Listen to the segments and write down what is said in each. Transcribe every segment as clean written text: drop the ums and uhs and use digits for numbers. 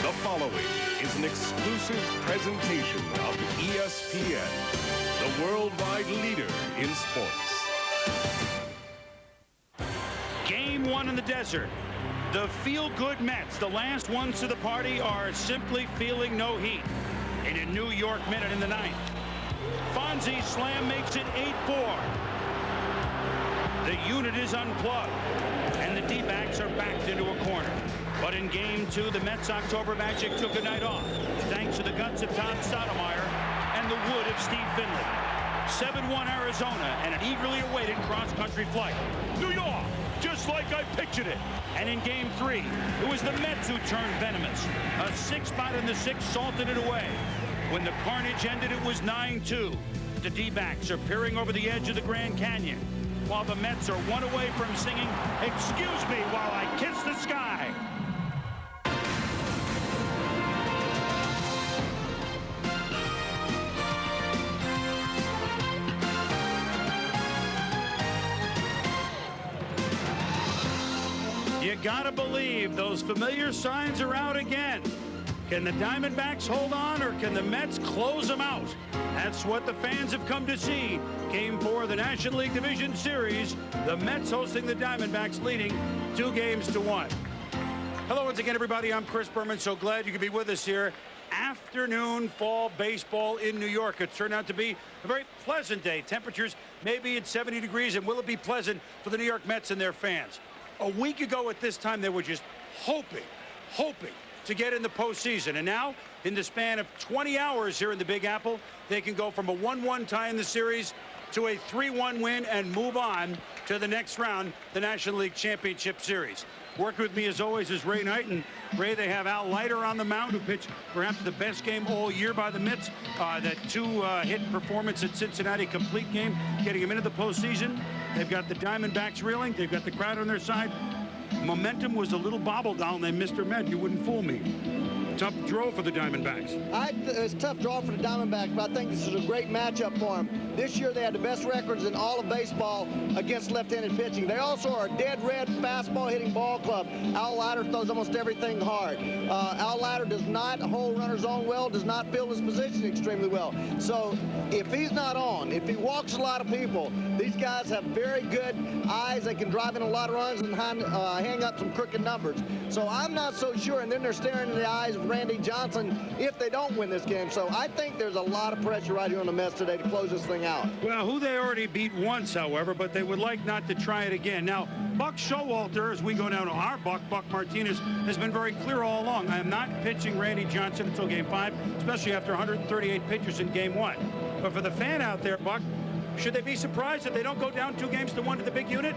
The following is an exclusive presentation of ESPN, the worldwide leader in sports. Game one in the desert. The feel-good Mets, the last ones to the party, are simply feeling no heat. In a New York minute in the ninth, Fonzie slam makes it 8-4. The unit is unplugged, and the D-backs are backed into a corner. But in game two, the Mets' October magic took a night off, thanks to the guts of Tom Stoudemire and the wood of Steve Finley. 7-1 Arizona and an eagerly awaited cross-country flight. New York, just like I pictured it. And in game three, it was the Mets who turned venomous. A six-spot in the sixth salted it away. When the carnage ended, it was 9-2. The D-backs are peering over the edge of the Grand Canyon, while the Mets are one away from singing, "Excuse me while I kiss the sky." You gotta believe those familiar signs are out again. Can the Diamondbacks hold on, or can the Mets close them out? That's what the fans have come to see. Game 4 of the National League Division Series. The Mets hosting the Diamondbacks, leading 2-1. Hello once again, everybody. I'm Chris Berman. So glad you could be with us here. Afternoon fall baseball in New York. It turned out to be a very pleasant day. Temperatures maybe at 70 degrees, and will it be pleasant for the New York Mets and their fans? A week ago at this time, they were just hoping to get in the postseason. And now, in the span of 20 hours here in the Big Apple, they can go from a 1-1 tie in the series to a 3-1 win and move on to the next round, the National League Championship Series. Working with me, as always, is Ray Knight. And Ray, they have Al Leiter on the mound, who pitched perhaps the best game all year by the Mets. That two-hit performance at Cincinnati, complete game, getting him into the postseason. They've got the Diamondbacks reeling. They've got the crowd on their side. Momentum was a little bobble down named Mr. Met. You wouldn't fool me. Tough draw for the Diamondbacks. It's a tough draw for the Diamondbacks, but I think this is a great matchup for them. This year they had the best records in all of baseball against left-handed pitching. They also are a dead red fastball hitting ball club. Al Leiter throws almost everything hard. Al Leiter does not hold runners on well, does not fill his position extremely well. So if he's not on, if he walks a lot of people, these guys have very good eyes. They can drive in a lot of runs and hang up some crooked numbers. So I'm not so sure. And then they're staring in the eyes of Randy Johnson if they don't win this game. So I think there's a lot of pressure right here on the Mets today to close this thing out. Well, who they already beat once, however, but they would like not to try it again. Now, Buck Showalter, as we go down to our Buck Martinez, has been very clear all along. I am not pitching Randy Johnson until game 5, especially after 138 pitchers in game 1. But for the fan out there, Buck, should they be surprised if they don't go down 2-1 to the big unit?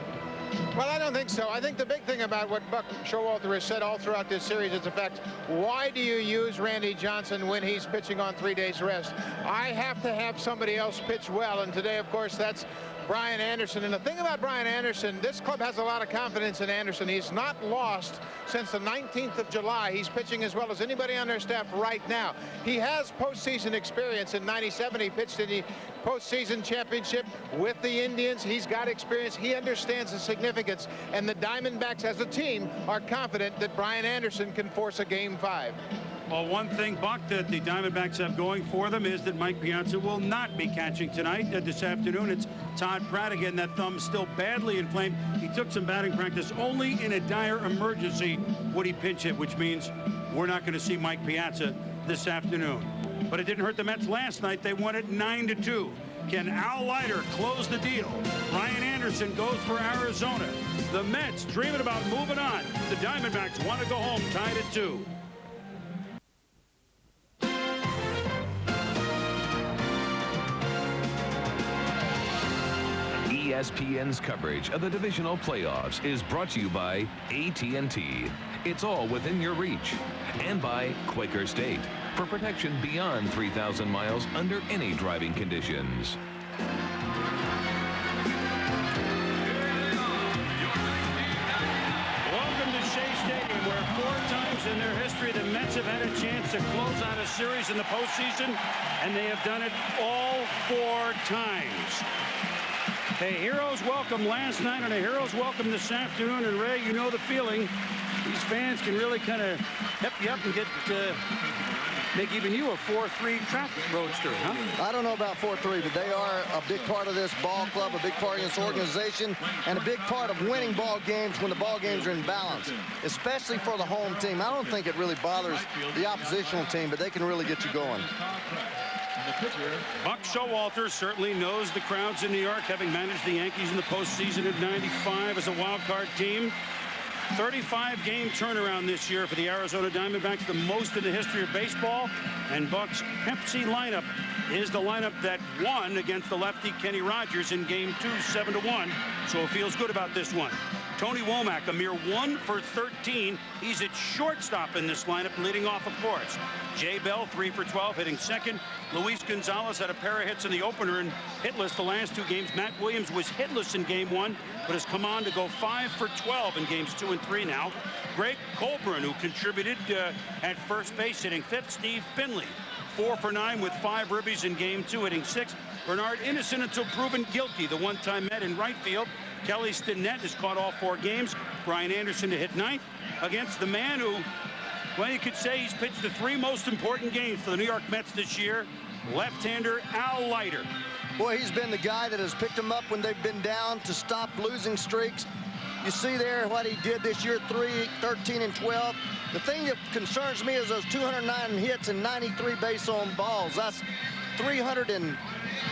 Well, I don't think so. I think the big thing about what Buck Showalter has said all throughout this series is the fact, why do you use Randy Johnson when he's pitching on 3 days rest? I have to have somebody else pitch well, and today, of course, that's Brian Anderson. And the thing about Brian Anderson, this club has a lot of confidence in Anderson. He's not lost since the 19th of July. He's pitching as well as anybody on their staff right now. He has postseason experience. In '97, he pitched in the postseason championship with the Indians. He's got experience. He understands the significance. And the Diamondbacks as a team are confident that Brian Anderson can force a game 5. Well, one thing, Buck, that the Diamondbacks have going for them is that Mike Piazza will not be catching tonight. This afternoon, it's Todd Pratt again. That thumb's still badly inflamed. He took some batting practice. Only in a dire emergency would he pinch hit, which means we're not going to see Mike Piazza this afternoon. But it didn't hurt the Mets last night. They won it 9-2. Can Al Leiter close the deal? Brian Anderson goes for Arizona. The Mets dreaming about moving on. The Diamondbacks want to go home tied at 2. ESPN's coverage of the divisional playoffs is brought to you by AT&T. It's all within your reach. And by Quaker State, for protection beyond 3,000 miles under any driving conditions. Welcome to Shea Stadium, where 4 times in their history the Mets have had a chance to close out a series in the postseason, and they have done it all 4 times. A hero's welcome last night and a hero's welcome this afternoon. And Ray, you know the feeling. these fans can really kind of pep you up and get make even you a 4-3 track roadster, huh? I don't know about 4-3, but they are a big part of this ball club, a big part of this organization, and a big part of winning ball games when the ball games are in balance, especially for the home team. I don't think it really bothers the oppositional team, but they can really get you going. Buck Showalter certainly knows the crowds in New York, having managed the Yankees in the postseason of '95 as a wild card team. 35-game turnaround this year for the Arizona Diamondbacks, the most in the history of baseball. And Buck's Pepsi lineup is the lineup that won against the lefty Kenny Rogers in Game 2, 7-1. So it feels good about this one. Tony Womack, a mere 1 for 13. He's at shortstop in this lineup, leading off, of course. Jay Bell, 3 for 12, hitting second. Luis Gonzalez had a pair of hits in the opener and hitless the last 2 games. Matt Williams was hitless in Game 1, but has come on to go 5 for 12 in Games 2 and 3 now. Greg Colburn, who contributed at first base, hitting 5th. Steve Finley, 4 for 9 with 5 ribbies in Game 2, hitting 6th. Bernard innocent until proven guilty, the one-time Met in right field. Kelly Stinnett has caught all 4 games. Brian Anderson to hit 9th against the man who, well, you could say he's pitched the 3 most important games for the New York Mets this year, left-hander Al Leiter. Boy, he's been the guy that has picked them up when they've been down to stop losing streaks. You see there what he did this year, 13 and 12. The thing that concerns me is those 209 hits and 93 base on balls. That's 300 and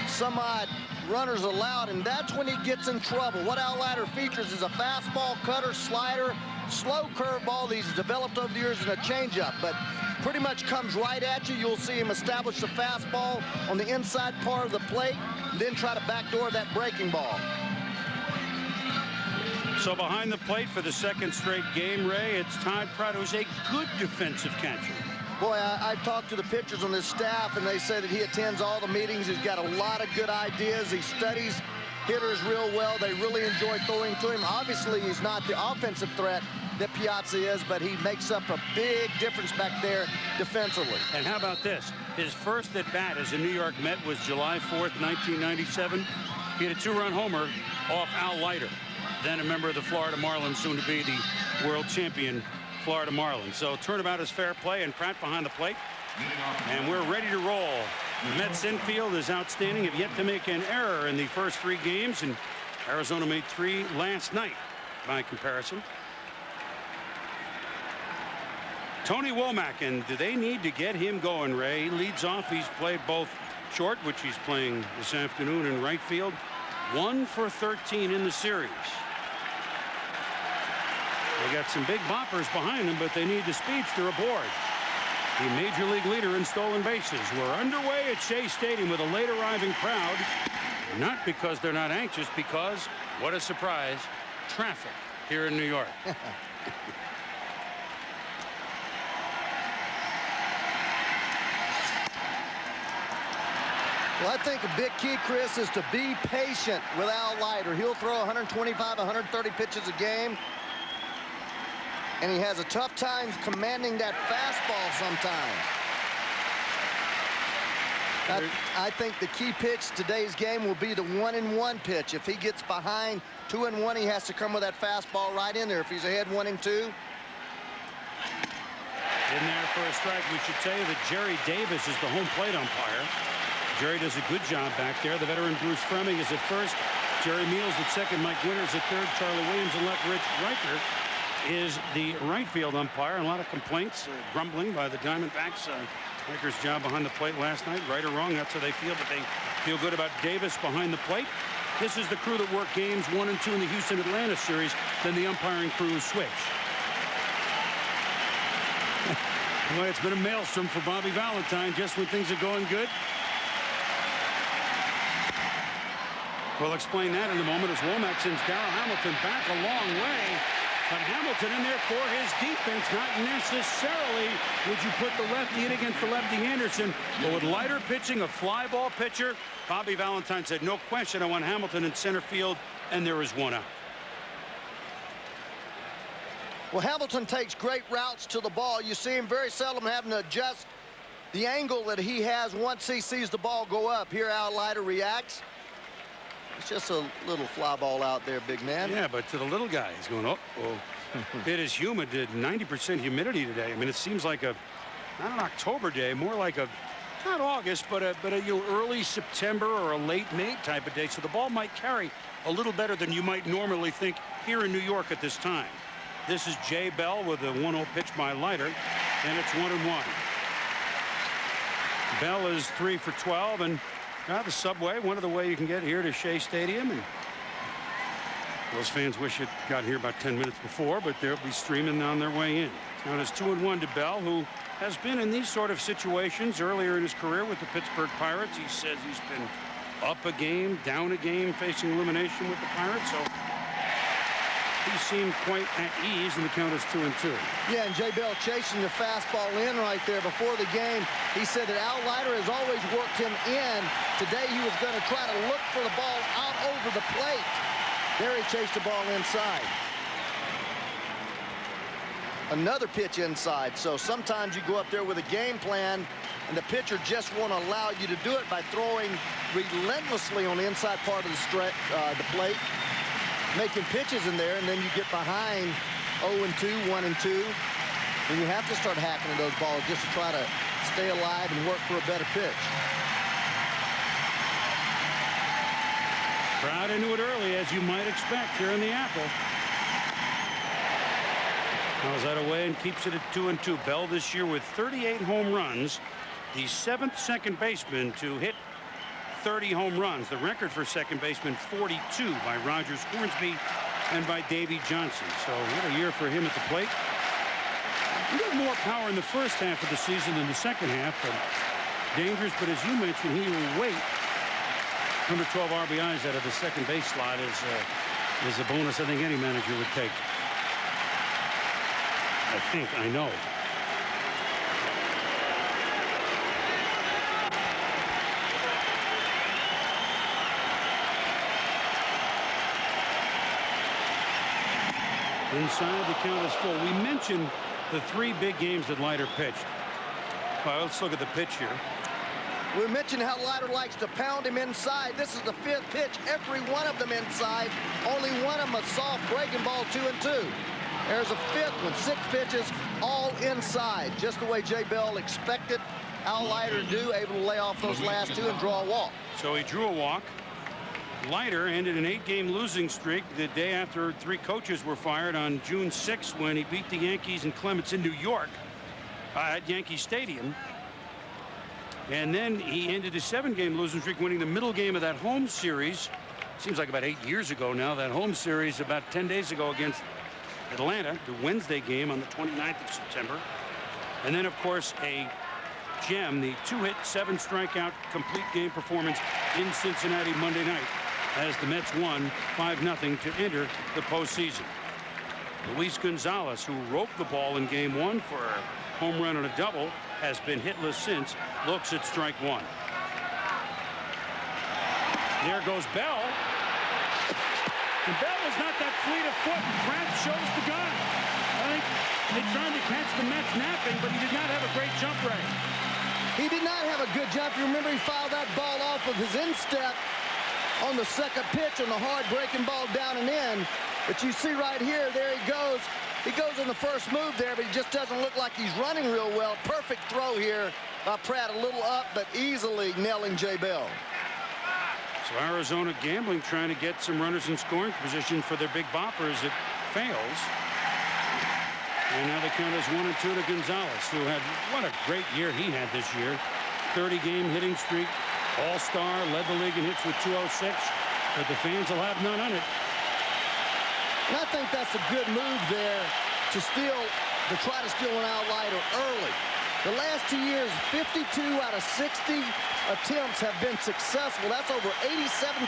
some odd runners allowed, and that's when he gets in trouble. What Al Leiter features is a fastball, cutter, slider, slow curveball that he's developed over the years, and a changeup, but pretty much comes right at you. You'll see him establish the fastball on the inside part of the plate, and then try to backdoor that breaking ball. So behind the plate for the 2nd straight game, Ray, it's Todd Pratt, who's a good defensive catcher. Boy, I've talked to the pitchers on this staff, and they say that he attends all the meetings. He's got a lot of good ideas. He studies hitters real well. They really enjoy throwing to him. Obviously, he's not the offensive threat that Piazza is, but he makes up a big difference back there defensively. And how about this? His first at bat as a New York Met was July 4th, 1997. He had a 2-run homer off Al Leiter, then a member of the Florida Marlins, soon to be the world champion Florida Marlins. So turnabout is fair play, and Pratt behind the plate. And we're ready to roll. The Mets infield is outstanding, have yet to make an error in the first 3 games, and Arizona made 3 last night by comparison. Tony Womack, and do they need to get him going, Ray? He leads off. He's played both short, which he's playing this afternoon, in right field. 1 for 13 in the series. They got some big boppers behind them, but they need the speedster aboard. The major league leader in stolen bases. We're underway at Shea Stadium with a late arriving crowd. Not because they're not anxious, because, what a surprise, traffic here in New York. Well, I think a big key, Chris, is to be patient with Al Leiter. He'll throw 125, 130 pitches a game. And he has a tough time commanding that fastball sometimes. I think the key pitch today's game will be the 1-1 pitch. If he gets behind 2-1, he has to come with that fastball right in there. If he's ahead 1-2. In there for a strike. We should tell you that Jerry Davis is the home plate umpire. Jerry does a good job back there. The veteran Bruce Fremming is at first. Jerry Meals at second. Mike Winters at third. Charlie Williams at left. Rich Riker is the right field umpire. A lot of complaints, grumbling by the Diamondbacks. Riker's job behind the plate last night. Right or wrong, that's how they feel, but they feel good about Davis behind the plate. This is the crew that worked games 1 and 2 in the Houston-Atlanta series. Then the umpiring crews switch. Boy, it's been a maelstrom for Bobby Valentine just when things are going good. We'll explain that in a moment as Womack sends Darryl Hamilton back a long way. But Hamilton in there for his defense. Not necessarily would you put the lefty in against the lefty Anderson. But with Leiter pitching, a fly ball pitcher, Bobby Valentine said, no question, I want Hamilton in center field, and there is 1 out. Well, Hamilton takes great routes to the ball. You see him very seldom having to adjust the angle that he has once he sees the ball go up. Here, Al Leiter reacts. It's just a little fly ball out there, big man. Yeah, but to the little guy, he's going, oh, It is humid, 90% humidity today. I mean, it seems like not an October day, more like not August, but a early September or a late May type of day. So the ball might carry a little better than you might normally think here in New York at this time. This is Jay Bell with a 1-0 pitch by Leiter, and it's 1-1. Bell is 3 for 12, and the subway, one of the way you can get here to Shea Stadium, and those fans wish it got here about 10 minutes before, but they'll be streaming on their way in. Now it's 2-1 to Bell, who has been in these sort of situations earlier in his career with the Pittsburgh Pirates. He says he's been up a game, down a game, facing elimination with the Pirates. So he seemed quite at ease, and the count is 2-2. Yeah, and Jay Bell chasing the fastball in right there before the game. He said that Al Leiter has always worked him in. Today he was going to try to look for the ball out over the plate. There he chased the ball inside. Another pitch inside. So sometimes you go up there with a game plan, and the pitcher just won't allow you to do it by throwing relentlessly on the inside part of the plate, making pitches in there, and then you get behind 0-2, 1-2, and you have to start hacking at those balls just to try to stay alive and work for a better pitch. Crowd into it early, as you might expect here in the Apple. Fouls that away and keeps it at 2-2. Bell this year with 38 home runs, the 7th second baseman to hit 30 home runs. The record for second baseman, 42 by Rogers Hornsby and by Davey Johnson. So what a year for him at the plate. A little more power in the first half of the season than the second half, but dangerous. But as you mentioned, he will wait. 112 RBIs out of the second base slot is a bonus I think any manager would take. I know. Inside, the count is full. We mentioned the 3 big games that Leiter pitched. Well, let's look at the pitch here. We mentioned how Leiter likes to pound him inside. This is the 5th pitch, every one of them inside. Only one of them a soft breaking ball, 2-2. There's a 5th one, 6 pitches, all inside, just the way Jay Bell expected Al Leiter to do, able to lay off those last 2 and draw a walk. So he drew a walk. Leiter ended an 8-game losing streak the day after 3 coaches were fired on June 6th when he beat the Yankees and Clements in New York at Yankee Stadium. And then he ended a 7-game losing streak, winning the middle game of that home series. Seems like about 8 years ago now. That home series about 10 days ago against Atlanta, the Wednesday game on the 29th of September. And then, of course, a gem, the 2-hit, 7-strikeout complete game performance in Cincinnati Monday night as the Mets won 5-0 to enter the postseason. Luis Gonzalez, who roped the ball in game 1 for a home run and a double, has been hitless since. Looks at strike 1. There goes Bell. And Bell was not that fleet of foot. Pratt shows the gun. I think they tried to catch the Mets napping, but he did not have a great jump rate. He did not have a good jump. You remember he fouled that ball off of his instep on the second pitch on the hard breaking ball down and in. But you see right here, there he goes. He goes in the first move there, but he just doesn't look like he's running real well. Perfect throw here by Pratt, a little up, but easily nailing Jay Bell. So Arizona gambling, trying to get some runners in scoring position for their big boppers. It fails. And now the count is 1-2 to Gonzalez, who had, what a great year he had this year. 30-game hitting streak, all-star, led the league in hits with 206. But the fans will have none on it. And I think that's a good move there to try to steal an Al Leiter early. The last 2 years, 52 out of 60 attempts have been successful. That's over 87%.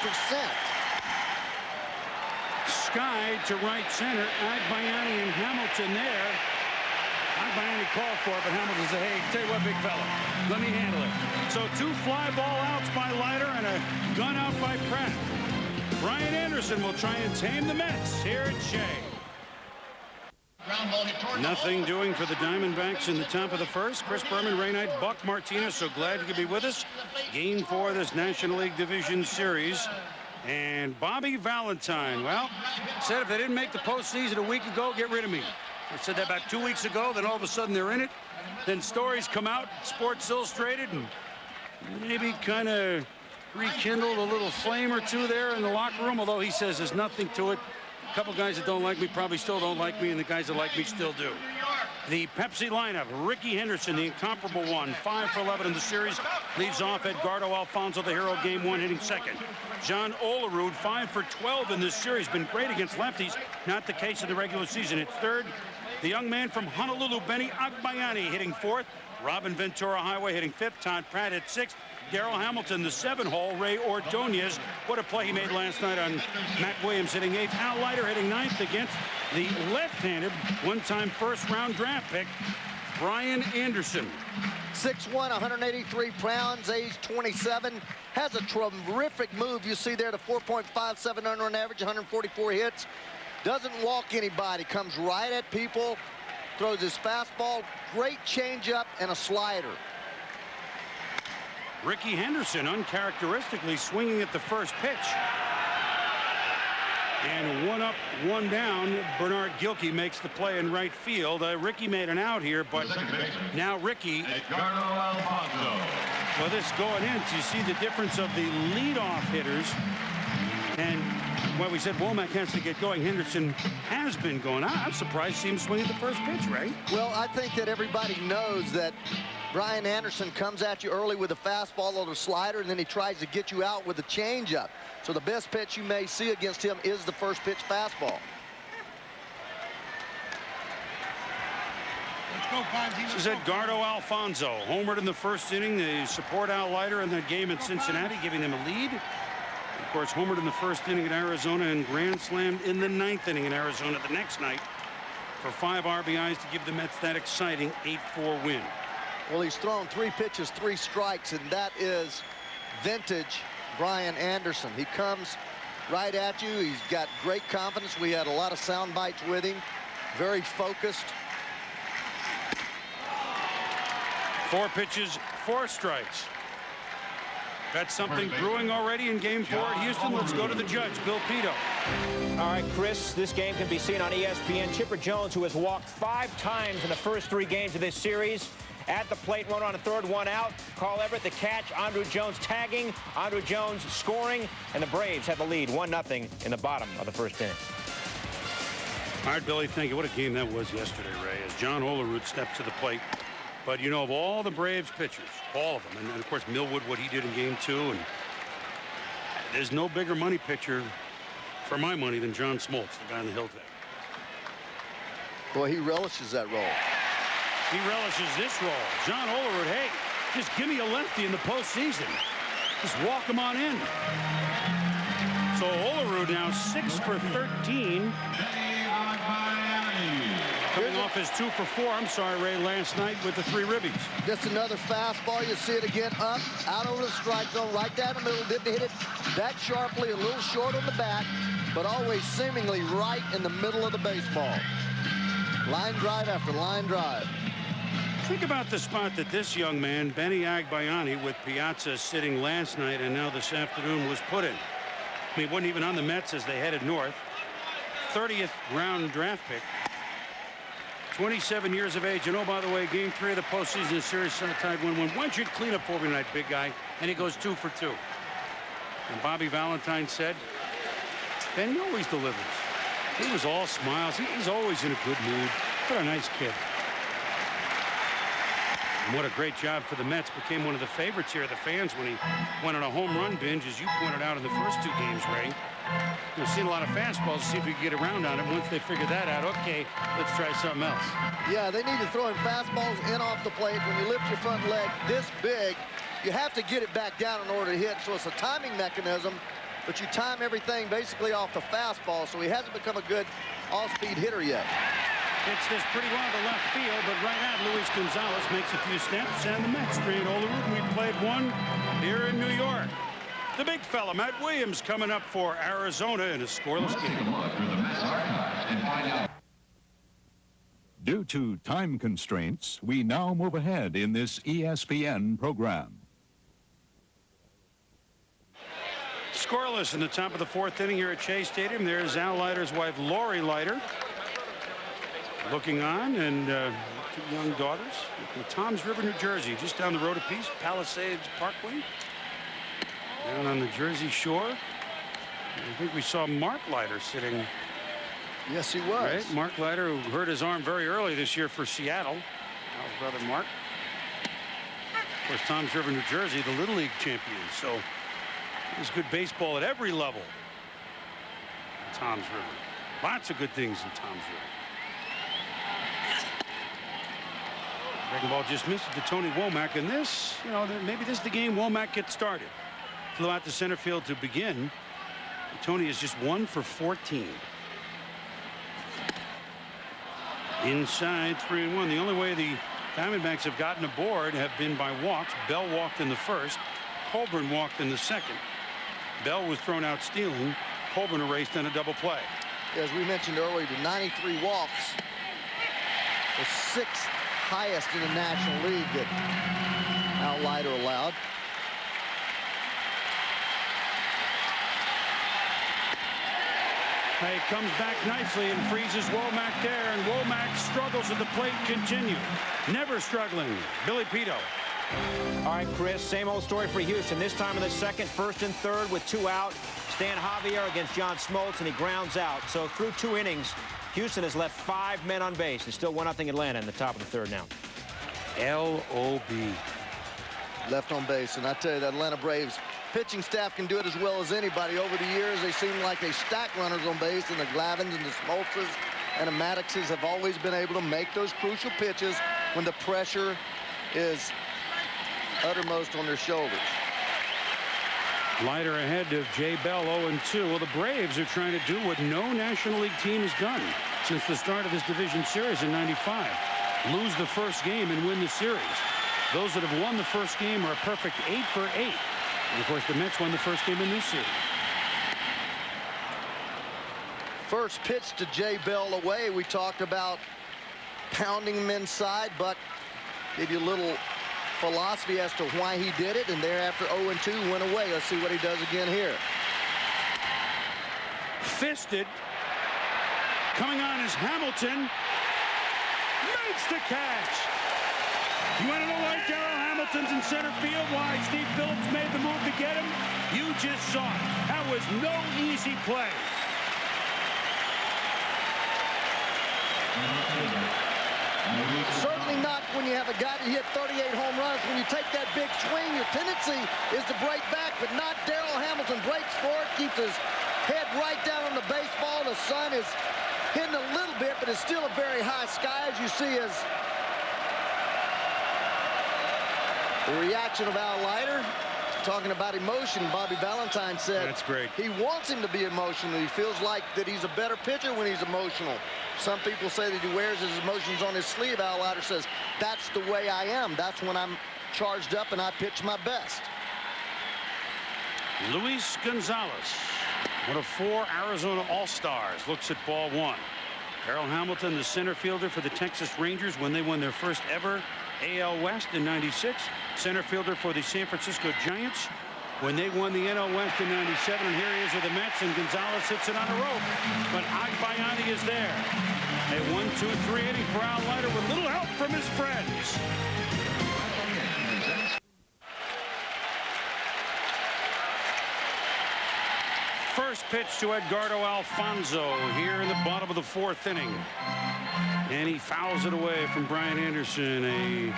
Sky to right center. Agbayani and Hamilton there. Agbayani called for it, but Hamilton said, hey, tell you what, big fella, let me handle it. So 2 fly ball outs by Leiter and a gun out by Pratt. Brian Anderson will try and tame the Mets here at Shea. Nothing doing for the Diamondbacks in the top of the first. Chris Berman, Ray Knight, Buck Martinez, so glad you could be with us. Game 4 of this National League Division Series. And Bobby Valentine, well, said if they didn't make the postseason a week ago, get rid of me. I said that about 2 weeks ago, then all of a sudden they're in it. Then stories come out, Sports Illustrated, and maybe kind of rekindled a little flame or two there in the locker room, although he says there's nothing to it. A couple guys that don't like me probably still don't like me, and the guys that like me still do. The Pepsi lineup, Ricky Henderson, the incomparable one, 5 for 11 in the series, leads off Edgardo Alfonso, the hero, game 1, hitting second. John Olerud, 5 for 12 in this series, been great against lefties, not the case in the regular season. At third, the young man from Honolulu, Benny Agbayani, hitting fourth. Robin Ventura Highway hitting fifth. Todd Pratt at sixth. Darrell Hamilton, the 7-hole. Ray Ordonez, what a play he made last night on Matt Williams, hitting eighth. Al Leiter hitting ninth against the left-handed, one-time first-round draft pick, Brian Anderson. 6'1", 183 pounds, age 27. Has a terrific move. You see there, the 4.57 under an average, 144 hits. Doesn't walk anybody. Comes right at people. Throws his fastball. Great changeup and a slider. Ricky Henderson uncharacteristically swinging at the first pitch. And one up, one down. Bernard Gilkey makes the play in right field. Ricky made an out here, but now Ricky. Well, this going in, so you see the difference of the leadoff hitters. And well, we said Womack has to get going. Henderson has been going. I'm surprised to see him swing at the first pitch, Ray. Well, I think that everybody knows that Brian Anderson comes at you early with a fastball or the slider, and then he tries to get you out with a changeup. So the best pitch you may see against him is the first pitch fastball. This is Edgardo Alfonso, homered in the first inning. They support Al Leiter in the game in Cincinnati, giving them a lead. Of course, homered in the first inning in Arizona and grand slammed in the ninth inning in Arizona the next night for 5 RBIs to give the Mets that exciting 8-4 win. Well, he's thrown 3 pitches, 3 strikes, and that is vintage Brian Anderson. He comes right at you. He's got great confidence. We had a lot of sound bites with him. Very focused. 4 pitches, 4 strikes. That's something brewing already in Game 4 at Houston. Let's go to the judge, Bill Pito. All right, Chris, this game can be seen on ESPN. Chipper Jones, who has walked 5 times in the first 3 games of this series. At the plate, one on a third, one out. Carl Everett, the catch. Andruw Jones tagging. Andruw Jones scoring. And the Braves have the lead, 1-0 in the bottom of the first inning. All right, Billy, thank you. What a game that was yesterday, Ray, as John Olerud stepped to the plate. But, you know, of all the Braves pitchers, all of them, and of course, Millwood, what he did in Game 2, and there's no bigger money pitcher for my money than John Smoltz, the guy on the hill today. Boy, he relishes that role. He relishes this role. John Olerud, hey, just give me a lefty in the postseason. Just walk him on in. So Olerud now 6 for 13. Coming off his 2 for 4, I'm sorry, Ray, last night with the 3 ribbies. Just another fastball. You see it again, up, out over the strike zone, right down the middle. Didn't hit it that sharply, a little short on the bat, but always seemingly right in the middle of the baseball. Line drive after line drive. Think about the spot that this young man, Benny Agbayani, with Piazza sitting last night and now this afternoon, was put in. I mean, he wasn't even on the Mets as they headed north. 30th round draft pick. 27 years of age. And oh, by the way, Game 3 of the postseason series tied 1-1. Why don't you clean up for me tonight, big guy? And he goes 2 for 2. And Bobby Valentine said, Benny always delivers. He was all smiles. He's always in a good mood. What a nice kid. And what a great job for the Mets. Became one of the favorites here, the fans, when he went on a home run binge, as you pointed out in the first 2 games, Ray. We've seen a lot of fastballs to see if we can get around on it. Once they figure that out, okay, let's try something else. Yeah, they need to throw in fastballs in off the plate. When you lift your front leg this big, you have to get it back down in order to hit. So it's a timing mechanism, but you time everything basically off the fastball. So he hasn't become a good off-speed hitter yet. Hits this pretty well to left field, but right at Luis Gonzalez makes a few steps, and the Mets trade Olerud. We played one here in New York. The big fella, Matt Williams, coming up for Arizona in a scoreless game. Due to time constraints, we now move ahead in this ESPN program. Scoreless in the top of the 4th inning here at Shea Stadium. There's Al Leiter's wife, Lori Leiter, looking on, and 2 young daughters from Toms River, New Jersey, just down the road a piece, Palisades Parkway, down on the Jersey Shore. I think we saw Mark Leiter sitting. Yes, he was. Right? Mark Leiter, who hurt his arm very early this year for Seattle. Al's brother Mark. Of course, Toms River, New Jersey, the Little League champions. So there's good baseball at every level in Toms River. Lots of good things in Toms River. Breaking ball just missed it to Tony Womack, and this, you know, maybe this is the game Womack gets started. Flew out to center field to begin. Tony is just 1 for 14. Inside 3-1. The only way the Diamondbacks have gotten aboard have been by walks. Bell walked in the first. Colburn walked in the second. Bell was thrown out stealing. Colburn erased on a double play. As we mentioned earlier, the 93 walks, the 6th highest in the National League that Al Leiter allowed. He comes back nicely and freezes Womack there, and Womack struggles at the plate continue. Never struggling. Billy Pito. All right, Chris, same old story for Houston. This time in the 2nd, 1st and 3rd with 2 out. Stan Javier against John Smoltz, and he grounds out. So through 2 innings, Houston has left 5 men on base. It's still 1-0 Atlanta in the top of the 3rd now. L.O.B. Left on base, and I tell you, that Atlanta Braves pitching staff can do it as well as anybody. Over the years, they seem like they stack runners on base, and the Glavins and the Smoltzes and the Maddoxes have always been able to make those crucial pitches when the pressure is uttermost on their shoulders. Leiter ahead of Jay Bell, 0-2. Well, the Braves are trying to do what no National League team has done since the start of this division series in '95. Lose the first game and win the series. Those that have won the first game are a perfect 8 for 8. And of course, the Mets won the first game in this series. First pitch to Jay Bell away. We talked about pounding him inside, but give you a little philosophy as to why he did it, and thereafter 0-2 went away. Let's see what he does again here. Fisted. Coming on is Hamilton. Makes the catch. You want to know why Darrell Hamilton's in center field? Why Steve Phillips made the move to get him? You just saw it. That was no easy play. Certainly not when you have a guy that hit 38 home runs. When you take that big swing, your tendency is to break back, but not Darrell Hamilton. Breaks for it, keeps his head right down on the baseball. The sun is hitting a little bit, but it's still a very high sky, as you see as the reaction of Al Leiter. Talking about emotion, Bobby Valentine said that's great. He wants him to be emotional. He feels like that he's a better pitcher when he's emotional. Some people say that he wears his emotions on his sleeve. Al Leiter says, that's the way I am. That's when I'm charged up and I pitch my best. Luis Gonzalez, one of 4 Arizona All-Stars, looks at ball 1. Darrell Hamilton, the center fielder for the Texas Rangers when they won their first ever AL West in '96. Center fielder for the San Francisco Giants when they won the NL West in '97. And here he is with the Mets, and Gonzalez sits it on a rope. But Agbayani is there. A 1-2-3 inning for Al Leiter with little help from his friends. First pitch to Edgardo Alfonso here in the bottom of the 4th inning. And he fouls it away from Brian Anderson. A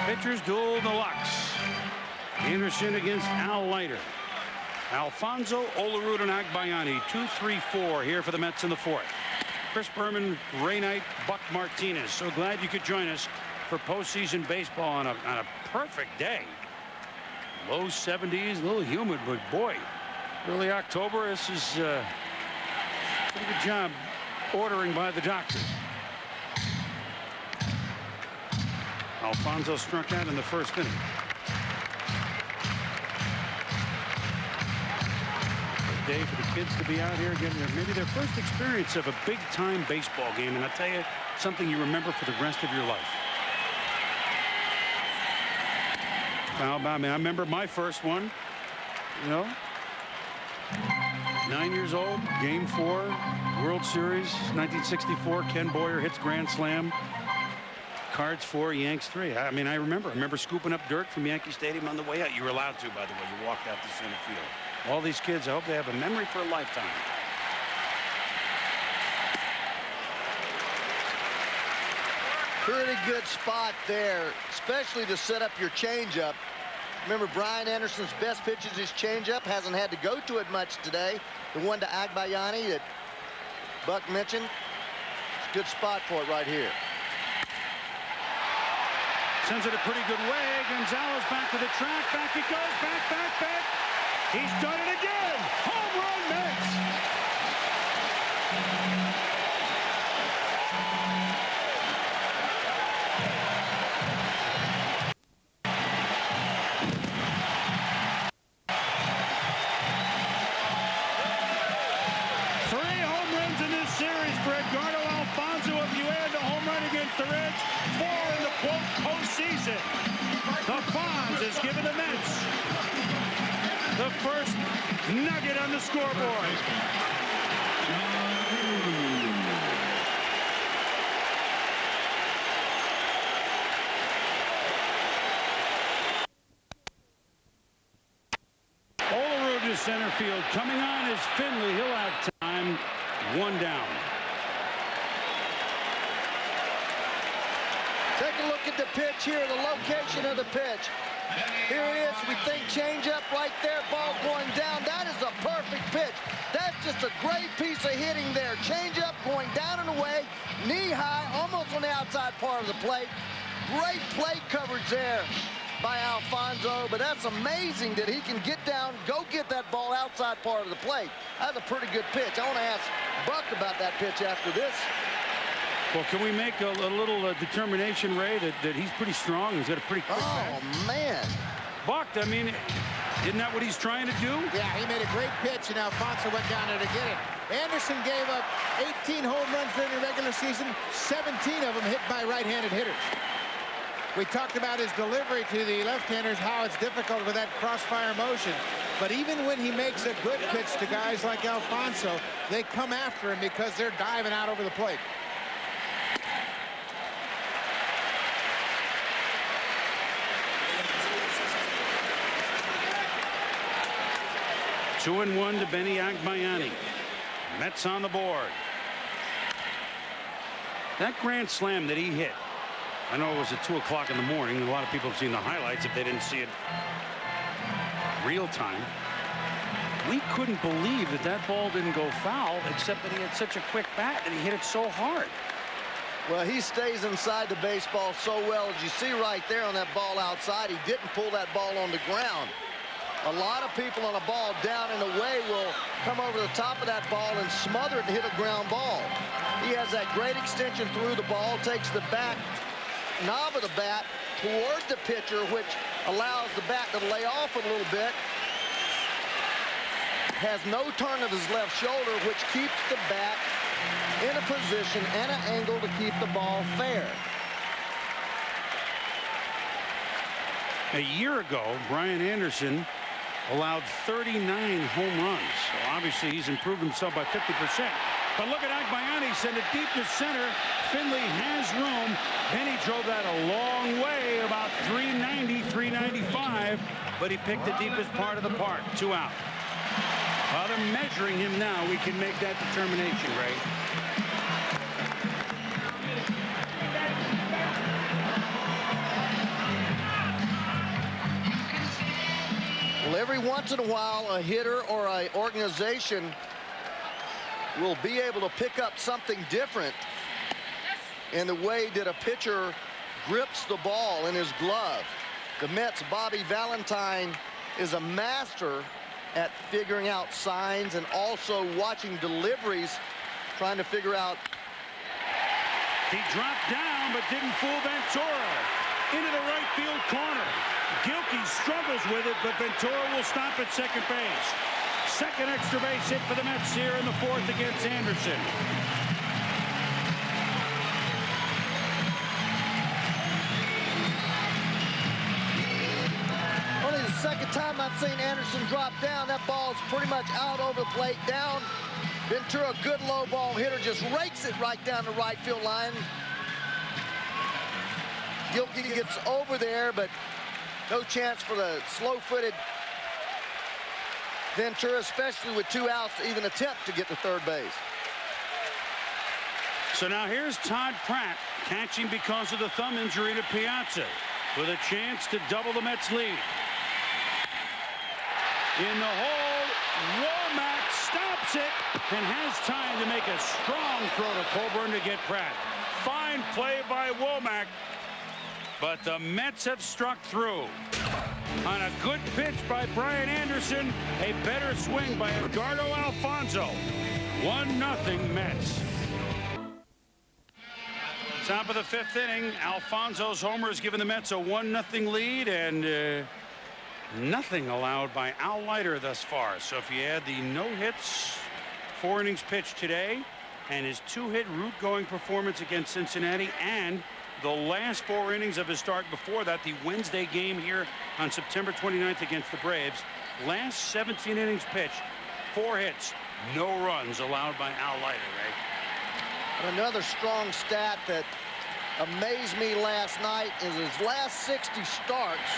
pitcher's duel deluxe. Anderson against Al Leiter. Alfonso, Olerud, and Agbayani. 2-3-4 here for the Mets in the 4th. Chris Berman, Ray Knight, Buck Martinez. So glad you could join us for postseason baseball on a perfect day. Low 70s, a little humid, but boy, early October. This is pretty good job ordering by the doctor. Alfonso struck out in the 1st inning. A day for the kids to be out here getting maybe their first experience of a big-time baseball game, and I tell you, something you remember for the rest of your life. How about me? I remember my first one. You know, 9 years old, Game 4, World Series, 1964. Ken Boyer hits grand slam. Cards 4, Yanks 3. I mean, I remember scooping up dirt from Yankee Stadium on the way out. You were allowed to, by the way. You walked out to center field. All these kids, I hope they have a memory for a lifetime. Pretty good spot there, especially to set up your changeup. Remember, Brian Anderson's best pitch is his changeup. Hasn't had to go to it much today. The one to Agbayani that Buck mentioned. It's a good spot for it right here. Sends it a pretty good way. Gonzalez back to the track. Back he goes. Back. He's done it again. Home run, Mets. The Reds, 4 in the quote postseason. The Fonz has given the Mets the first nugget on the scoreboard. Olerud to center field. Coming on is Finley. He'll have time. 1 down. Take a look at the pitch here, the location of the pitch. Here it is. We think changeup right there, ball going down. That is a perfect pitch. That's just a great piece of hitting there. Changeup going down and away, knee high, almost on the outside part of the plate. Great plate coverage there by Alfonso, but that's amazing that he can get down, go get that ball outside part of the plate. That's a pretty good pitch. I want to ask Buck about that pitch after this. Well, can we make a little determination, Ray, that he's pretty strong? He's got a pretty quick bat. Man. Buck, I mean, isn't that what he's trying to do? Yeah, he made a great pitch, and Alfonso went down there to get it. Anderson gave up 18 home runs during the regular season, 17 of them hit by right-handed hitters. We talked about his delivery to the left-handers, how it's difficult with that crossfire motion. But even when he makes a good pitch to guys like Alfonso, they come after him because they're diving out over the plate. 2-1 to Benny Agbayani. Mets on the board. That grand slam that he hit, I know it was at 2 o'clock in the morning. A lot of people have seen the highlights if they didn't see it real time. We couldn't believe that ball didn't go foul, except that he had such a quick bat and he hit it so hard. Well, he stays inside the baseball so well. As you see right there on that ball outside, he didn't pull that ball on the ground. A lot of people on a ball down and away will come over the top of that ball and smother it and hit a ground ball. He has that great extension through the ball, takes the back knob of the bat toward the pitcher, which allows the bat to lay off a little bit. Has no turn of his left shoulder, which keeps the bat in a position and an angle to keep the ball fair. A year ago, Brian Anderson allowed 39 home runs. So obviously he's improved himself by 50%. But look at Agbayani, send it deep to center. Finley has room. Benny drove that a long way, about 390, 395. But he picked the deepest part of the park. 2 out. While they're measuring him now, we can make that determination, Ray. Well, every once in a while, a hitter or an organization will be able to pick up something different in the way that a pitcher grips the ball in his glove. The Mets' Bobby Valentine is a master at figuring out signs and also watching deliveries, trying to figure out. He dropped down but didn't fool Ventura. Into the right field corner. Gilkey struggles with it, but Ventura will stop at second base. Second extra base hit for the Mets here in the 4th against Anderson. Only the second time I've seen Anderson drop down, that ball's pretty much out over the plate, down. Ventura, a good low ball hitter, just rakes it right down the right field line. Gilkey gets over there, but no chance for the slow-footed Ventura, especially with 2 outs, to even attempt to get to third base. So now here's Todd Pratt catching because of the thumb injury to Piazza with a chance to double the Mets lead. In the hole, Womack stops it and has time to make a strong throw to Coburn to get Pratt. Fine play by Womack, but the Mets have struck through. On a good pitch by Brian Anderson, a better swing by Edgardo Alfonzo. 1-0 Mets. Top of the 5th inning, Alfonso's homer has given the Mets a 1-0 lead, and nothing allowed by Al Leiter thus far. So if you add the no hits, 4 innings pitched today, and his 2-hit root-going performance against Cincinnati, and the last 4 innings of his start before that, the Wednesday game here on September 29th against the Braves, last 17 innings pitched, 4 hits, no runs allowed by Al Leiter, right? And another strong stat that amazed me last night is his last 60 starts.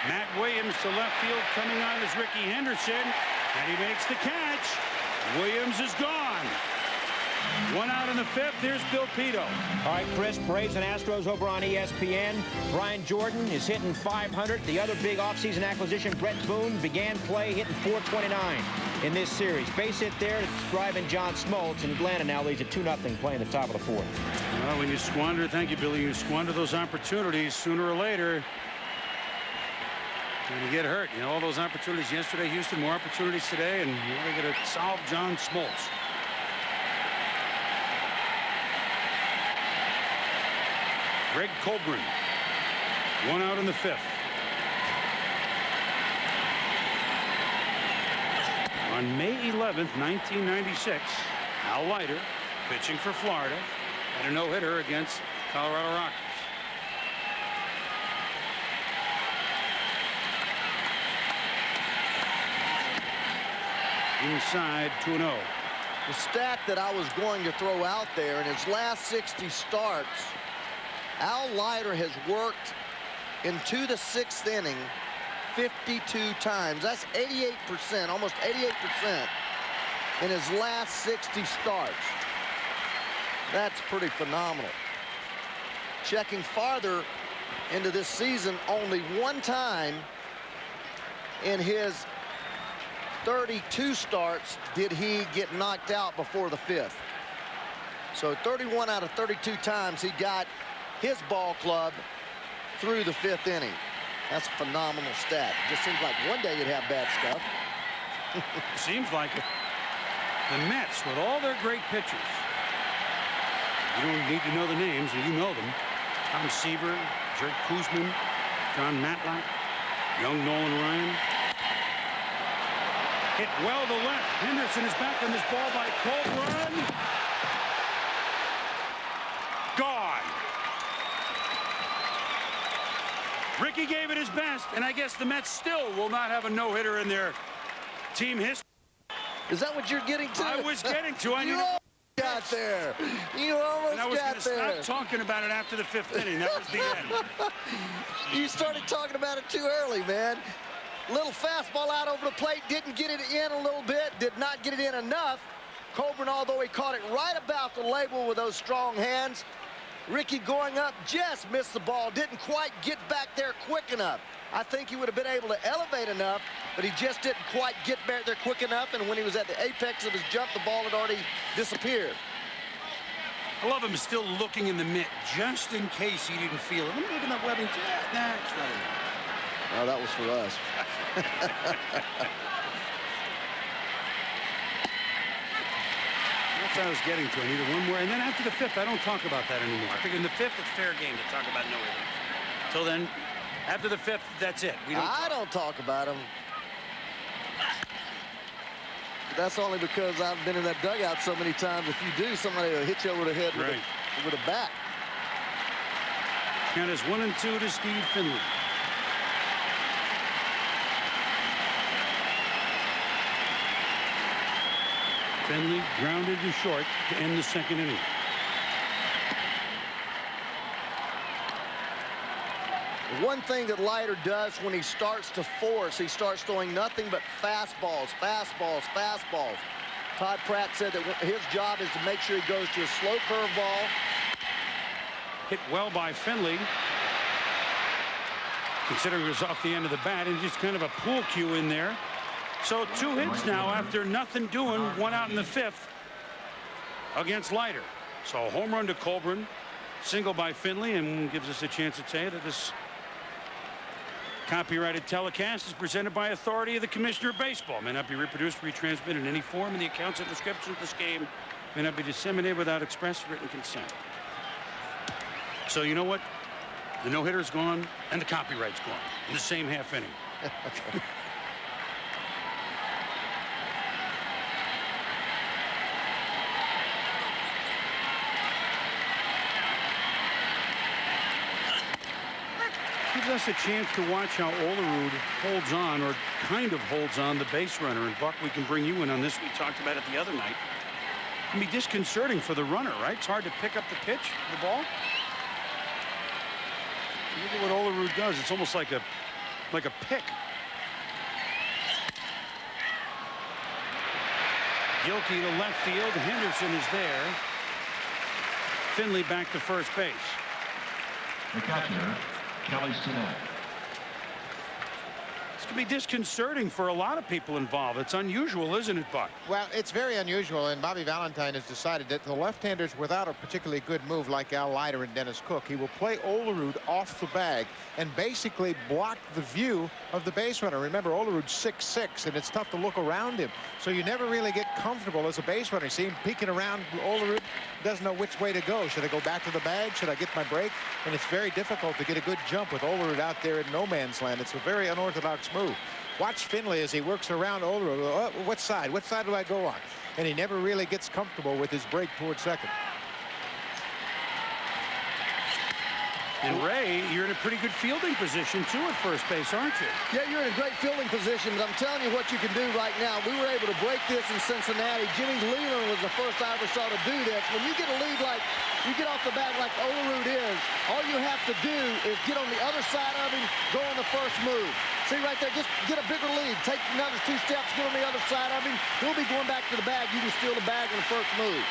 Matt Williams to left field, coming on is Ricky Henderson, and he makes the catch. Williams is gone. 1 out in the 5th. Here's Bill Pito. All right, Chris, Braves and Astros over on ESPN. Brian Jordan is hitting .500. The other big offseason acquisition, Brett Boone, began play hitting .429 in this series. Base hit there, driving John Smoltz, and Atlanta now leads at 2-0 playing the top of the 4th. Well, when you squander, thank you, Billy, you squander those opportunities, sooner or later, and you get hurt. You know, all those opportunities yesterday, Houston, more opportunities today, and they're going to solve John Smoltz. Greg Colburn, 1 out in the 5th. On May 11th, 1996, Al Leiter, pitching for Florida, had a no-hitter against Colorado Rockies. Inside, 2-0. The stat that I was going to throw out there, in his last 60 starts, Al Leiter has worked into the 6th inning 52 times. That's 88%, almost 88% in his last 60 starts. That's pretty phenomenal. Checking farther into this season, only 1 time in his 32 starts did he get knocked out before the 5th. So 31 out of 32 times he got his ball club through the 5th inning. That's a phenomenal stat. It just seems like one day you'd have bad stuff. Seems like it. The Mets, with all their great pitchers, you don't need to know the names, and you know them. Tom Seaver, Jerry Koosman, John Matlack, young Nolan Ryan. Hit well to left. Henderson is back on this ball by Colburn. Gone. Ricky gave it his best, and I guess the Mets still will not have a no-hitter in their team history. Is that what you're getting to? I was getting to. I You almost got there. You almost and I was got going to there. stop talking about it after the 5th inning. That was the end. You started talking about it too early, man. Little fastball out over the plate, didn't get it in a little bit, did not get it in enough. Colburn, although he caught it right about the label with those strong hands, Ricky going up just missed the ball, didn't quite get back there quick enough. I think he would have been able to elevate enough, but he just didn't quite get back there quick enough, and when he was at the apex of his jump, the ball had already disappeared. I love him still looking in the mitt, just in case he didn't feel it. Let me look at that webbing. Nah, it's not enough. Oh, that was for us. That's what I was getting to. I needed one more. And then after the 5th, I don't talk about that anymore. I figure in the 5th, it's fair game to talk about no-hitter. Till then, after the 5th, that's it. I don't talk about him. But that's only because I've been in that dugout so many times. If you do, somebody will hit you over the head with a bat. Count is 1-2 to Steve Finley. Finley grounded to short to end the second inning. One thing that Leiter does when he starts to force, he starts throwing nothing but fastballs, fastballs, fastballs. Todd Pratt said that his job is to make sure he goes to a slow curveball. Hit well by Finley. Considering it was off the end of the bat, and just kind of a pool cue in there. So 2 hits now after nothing doing, 1 out in the 5th against Leiter. So home run to Colburn, single by Finley, and gives us a chance to tell you that this copyrighted telecast is presented by authority of the Commissioner of Baseball. May not be reproduced, retransmitted in any form, and the accounts and descriptions of this game may not be disseminated without express written consent. So you know what? The no-hitter's gone, and the copyright's gone in the same half inning. Gives us a chance to watch how Olerud holds on, or kind of holds on, the base runner. And Buck, we can bring you in on this. We talked about it the other night. It can be disconcerting for the runner, right? It's hard to pick up the pitch, the ball. Look at what Olerud does. It's almost like a pick. Gilkey to left field. Henderson is there. Finley back to first base. The catcher, Kelly Stinnett. This could be disconcerting for a lot of people involved. It's unusual, isn't it, Buck? Well, it's very unusual, and Bobby Valentine has decided that the left-handers without a particularly good move like Al Leiter and Dennis Cook, he will play Olerud off the bag and basically block the view of the base runner. Remember, Olerud's 6'6", and it's tough to look around him, so you never really get comfortable as a base runner. You see him peeking around. Olerud doesn't know which way to go. Should I go back to the bag? Should I get my break? And it's very difficult to get a good jump with Olerud out there in no man's land. It's a very unorthodox move. Watch Finley as he works around Olerud. What side? What side do I go on? And he never really gets comfortable with his break towards second. And Ray, you're in a pretty good fielding position too at first base, aren't you? Yeah, you're in a great fielding position, but I'm telling you what you can do right now. We were able to break this in Cincinnati. Jimmy Leland was the first I ever saw to do this. When you get a lead like you get off the bat like Olerud is, all you have to do is get on the other side of him, go on the first move. See right there, just get a bigger lead. Take another 2 steps, get on the other side of him. He'll be going back to the bag. You can steal the bag in the first move.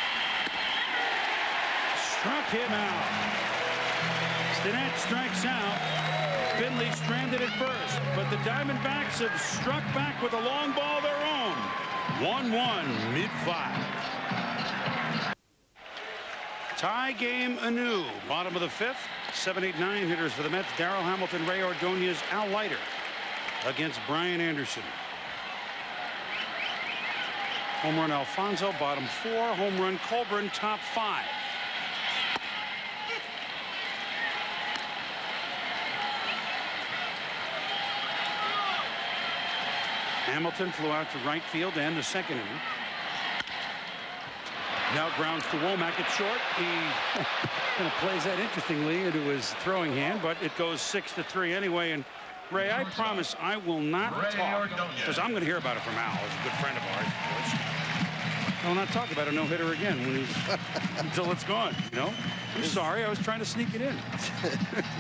Struck him out. Stinnett strikes out. Finley stranded at first, but the Diamondbacks have struck back with a long ball of their own. 1-1 mid-5. Tie game anew. Bottom of the 5th. 7, 8, 9 hitters for the Mets. Darrell Hamilton, Ray Ordonez, Al Leiter against Brian Anderson. Home run Alfonso, bottom 4. Home run Colburn, top 5. Hamilton flew out to right field and the second inning. Now grounds to Womack at short. He kind of plays that interestingly into his throwing hand, but it goes 6-3 anyway. And Ray, I promise I will not talk, because I'm going to hear about it from Al, who's a good friend of ours, of course. I will not talk about a no-hitter again when he's until it's gone. You know, I'm sorry, I was trying to sneak it in.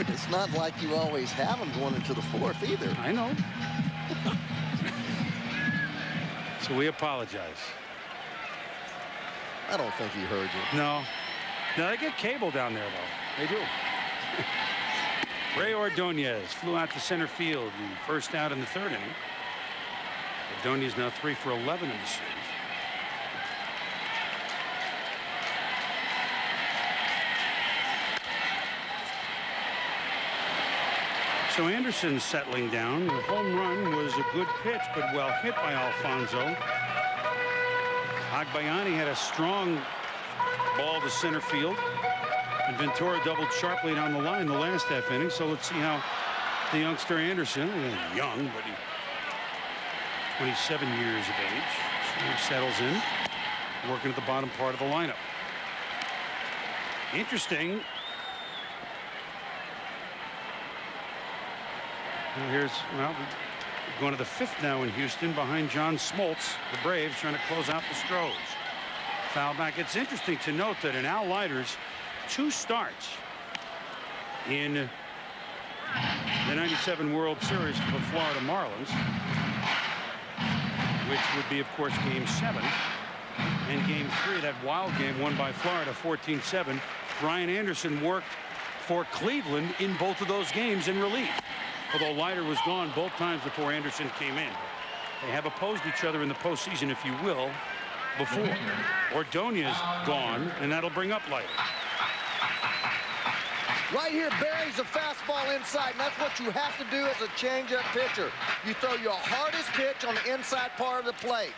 It's not like you always have him going into the 4th either. I know. So we apologize. I don't think he heard you. No, they get cable down there though. They do. Ray Ordonez flew out to center field, the first out in the 3rd inning. Ordonez now 3 for 11 in the series. So Anderson settling down. The home run was a good pitch, but well hit by Alfonso. Agbayani had a strong ball to center field, and Ventura doubled sharply down the line the last half inning. So let's see how the youngster Anderson, young, but 27 years of age, so he settles in, working at the bottom part of the lineup. Interesting. Here's, well, going to the 5th now in Houston behind John Smoltz. The Braves trying to close out the Stros. Foul back. It's interesting to note that in Al Leiter's 2 starts in the '97 World Series for the Florida Marlins, which would be, of course, Game 7, and Game 3, that wild game won by Florida 14-7. Brian Anderson worked for Cleveland in both of those games in relief, although Leiter was gone both times before Anderson came in. They have opposed each other in the postseason, if you will, before. Ordonez's gone, and that'll bring up Leiter. Right here, buries a fastball inside, and that's what you have to do as a change-up pitcher. You throw your hardest pitch on the inside part of the plate.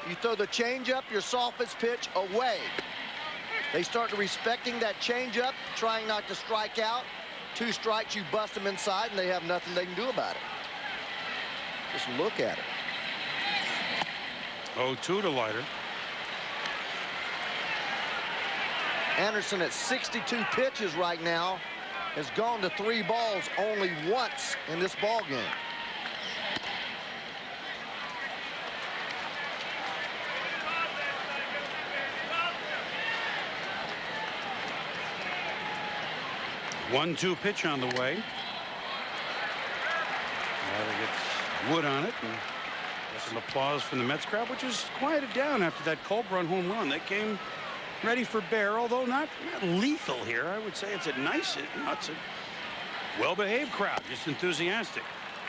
You throw the change-up, your softest pitch, away. They start respecting that change-up, trying not to strike out. 2 strikes, you bust them inside, and they have nothing they can do about it. Just look at it. 0-2 to Leiter. Anderson at 62 pitches right now has gone to 3 balls only once in this ball game. One-two pitch on the way. Leiter gets wood on it, and some applause from the Mets crowd, which is quieted down after that Colbrun home run. They came ready for bear, although not lethal here. I would say it's a nice, it's a well-behaved crowd, just enthusiastic.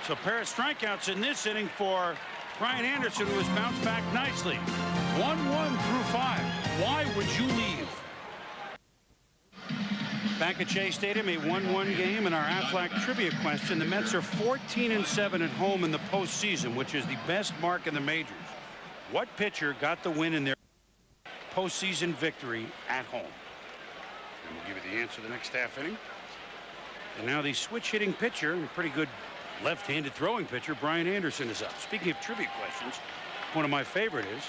So a pair of strikeouts in this inning for Brian Anderson, who has bounced back nicely. 1-1 through 5. Why would you leave? Back at Shea Stadium, a 1-1 game, and our Aflac trivia question. The Mets are 14-7 at home in the postseason, which is the best mark in the majors. What pitcher got the win in their postseason victory at home? And we'll give you the answer the next half inning. And now the switch hitting pitcher, a pretty good left-handed throwing pitcher, Brian Anderson, is up. Speaking of trivia questions, one of my favorite is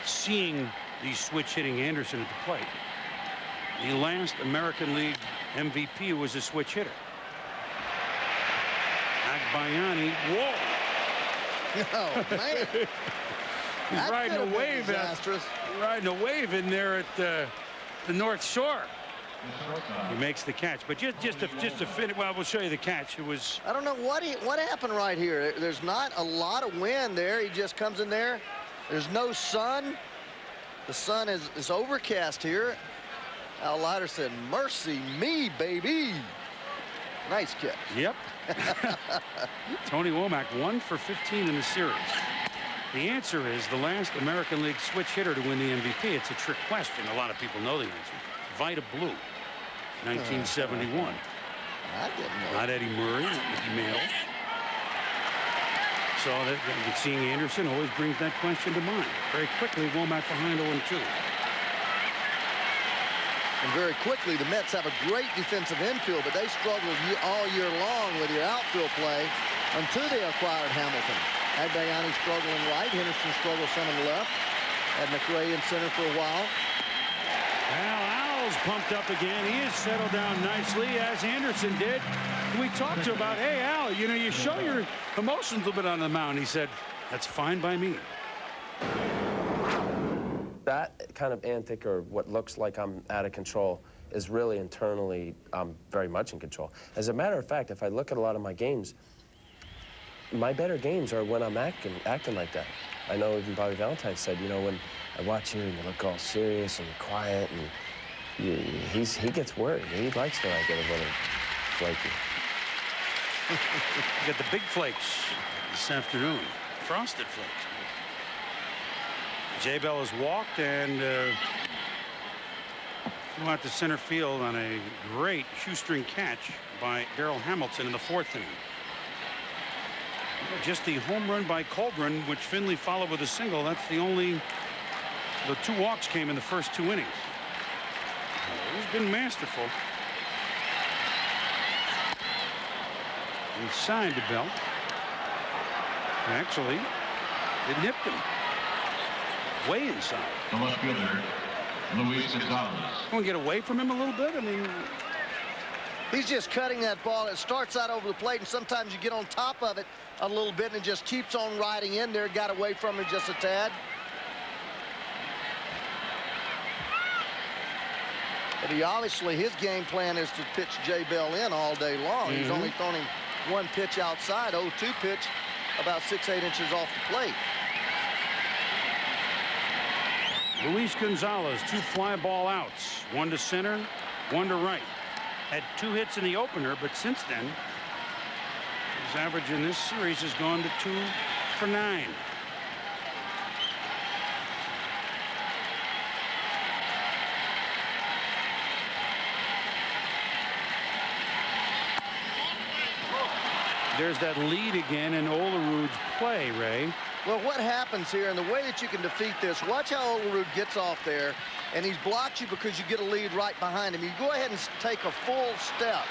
seeing the switch hitting Anderson at the plate. The last American League MVP was a switch hitter. Agbayani. Whoa! Oh, man. He's riding a wave. Riding a wave in there at the North Shore. He makes the catch, but just to finish. Well, we'll show you the catch. It was. I don't know what happened right here. There's not a lot of wind there. He just comes in there. There's no sun. The sun is overcast here. Al Leiter said, "Mercy me, baby." Nice catch. Yep. Tony Womack 1 for 15 in the series. The answer is the last American League switch hitter to win the MVP. It's a trick question. A lot of people know the answer. Vida Blue, 1971. I didn't know. Not Eddie Murray, Mickey Mantle. So seeing Anderson always brings that question to mind. Very quickly, Womack behind 0-2. And very quickly, the Mets have a great defensive infield, but they struggled all year long with their outfield play until they acquired Hamilton. Agbayani struggling right. Henderson struggled center left. Had McRae in center for a while. Al's pumped up again. He has settled down nicely, as Anderson did. We talked to him about, hey, Al, you know, you show your emotions a little bit on the mound. He said, that's fine by me. That kind of antic, or what looks like I'm out of control, is really internally I'm very much in control. As a matter of fact, if I look at a lot of my games, my better games are when I'm acting like that. I know even Bobby Valentine said, you know, when I watch you and you look all serious and quiet, and he gets worried. He likes when I get a little flaky. You got the big flakes this afternoon, frosted flakes. Jay Bell has walked and flew out to center field on a great shoestring catch by Darrell Hamilton in the 4th inning. Just the home run by Colbrun, which Finley followed with a single. That's the 2 walks came in the first 2 innings. He's been masterful. Inside to Bell. Actually, it nipped him. Way inside. The left fielder, Luis Gonzalez. Want to get away from him a little bit? I mean, he's just cutting that ball. It starts out over the plate, and sometimes you get on top of it a little bit, and it just keeps on riding in there. Got away from him just a tad. But he obviously, his game plan is to pitch Jay Bell in all day long. He's only thrown him one pitch outside, 0-2 pitch, about 6-8 inches off the plate. Luis Gonzalez, 2 fly ball outs, 1 to center, 1 to right. Had 2 hits in the opener, but since then, his average in this series has gone to 2 for 9. There's that lead again in Olerud's play, Ray. Well, what happens here, and the way that you can defeat this, watch how Olerud gets off there, and he's blocked you because you get a lead right behind him. You go ahead and take a full step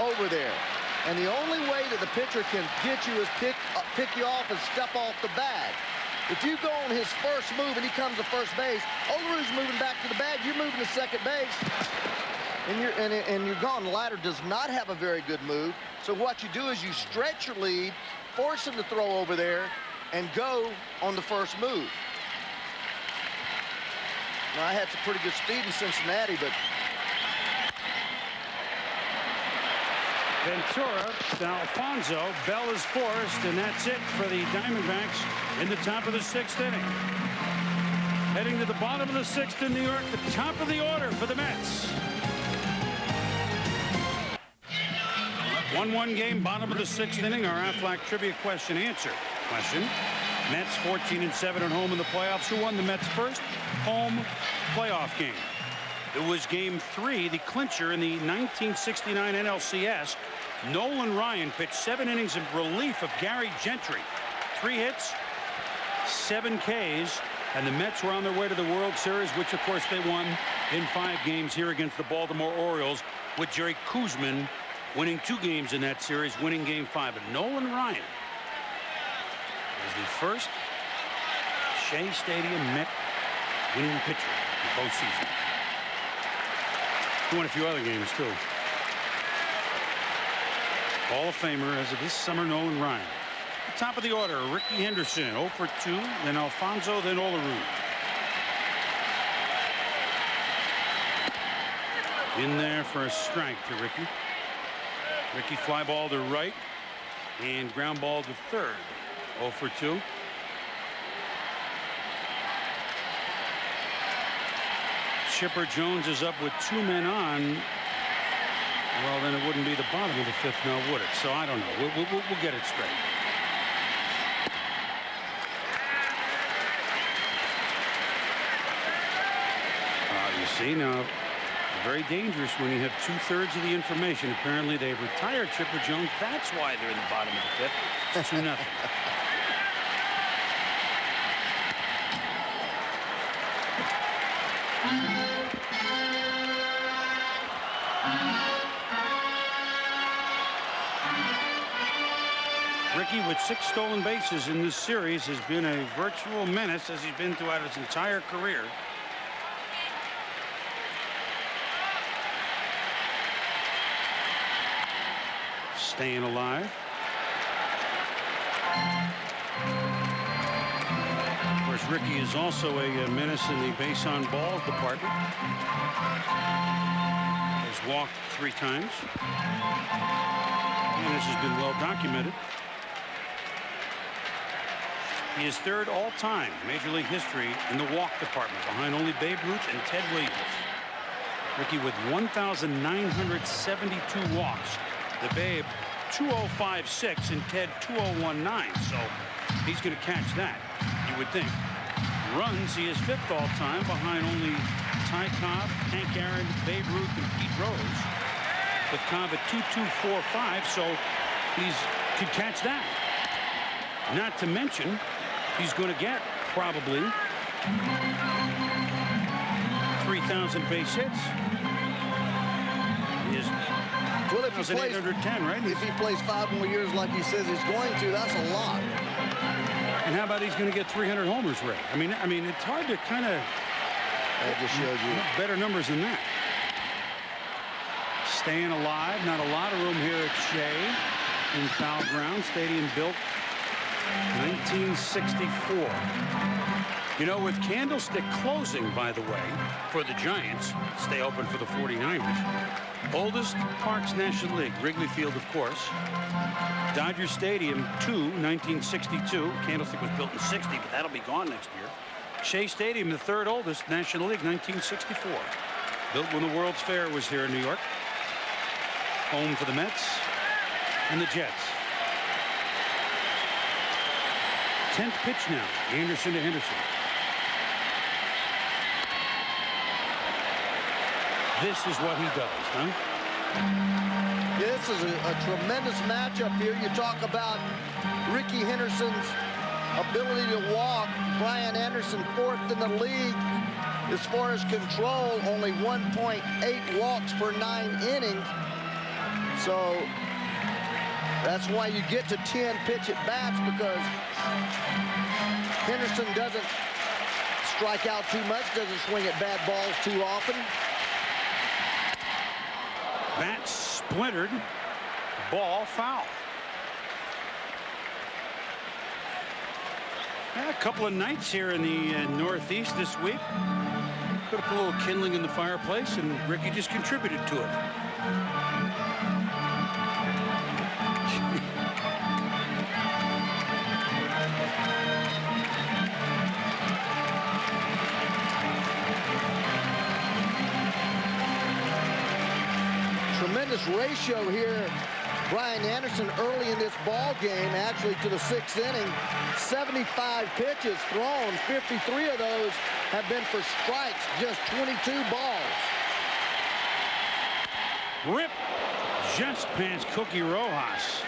over there. And the only way that the pitcher can get you is pick you off and step off the bag. If you go on his first move and he comes to first base, Olerud's moving back to the bag, you're moving to second base, and you're gone. The ladder does not have a very good move. So what you do is you stretch your lead, force him to throw over there, and go on the first move. Now, I had some pretty good speed in Cincinnati, but Ventura to Alfonso. Bell is forced, and that's it for the Diamondbacks in the top of the 6th inning. Heading to the bottom of the 6th in New York, the top of the order for the Mets. 1-1 game, bottom of the 6th inning. Our Aflac trivia question answer. Question: Mets 14-7 at home in the playoffs. Who won the Mets' first home playoff game? It was Game 3, the clincher in the 1969 NLCS. Nolan Ryan pitched 7 innings in relief of Gary Gentry. 3 hits, 7 Ks, and the Mets were on their way to the World Series, which, of course, they won in 5 games here against the Baltimore Orioles, with Jerry Koosman winning 2 games in that series, winning Game 5. And Nolan Ryan is the first Shea Stadium Met winning pitcher in postseason. He won a few other games, too. Hall of Famer as of this summer, Nolan Ryan. The top of the order, Ricky Henderson, 0 for 2, then Alfonso, then Olerud. In there for a strike to Ricky. Ricky fly ball to right and ground ball to third. 0 for 2. Chipper Jones is up with 2 men on. Well, then it wouldn't be the bottom of the 5th now, would it? So I don't know. We'll get it straight. You see now, very dangerous when you have 2/3 of the information. Apparently they've retired Chipper Jones. That's why they're in the bottom of the 5th. It's 2-0. Ricky, with 6 stolen bases in this series, has been a virtual menace as he's been throughout his entire career. Staying alive. Of course, Ricky is also a menace in the base on balls department. Has walked 3 times. And this has been well documented. He is 3rd all-time Major League history in the walk department, behind only Babe Ruth and Ted Williams. Ricky with 1,972 walks. The Babe 2056 and Ted 2019. So he's going to catch that, you would think. Runs, he is 5th all-time, behind only Ty Cobb, Hank Aaron, Babe Ruth, and Pete Rose. With Cobb at 2245, so he's could catch that. Not to mention, he's going to get probably 3,000 base hits. He is well, if he plays 810, right? If he plays 5 more years like he says he's going to, that's a lot. And how about he's going to get 300 homers, Ray? I mean, it's hard to kind of. That just shows you better numbers than that. Staying alive. Not a lot of room here at Shea in foul ground. Stadium built 1964. You know, with Candlestick closing, by the way, for the Giants, stay open for the 49ers. Oldest parks National League, Wrigley Field, of course. Dodger Stadium 1962. Candlestick was built in 60, but that'll be gone next year. Shea Stadium, the third oldest National League, 1964. Built when the World's Fair was here in New York. Home for the Mets and the Jets. 10th pitch now. Anderson to Henderson. This is what he does, huh? This is a tremendous matchup here. You talk about Ricky Henderson's ability to walk. Brian Anderson, 4th in the league. As far as control, only 1.8 walks per 9 innings. So that's why you get to 10 pitch at bats, because Henderson doesn't strike out too much, doesn't swing at bad balls too often. Bat splintered. Ball foul. Yeah, a couple of nights here in the Northeast this week. Could have put a little kindling in the fireplace, and Ricky just contributed to it. Tremendous ratio here. Brian Anderson early in this ball game, actually to the 6th inning. 75 pitches thrown. 53 of those have been for strikes. Just 22 balls. Rip just past Cookie Rojas.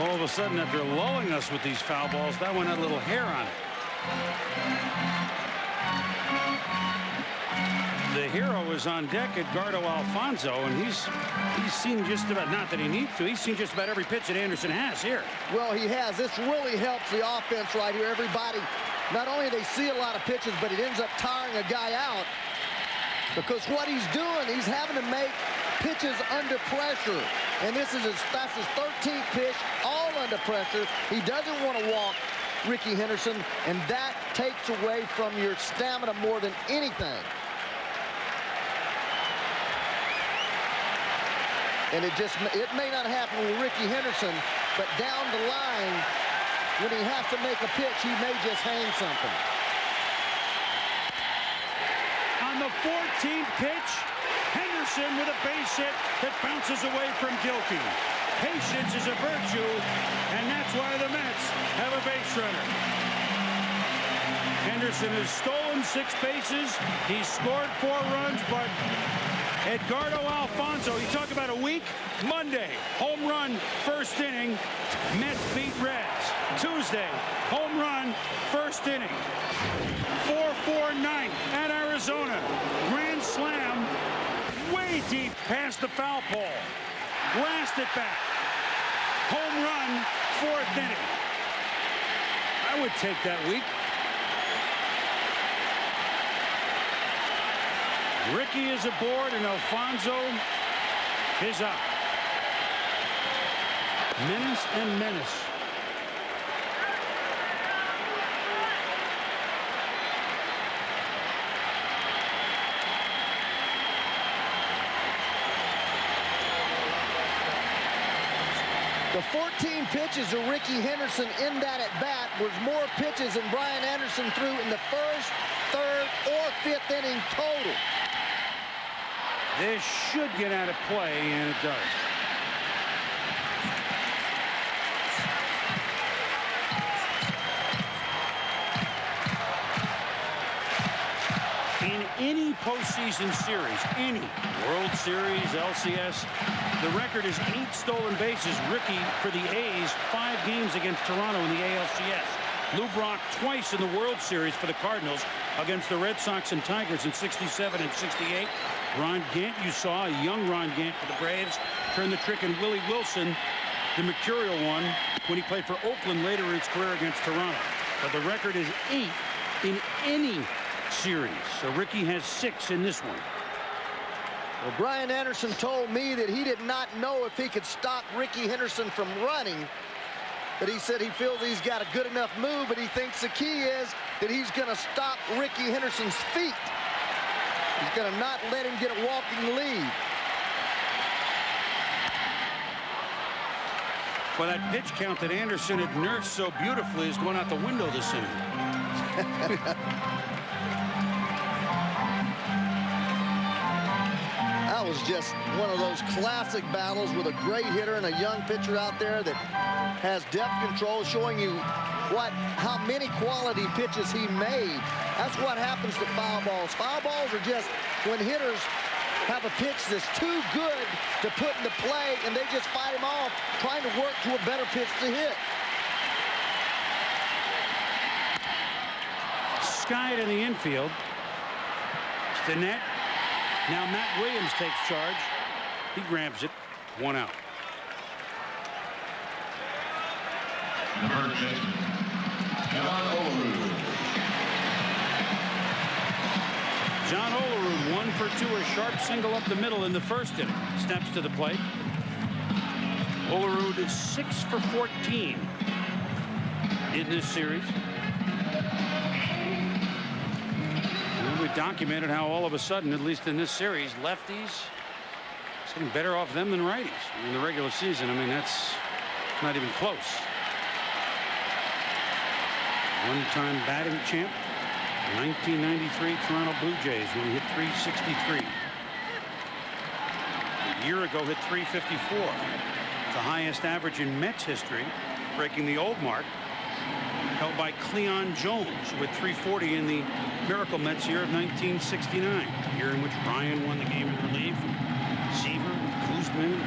All of a sudden, after lulling us with these foul balls, that one had a little hair on it. The hero is on deck, Edgardo Alfonzo, and he's seen just about, not that he needs to, he's seen just about every pitch that Anderson has here. Well, he has. This really helps the offense right here. Everybody, not only they see a lot of pitches, but it ends up tiring a guy out, because what he's doing, he's having to make pitches under pressure. And that's his 13th pitch, all under pressure. He doesn't want to walk Ricky Henderson, and that takes away from your stamina more than anything. And it may not happen with Ricky Henderson, but down the line, when he has to make a pitch, he may just hang something. On the 14th pitch, Henderson with a base hit that bounces away from Gilkey. Patience is a virtue, and that's why the Mets have a base runner. Henderson has stolen 6 bases. He's scored 4 runs, but Edgardo Alfonzo, you talk about a week. Monday, home run, 1st inning. Mets beat Reds. Tuesday, home run, 1st inning. 4-4 ninth at Arizona. Grand slam, way deep past the foul pole. Blast it back. Home run, 4th inning. I would take that week. Ricky is aboard, and Alfonso is up. Menace and menace. The 14 pitches of Ricky Henderson in that at bat was more pitches than Brian Anderson threw in the 1st, 3rd, or 5th inning total. This should get out of play, and it does. In any postseason series, any World Series, LCS, the record is 8 stolen bases. Ricky for the A's, 5 games against Toronto in the ALCS. Lou Brock twice in the World Series for the Cardinals against the Red Sox and Tigers in '67 and '68. Ron Gant, you saw, a young Ron Gant for the Braves, turned the trick, and Willie Wilson, the mercurial one, when he played for Oakland later in his career against Toronto. But the record is 8 in any series. So Ricky has 6 in this one. Well, Brian Anderson told me that he did not know if he could stop Ricky Henderson from running. But he said he feels he's got a good enough move, but he thinks the key is that he's going to stop Ricky Henderson's feet. He's going to not let him get a walking lead. Well, that pitch count that Anderson had nursed so beautifully is going out the window this inning. That was just one of those classic battles with a great hitter and a young pitcher out there that has depth control, showing you how many quality pitches he made. That's what happens to foul balls. Foul balls are just when hitters have a pitch that's too good to put into play, and they just fight him off, trying to work to a better pitch to hit. Skied in the infield. It's the net. Now Matt Williams takes charge. He grabs it. 1 out. The first baseman, John Olerud. John Olerud, 1 for 2, a sharp single up the middle in the first inning. Steps to the plate. Olerud is 6 for 14 in this series. And we've documented how all of a sudden, at least in this series, lefties getting better off them than righties in the regular season. I mean, that's not even close. One-time batting champ. 1993 Toronto Blue Jays when he hit 363. A year ago hit 354. The highest average in Mets history, breaking the old mark held by Cleon Jones with 340 in the Miracle Mets year of 1969, the year in which Ryan won the game in relief. Seaver, Kuzman.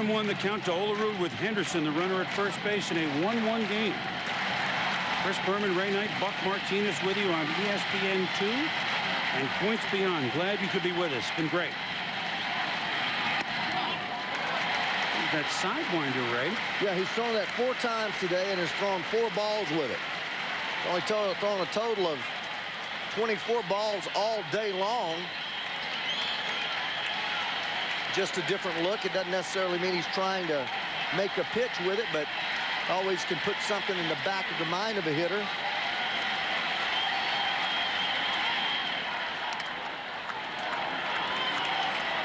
Won the count to Olerud with Henderson, the runner at first base, in a 1-1 game. Chris Berman, Ray Knight, Buck Martinez with you on ESPN 2 and Points Beyond. Glad you could be with us. Been great. That sidewinder, Ray. Yeah, he's thrown that 4 times today and has thrown 4 balls with it. Only thrown a total of 24 balls all day long. Just a different look. It doesn't necessarily mean he's trying to make a pitch with it, but always can put something in the back of the mind of a hitter.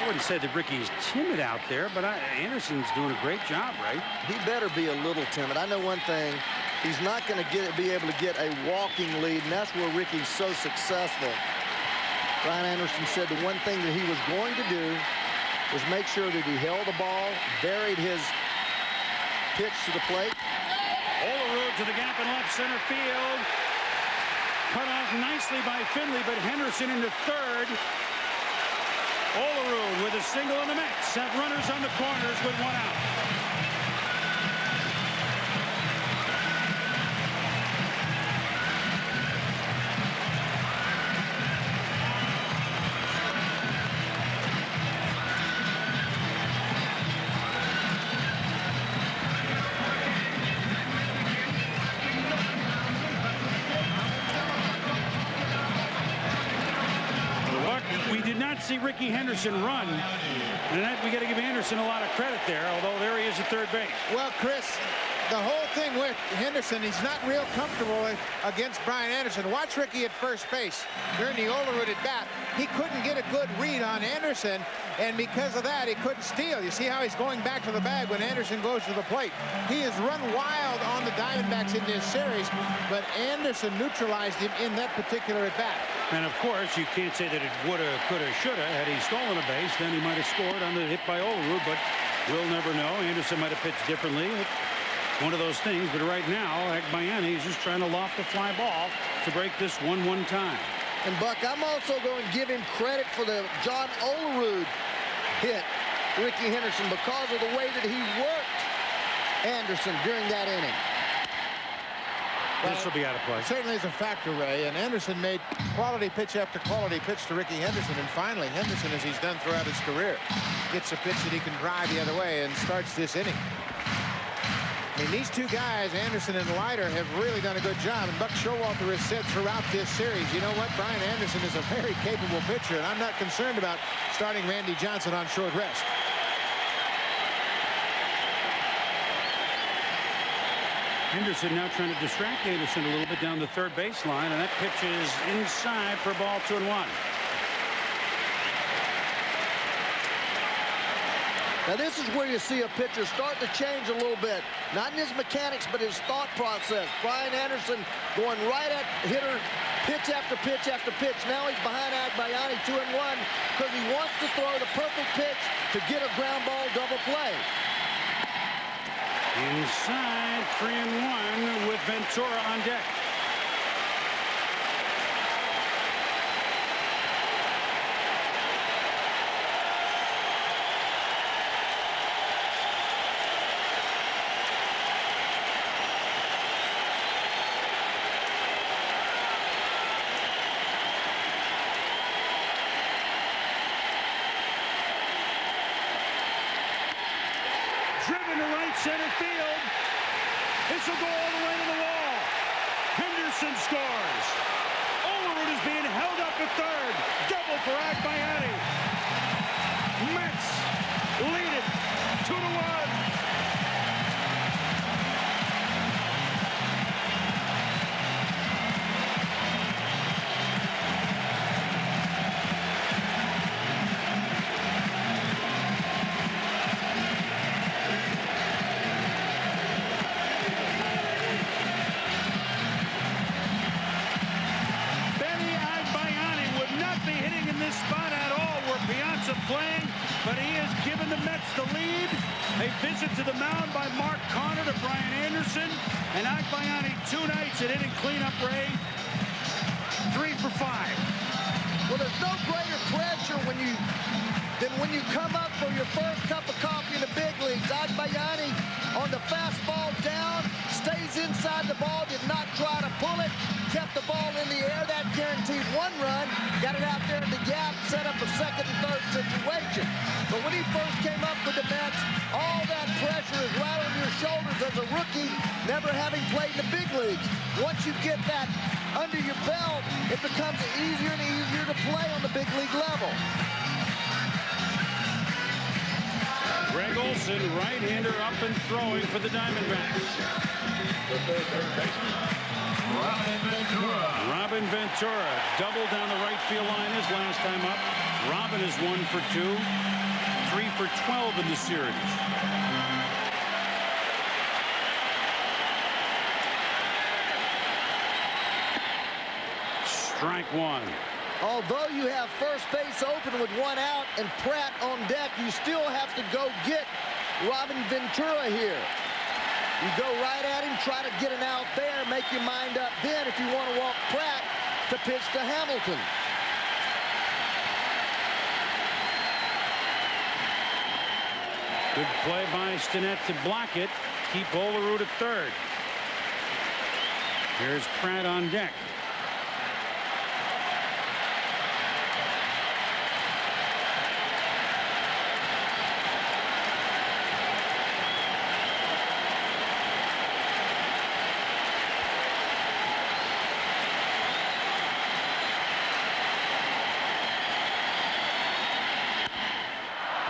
I wouldn't say that Ricky's timid out there, but Anderson's doing a great job, right? He better be a little timid. I know one thing. He's not going to be able to get a walking lead, and that's where Ricky's so successful. Brian Anderson said the one thing that he was going to do was make sure that he held the ball, buried his pitch to the plate. Olerud to the gap in left center field. Cut off nicely by Finley, but Henderson into third. Olerud with a single in the Mets have runners on the corners with 1 out. See Ricky Henderson run, and we got to give Anderson a lot of credit there, although there he is at third base. Well, Chris, the whole thing with Henderson, he's not real comfortable against Brian Anderson. Watch Ricky at first base during the Olerud at bat. He couldn't get a good read on Anderson, and because of that, he couldn't steal. You see how he's going back to the bag when Anderson goes to the plate. He has run wild on the Diamondbacks in this series, but Anderson neutralized him in that particular at bat. And of course, you can't say that it woulda, coulda, shoulda. Had he stolen a base, then he might have scored on the hit by Olerud, but we'll never know. Anderson might have pitched differently. One of those things, but right now, Agbayani is just trying to loft a fly ball to break this 1-1 tie. And Buck, I'm also going to give him credit for the John Olerud hit Ricky Henderson because of the way that he worked Anderson during that inning. This will be out of play. Certainly is a factor, Ray, and Anderson made quality pitch after quality pitch to Ricky Henderson, and finally Henderson, as he's done throughout his career, gets a pitch that he can drive the other way and starts this inning. I mean, these two guys, Anderson and Leiter, have really done a good job. And Buck Showalter has said throughout this series, you know what, Brian Anderson is a very capable pitcher, and I'm not concerned about starting Randy Johnson on short rest. Henderson now trying to distract Anderson a little bit down the third baseline, and that pitch is inside for ball 2-1. Now this is where you see a pitcher start to change a little bit. Not in his mechanics, but his thought process. Brian Anderson going right at hitter, pitch after pitch after pitch. Now he's behind Agbayani 2-1 because he wants to throw the perfect pitch to get a ground ball double play. Inside 3-1 with Ventura on deck. Driven to right center field. This will go all the way to the wall. Henderson scores. Olerud is being held up at third. Double for Agbayani. Mets lead it 2-1. Playing, but he has given the Mets the lead. A visit to the mound by Mark Connor to Brian Anderson, and Agbayani 2 nights at hitting cleanup, Ray. 3 for 5. Well, there's no greater pressure than when you come up for your first cup of coffee in the big leagues. Agbayani on the fastball down, stays inside the ball, did not try to pull it, kept the ball in the air. That guaranteed 1 run, got it out there in the gap, set up a second and third situation. But when he first came up with the Mets, all that pressure is right on your shoulders as a rookie, never having played in the big leagues. Once you get that under your belt, it becomes easier and easier to play on the big league level. Greg Olson, right-hander, up and throwing for the Diamondbacks. Robin Ventura doubled down the right field line his last time up. Robin is 1 for 2, 3 for 12 in the series. Strike 1. Although you have first base open with 1 out and Pratt on deck, you still have to go get Robin Ventura here. You go right at him, try to get an out there, make your mind up then if you want to walk Pratt to pitch to Hamilton. Good play by Stinnett to block it. Keep Olerud at third. Here's Pratt on deck.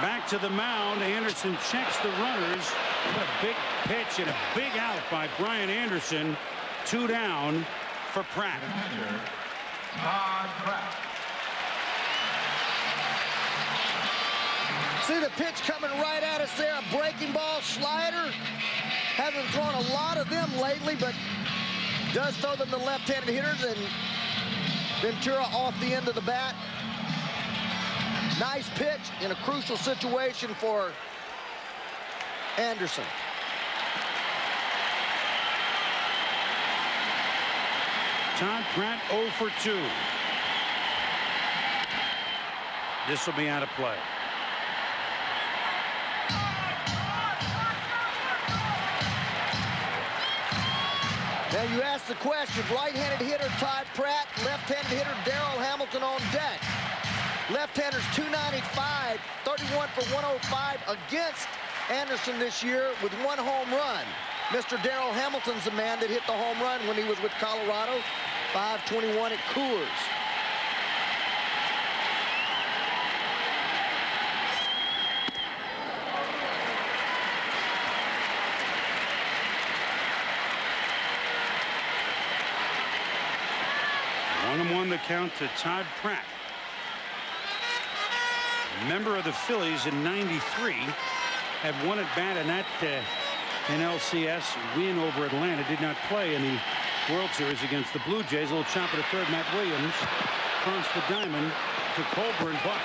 Back to the mound. Anderson checks the runners. What a big pitch and a big out by Brian Anderson. 2 down for Pratt. See the pitch coming right at us there. A breaking ball slider. Hasn't thrown a lot of them lately, but does throw them to left-handed hitters, and Ventura off the end of the bat. Nice pitch in a crucial situation for Anderson. Todd Pratt 0 for 2. This will be out of play. Now you ask the question, right-handed hitter Todd Pratt, left-handed hitter Darrell Hamilton on deck. Left-handers 295, 31 for 105 against Anderson this year with 1 home run. Mr. Darrell Hamilton's the man that hit the home run when he was with Colorado. 521 at Coors. One the count to Todd Pratt. Member of the Phillies in '93. Had one at bat in that NLCS win over Atlanta. Did not play in the World Series against the Blue Jays. A little chopper to third. Matt Williams across the diamond to Colburn. But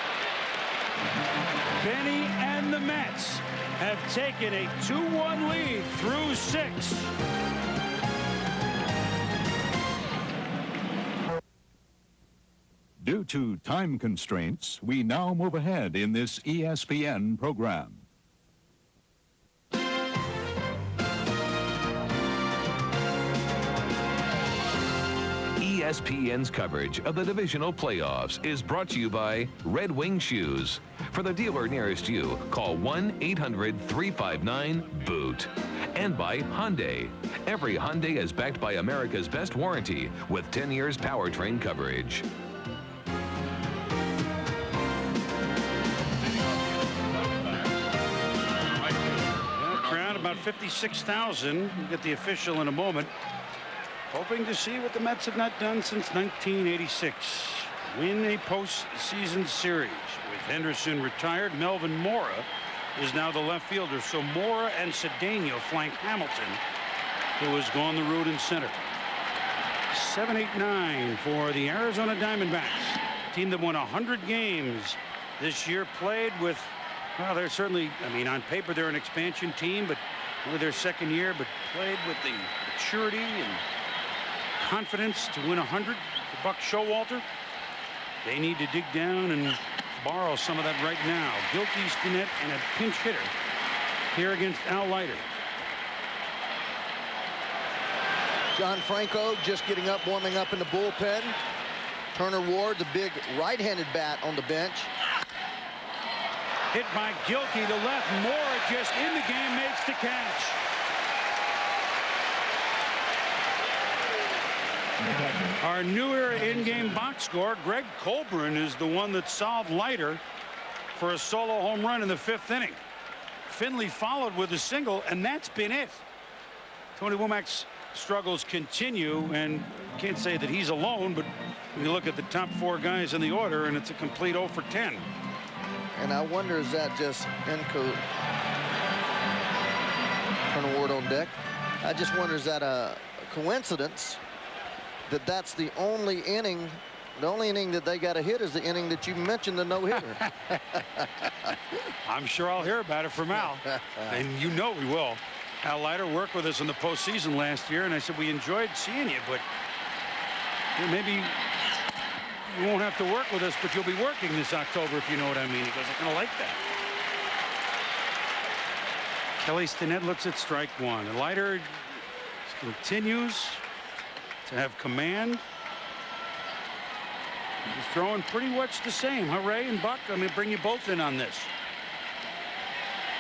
Benny and the Mets have taken a 2-1 lead through 6. Due to time constraints, we now move ahead in this ESPN program. ESPN's coverage of the divisional playoffs is brought to you by Red Wing Shoes. For the dealer nearest you, call 1-800-359-BOOT. And by Hyundai. Every Hyundai is backed by America's best warranty with 10 years powertrain coverage. Crowd about 56,000. We'll get the official in a moment. Hoping to see what the Mets have not done since 1986. Win a postseason series. With Henderson retired, Melvin Mora is now the left fielder. So Mora and Cedeno flank Hamilton, who has gone the route in center. 7-8-9 for the Arizona Diamondbacks. Team that won 100 games this year. Played with, well, they're certainly, I mean, on paper they're an expansion team, but only their second year, but played with the maturity and confidence to win 100. Buck Showalter, they need to dig down and borrow some of that right now. Gilkey, Stinnett, and a pinch hitter here against Al Leiter. John Franco just getting up, warming up in the bullpen. Turner Ward, the big right-handed bat on the bench. Hit by Gilkey to left. Moore just in the game, makes the catch. Our newer in-game box score, Greg Colburn, is the one that solved Leiter for a solo home run in the 5th inning. Finley followed with a single, and that's been it. Tony Womack's struggles continue, and can't say that he's alone, but when you look at the top 4 guys in the order, and it's a complete 0 for 10. And I wonder, is that just Turner Ward on deck? I just wonder, is that a coincidence that that's the only inning that they got to hit is the inning that you mentioned, the no-hitter? I'm sure I'll hear about it from Al, and you know we will. Al Leiter worked with us in the postseason last year, and I said, we enjoyed seeing you, but maybe you won't have to work with us, but you'll be working this October, if you know what I mean. He goes, I kind of like that. Kelly Stinnett looks at strike 1. And Leiter continues to have command. He's throwing pretty much the same, huh, Ray and Buck? I'm going to bring you both in on this.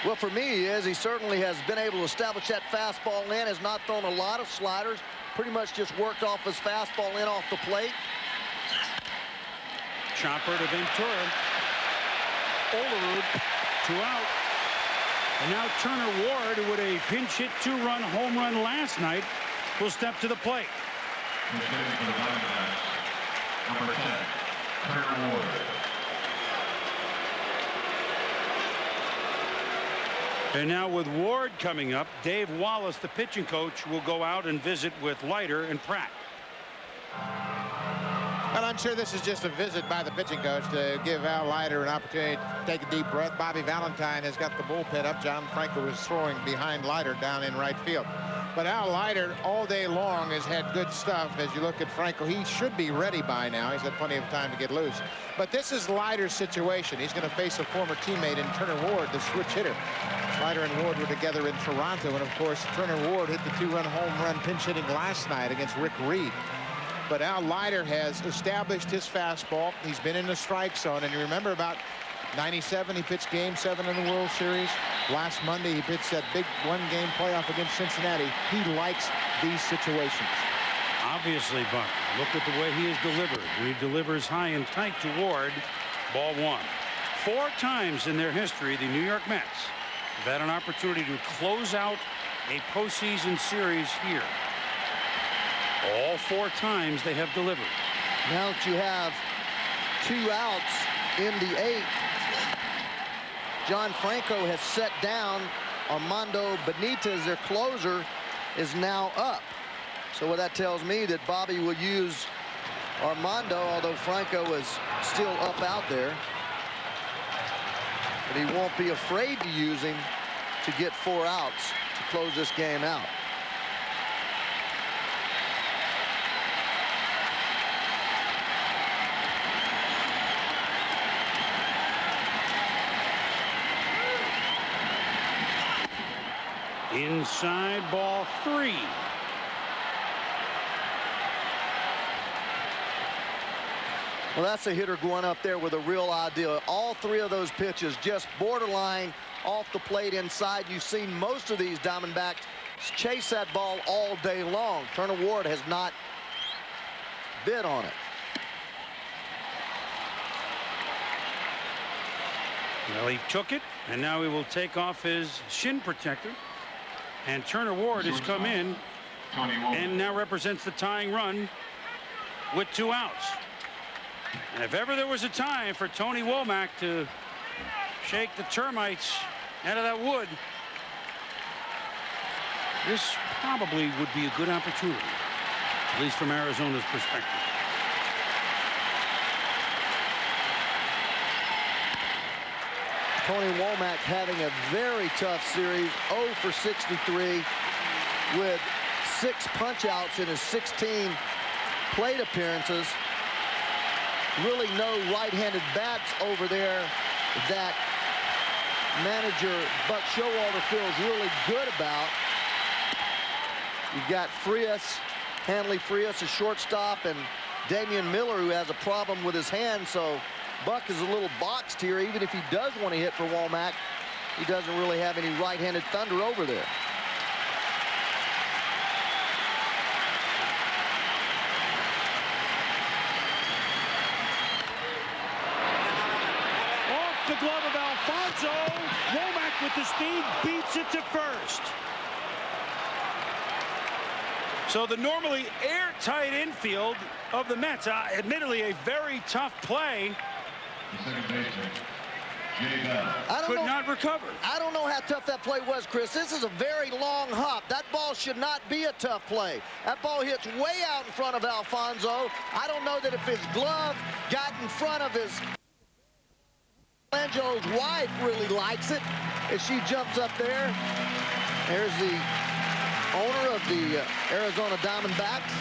Well, for me, he certainly has been able to establish that fastball in, has not thrown a lot of sliders, pretty much just worked off his fastball in off the plate. Chopper to Ventura. Olerud, 2 out. And now Turner Ward, who with a pinch hit 2-run home run last night, will step to the plate. Number 10, Turner Ward. And now with Ward coming up, Dave Wallace, the pitching coach, will go out and visit with Leiter and Pratt. Well, I'm sure this is just a visit by the pitching coach to give Al Leiter an opportunity to take a deep breath. Bobby Valentine has got the bullpen up. John Franco was throwing behind Leiter down in right field. But Al Leiter all day long has had good stuff. As you look at Franco, he should be ready by now. He's had plenty of time to get loose. But this is Leiter's situation. He's going to face a former teammate in Turner Ward, the switch hitter. Leiter and Ward were together in Toronto. And, of course, Turner Ward hit the 2-run home run pinch hitting last night against Rick Reed. But Al Leiter has established his fastball. He's been in the strike zone. And you remember about '97, he pitched Game 7 in the World Series. Last Monday, he pitched that big one-game playoff against Cincinnati. He likes these situations. Obviously, Buck, look at the way he has delivered. He delivers high and tight to Ward. Ball one. 4 times in their history, the New York Mets have had an opportunity to close out a postseason series here. All 4 times they have delivered. Now that you have 2 outs in the 8th, John Franco has set down. Armando Benitez, their closer, is now up. So what that tells me that Bobby will use Armando, although Franco is still up out there. But he won't be afraid to use him to get 4 outs to close this game out. Inside, ball 3. Well, that's a hitter going up there with a real idea. All 3 of those pitches just borderline off the plate inside. You've seen most of these Diamondbacks chase that ball all day long. Turner Ward has not bid on it. Well, he took it, and now he will take off his shin protector. And Turner Ward has come in and now represents the tying run with 2 outs. And if ever there was a time for Tony Womack to shake the termites out of that wood, this probably would be a good opportunity, at least from Arizona's perspective. Tony Womack having a very tough series, 0 for 63 with 6 punch-outs in his 16 plate appearances. Really no right-handed bats over there that manager Buck Showalter feels really good about. You've got Frias, Hanley Frias, a shortstop, and Damian Miller, who has a problem with his hand, so Buck is a little boxed here. Even if he does want to hit for Womack, he doesn't really have any right-handed thunder over there. Off the glove of Alfonso. Womack with the speed beats it to first. So the normally airtight infield of the Mets, admittedly a very tough play, could not recover. I don't know how tough that play was, Chris. This is a very long hop. That ball should not be a tough play. That ball hits way out in front of Alfonso. I don't know that if his glove got in front of his... Angelo's wife really likes it as she jumps up there. There's the owner of the Arizona Diamondbacks,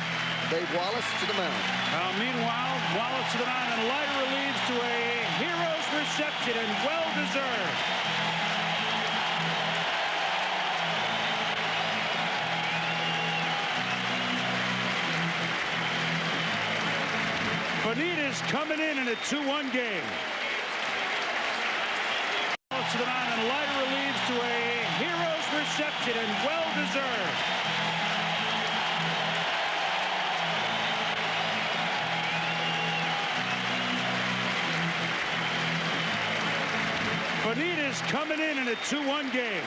Dave Wallace, to the mound. Meanwhile, Wallace to the mound, and Leiter relieves to a hero's reception, and well-deserved. Benitez coming in a 2-1 game. Wallace to the mound, and Leiter relieves to a hero's reception, and well-deserved. Benitez coming in a 2-1 game.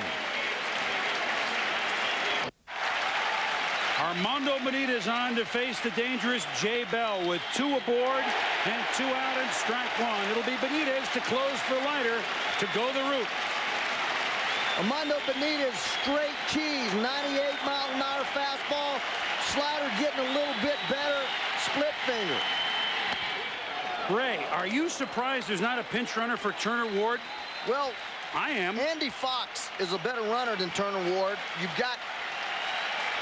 Armando Benitez on to face the dangerous Jay Bell with 2 aboard and 2 out and strike 1. It'll be Benitez to close for Leiter to go the route. Armando Benitez, straight keys, 98-mile-an-hour fastball, slider getting a little bit better, split finger. Ray, are you surprised there's not a pinch runner for Turner Ward? Well, I am. Andy Fox is a better runner than Turner Ward. You've got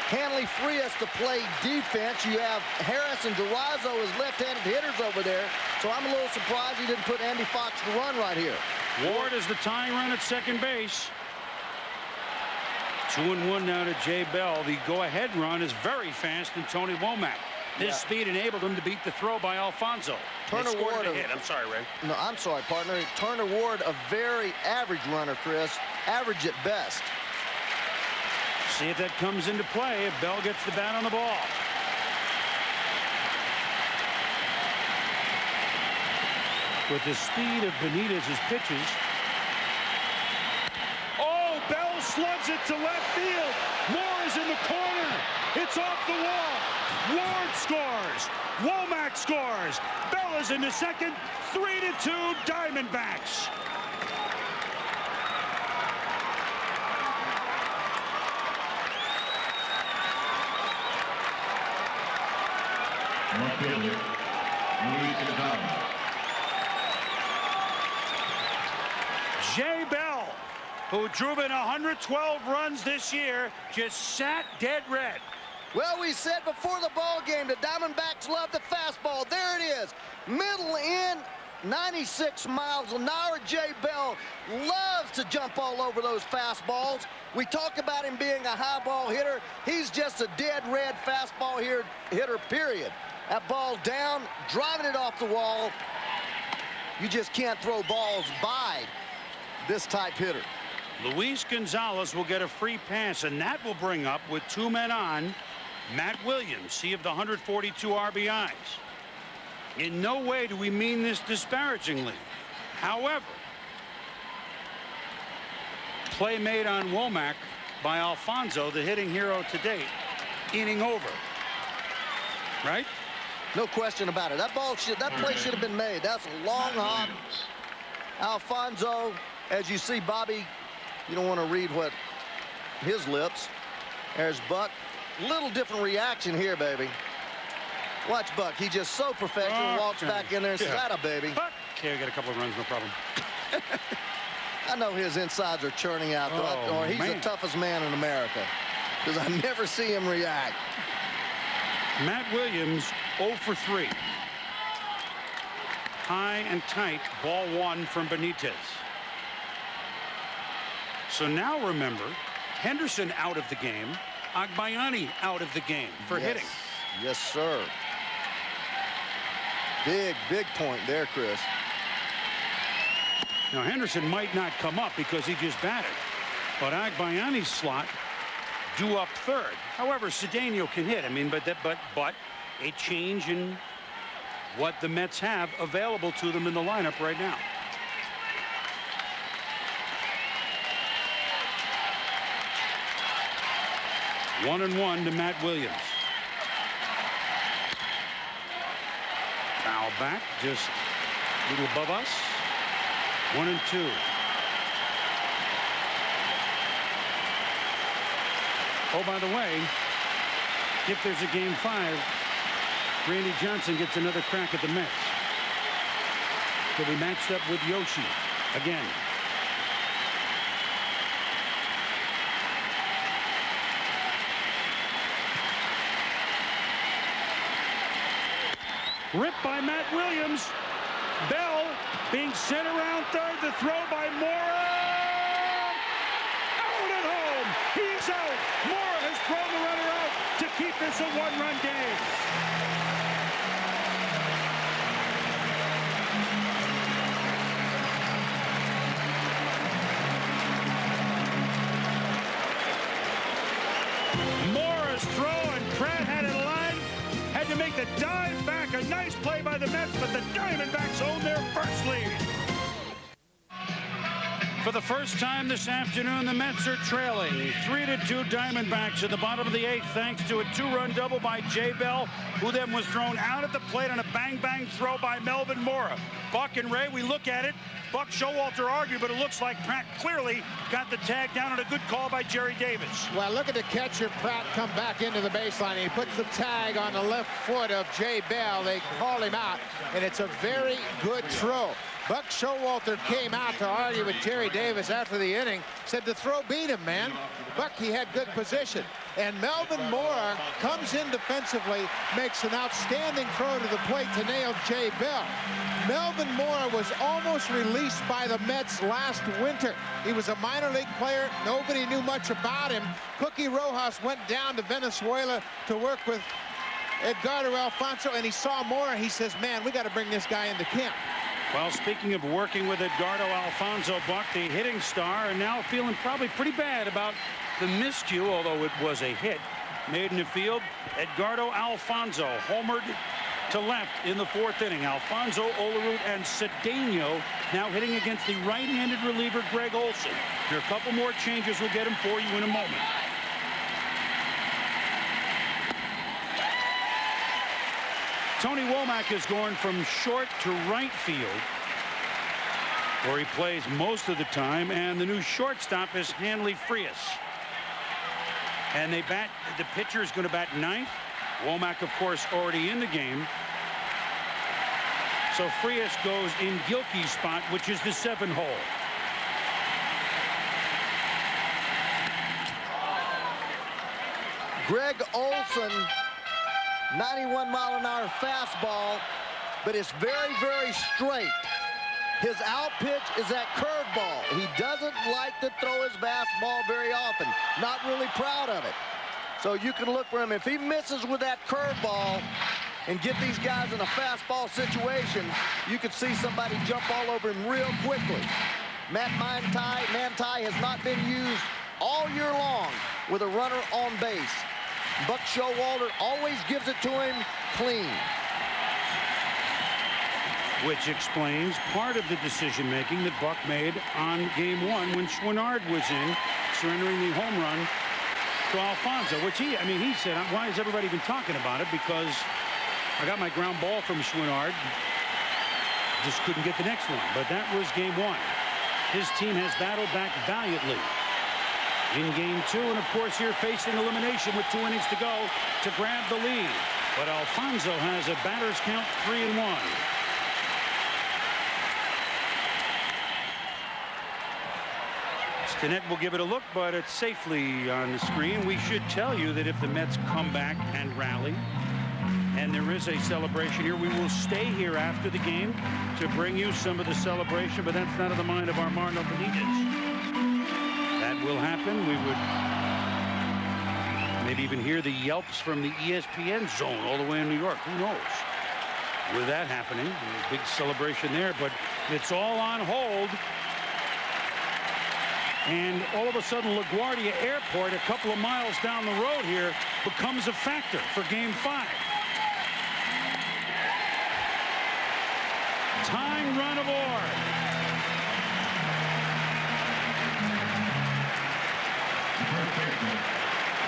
Hanley Frias to play defense. You have Harris and Durazo as left-handed hitters over there. So I'm a little surprised he didn't put Andy Fox to run right here. Ward is the tying run at second base. 2-1 now to Jay Bell. The go-ahead run is very fast in Tony Womack. His speed enabled him to beat the throw by Alfonso. Turner Ward, I'm sorry, Ray. No, I'm sorry, partner. Turner Ward, a very average runner, Chris. Average at best. See if that comes into play if Bell gets the bat on the ball. With the speed of Benitez's pitches. Oh, Bell slugs it to left field. Moore is in the corner. It's off the wall. Ward scores. Womack scores. Bell is into second. 3-2 Diamondbacks. One fielder, Luis Gonzalez. Shea Bell, who drew in 112 runs this year, just sat dead red. Well, we said before the ball game the Diamondbacks love the fastball. There it is. Middle in, 96 miles an hour. Shea Bell loves to jump all over those fastballs. We talk about him being a high ball hitter. He's just a dead red fastball hitter, period. That ball down, driving it off the wall. You just can't throw balls by this type hitter. Luis Gonzalez will get a free pass, and that will bring up, with 2 men on, Matt Williams. See of the 142 RBIs. In no way do we mean this disparagingly. However, play made on Womack by Alfonso, the hitting hero to date, inning over. Right? No question about it. That play should have been made. That's a long hop. Alfonso, as you see, Bobby, you don't want to read what his lips. There's Buck. Little different reaction here, baby. Watch Buck. He's just so professional. Walks back in there and says, "Atta, baby." Okay, I got a couple of runs, no problem. I know his insides are churning out, though. Or he's the toughest man in America, because I never see him react. Matt Williams 0 for 3. High and tight, ball 1 from Benitez. So now remember, Henderson out of the game, Agbayani out of the game for hitting. Yes, sir. Big point there, Chris. Now Henderson might not come up because he just batted, but Agbayani's slot due up third. However, Cedeno can hit. I mean, but a change in what the Mets have available to them in the lineup right now. One and one to Matt Williams. Foul back, just a little above us. 1-2. Oh, by the way, if there's a game 5, Randy Johnson gets another crack at the Mets. He'll be matched up with Yoshi again. Ripped by Matt Williams. Bell being sent around third. The throw by Mora. Out at home. He's out. Mora has thrown the runner out to keep this a 1-run game. Mora's throw, and Pratt had it aligned. Had to make the dive back. A nice play by the Mets, but the Diamondbacks own their first lead. For the first time this afternoon, the Mets are trailing 3-2 Diamondbacks at the bottom of the 8th, thanks to a 2-run double by Shea Bell, who then was thrown out at the plate on a bang-bang throw by Melvin Mora. Buck and Ray, we look at it. Buck Showalter argued, but it looks like Pratt clearly got the tag down, and a good call by Jerry Davis. Well, look at the catcher, Pratt, come back into the baseline. He puts the tag on the left foot of Shea Bell. They call him out, and it's a very good throw. Buck Showalter came out to argue with Jerry Davis after the inning, said the throw beat him, man. Buck, he had good position. And Melvin Mora comes in defensively, makes an outstanding throw to the plate to nail Shea Bell. Melvin Mora was almost released by the Mets last winter. He was a minor league player. Nobody knew much about him. Cookie Rojas went down to Venezuela to work with Edgardo Alfonso, and he saw more. He says, man, we got to bring this guy into camp. Well, speaking of working with Edgardo Alfonso, Buck, the hitting star, and now feeling probably pretty bad about the miscue, although it was a hit made in the field. Edgardo Alfonso homered to left in the 4th inning. Alfonso, Olerud, and Cedeno now hitting against the right-handed reliever Greg Olson. There are a couple more changes we'll get him for you in a moment. Tony Womack is going from short to right field, where he plays most of the time, and the new shortstop is Hanley Frias. And the pitcher is going to bat 9th. Womack, of course, already in the game. So Frias goes in Gilkey's spot, which is the 7 hole. Greg Olson, 91-mile-an-hour fastball, but it's very, very straight. His out pitch is that curveball. He doesn't like to throw his fastball very often. Not really proud of it. So you can look for him. If he misses with that curveball and get these guys in a fastball situation, you could see somebody jump all over him real quickly. Matt Manti has not been used all year long with a runner on base. Buck Showalter always gives it to him clean. Which explains part of the decision-making that Buck made on Game 1 when Schwinnard was in, surrendering the home run to Alfonso, which he said, why is everybody even talking about it? Because I got my ground ball from Schwinnard. Just couldn't get the next one. But that was Game 1. His team has battled back valiantly in Game 2, and of course here facing elimination with 2 innings to go to grab the lead. But Alfonso has a batter's count 3-1. Stinnett will give it a look, but it's safely on the screen. We should tell you that if the Mets come back and rally, and there is a celebration here, we will stay here after the game to bring you some of the celebration, but that's not in the mind of Armando Benitez. That will happen. We would maybe even hear the yelps from the ESPN zone all the way in New York. Who knows? With that happening, a big celebration there, but it's all on hold. And all of a sudden, LaGuardia Airport, a couple of miles down the road here, becomes a factor for Game 5. Tying run aboard.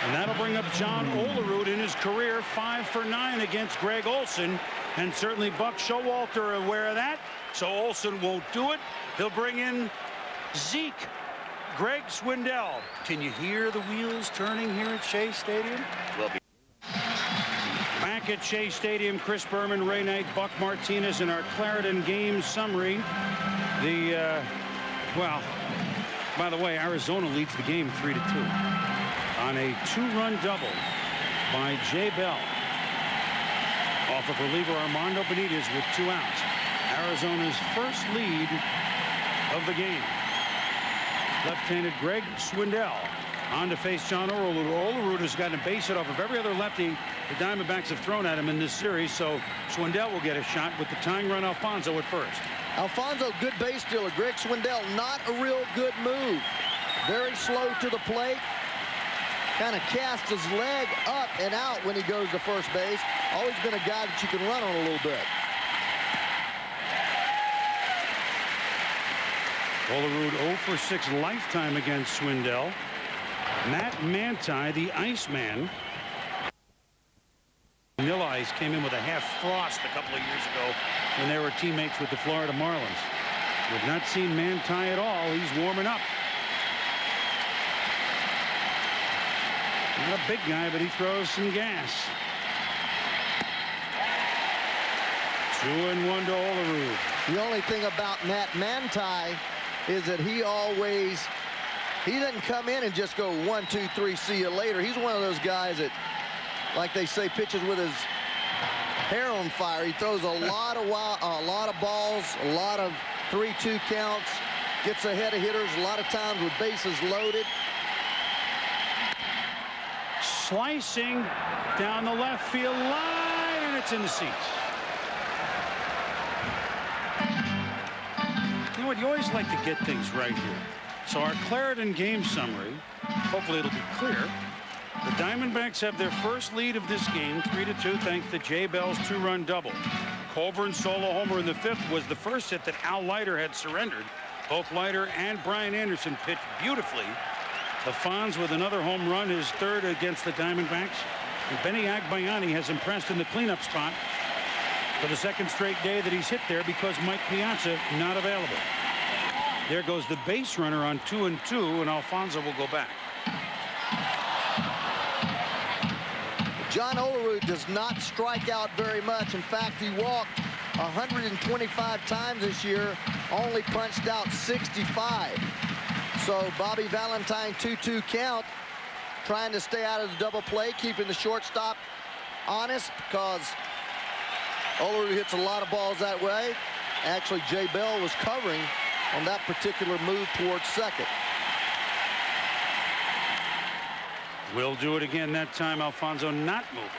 And that'll bring up John Olerud in his career 5 for 9 against Greg Olson. And certainly Buck Showalter aware of that. So Olson won't do it. He'll bring in Zeke. Greg Swindell. Can you hear the wheels turning here at Shea Stadium? Back at Shea Stadium, Chris Berman, Ray Knight, Buck Martinez in our Clarendon game summary. Well, by the way, Arizona leads the game 3-2 on a 2-run double by Jay Bell off of reliever Armando Benitez with 2 outs. Arizona's first lead of the game. Left-handed Greg Swindell on to face John Olerud. Olerud has gotten a base hit off of every other lefty the Diamondbacks have thrown at him in this series, so Swindell will get a shot with the tying run Alfonso at first. Alfonso, good base stealer. Greg Swindell, not a real good move. Very slow to the plate. Kind of casts his leg up and out when he goes to first base. Always been a guy that you can run on a little bit. Olerud 0 for 6 lifetime against Swindell. Matt Manti, the Iceman. Mill Ice came in with a half frost a couple of years ago when they were teammates with the Florida Marlins. We've not seen Manti at all. He's warming up. Not a big guy, but he throws some gas. 2-1 to Olerud. The only thing about Matt Manti is that he doesn't come in and just go 1, 2, 3, see you later. He's one of those guys that, like they say, pitches with his hair on fire. He throws a lot of balls, a lot of 3-2 counts, gets ahead of hitters a lot of times with bases loaded. Slicing down the left field line, and it's in the seats. You know what? You always like to get things right here. So our Clarendon game summary, hopefully it'll be clear. The Diamondbacks have their first lead of this game, 3-2, thanks to Jay Bell's 2-run double. Colburn's solo homer in the 5th was the first hit that Al Leiter had surrendered. Both Leiter and Brian Anderson pitched beautifully. Alfonso with another home run, his 3rd against the Diamondbacks. And Benny Agbayani has impressed in the cleanup spot for the 2nd straight day that he's hit there because Mike Piazza not available. There goes the base runner on 2-2, and Alfonso will go back. John Olerud does not strike out very much. In fact, he walked 125 times this year, only punched out 65. So Bobby Valentine 2-2 count, trying to stay out of the double play, keeping the shortstop honest because Olerud hits a lot of balls that way. Actually, Jay Bell was covering on that particular move towards second. We'll do it again that time. Alfonso not moving.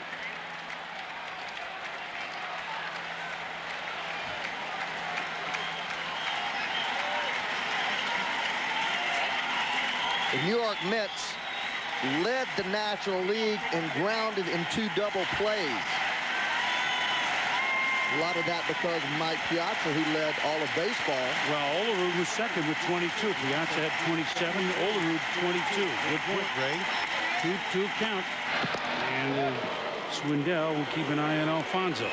The New York Mets led the National League and grounded in 2 double plays. A lot of that because Mike Piazza, who led all of baseball. Well, Olerud was second with 22. Piazza had 27. Olerud 22. Good point, Ray. 2-2 count. And Swindell will keep an eye on Alfonso.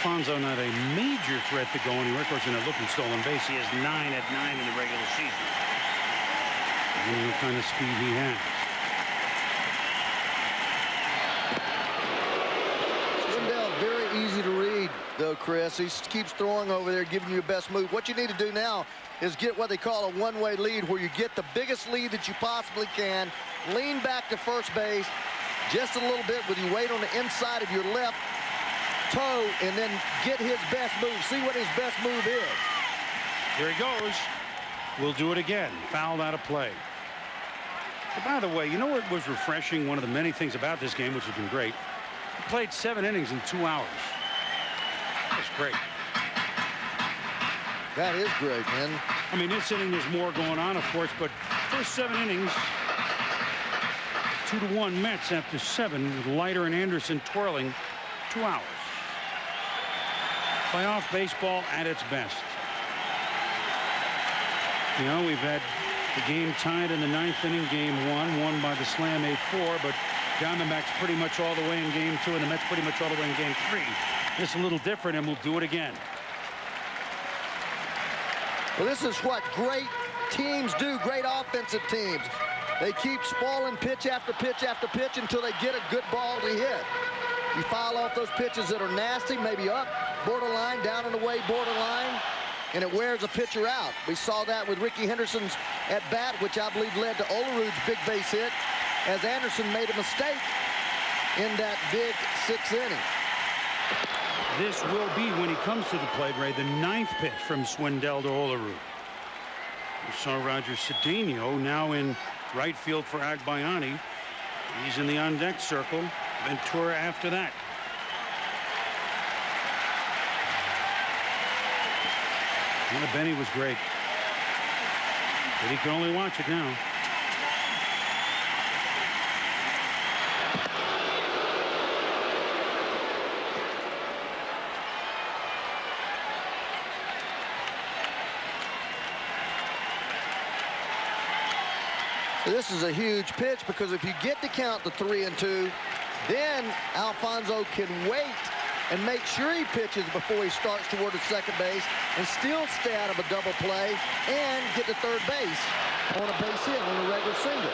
Alfonso not a major threat to go anywhere. Of course, in a looking stolen base, he has 9 at 9 in the regular season. And what kind of speed he has. Swindell, very easy to read, though, Chris. He keeps throwing over there, giving you your best move. What you need to do now is get what they call a one-way lead, where you get the biggest lead that you possibly can, lean back to first base just a little bit with your weight on the inside of your left toe, and then get his best move. See what his best move is. Here he goes. We'll do it again. Fouled out of play. But by the way, you know what was refreshing? One of the many things about this game, which has been great. He played 7 innings in 2 hours. That's great. That is great, man. I mean, this inning there's more going on, of course, but first 7 innings, 2-1 Mets after 7 with Leiter and Anderson twirling 2 hours. Playoff baseball at its best. You know, we've had the game tied in the 9th inning, game 1, won by the slam 8-4, but Diamondbacks pretty much all the way in game 2, and the Mets pretty much all the way in game 3. This is a little different, and we'll do it again. Well, this is what great teams do, great offensive teams. They keep spoiling pitch after pitch after pitch until they get a good ball to hit. You foul off those pitches that are nasty, maybe up, borderline, down and away, borderline, and it wears a pitcher out. We saw that with Ricky Henderson's at bat, which I believe led to Olerud's big base hit, as Anderson made a mistake in that big 6th inning. This will be, when he comes to the plate, Ray, the 9th pitch from Swindell to Olerud. We saw Roger Cedeno now in right field for Agbayani. He's in the on-deck circle. Ventura after that. And Benny was great, but he can only watch it now. This is a huge pitch, because if you get the count to 3-2, then Alfonso can wait and make sure he pitches before he starts toward the second base and still stay out of a double play and get to third base on a base hit on a regular single.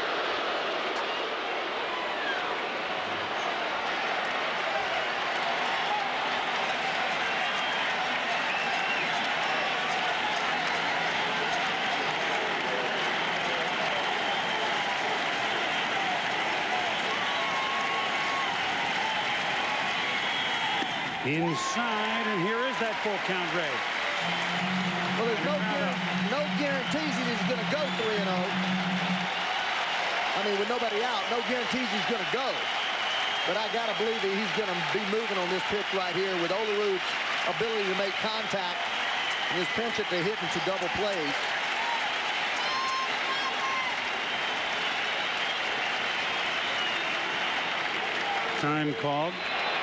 Inside, and here is that full count, Ray. Well, there's no guarantees that he's going to go 3-0. I mean, with nobody out, no guarantees he's going to go. But I got to believe that he's going to be moving on this pitch right here with Olerud's ability to make contact and his pinch it to hit into double plays. Time called.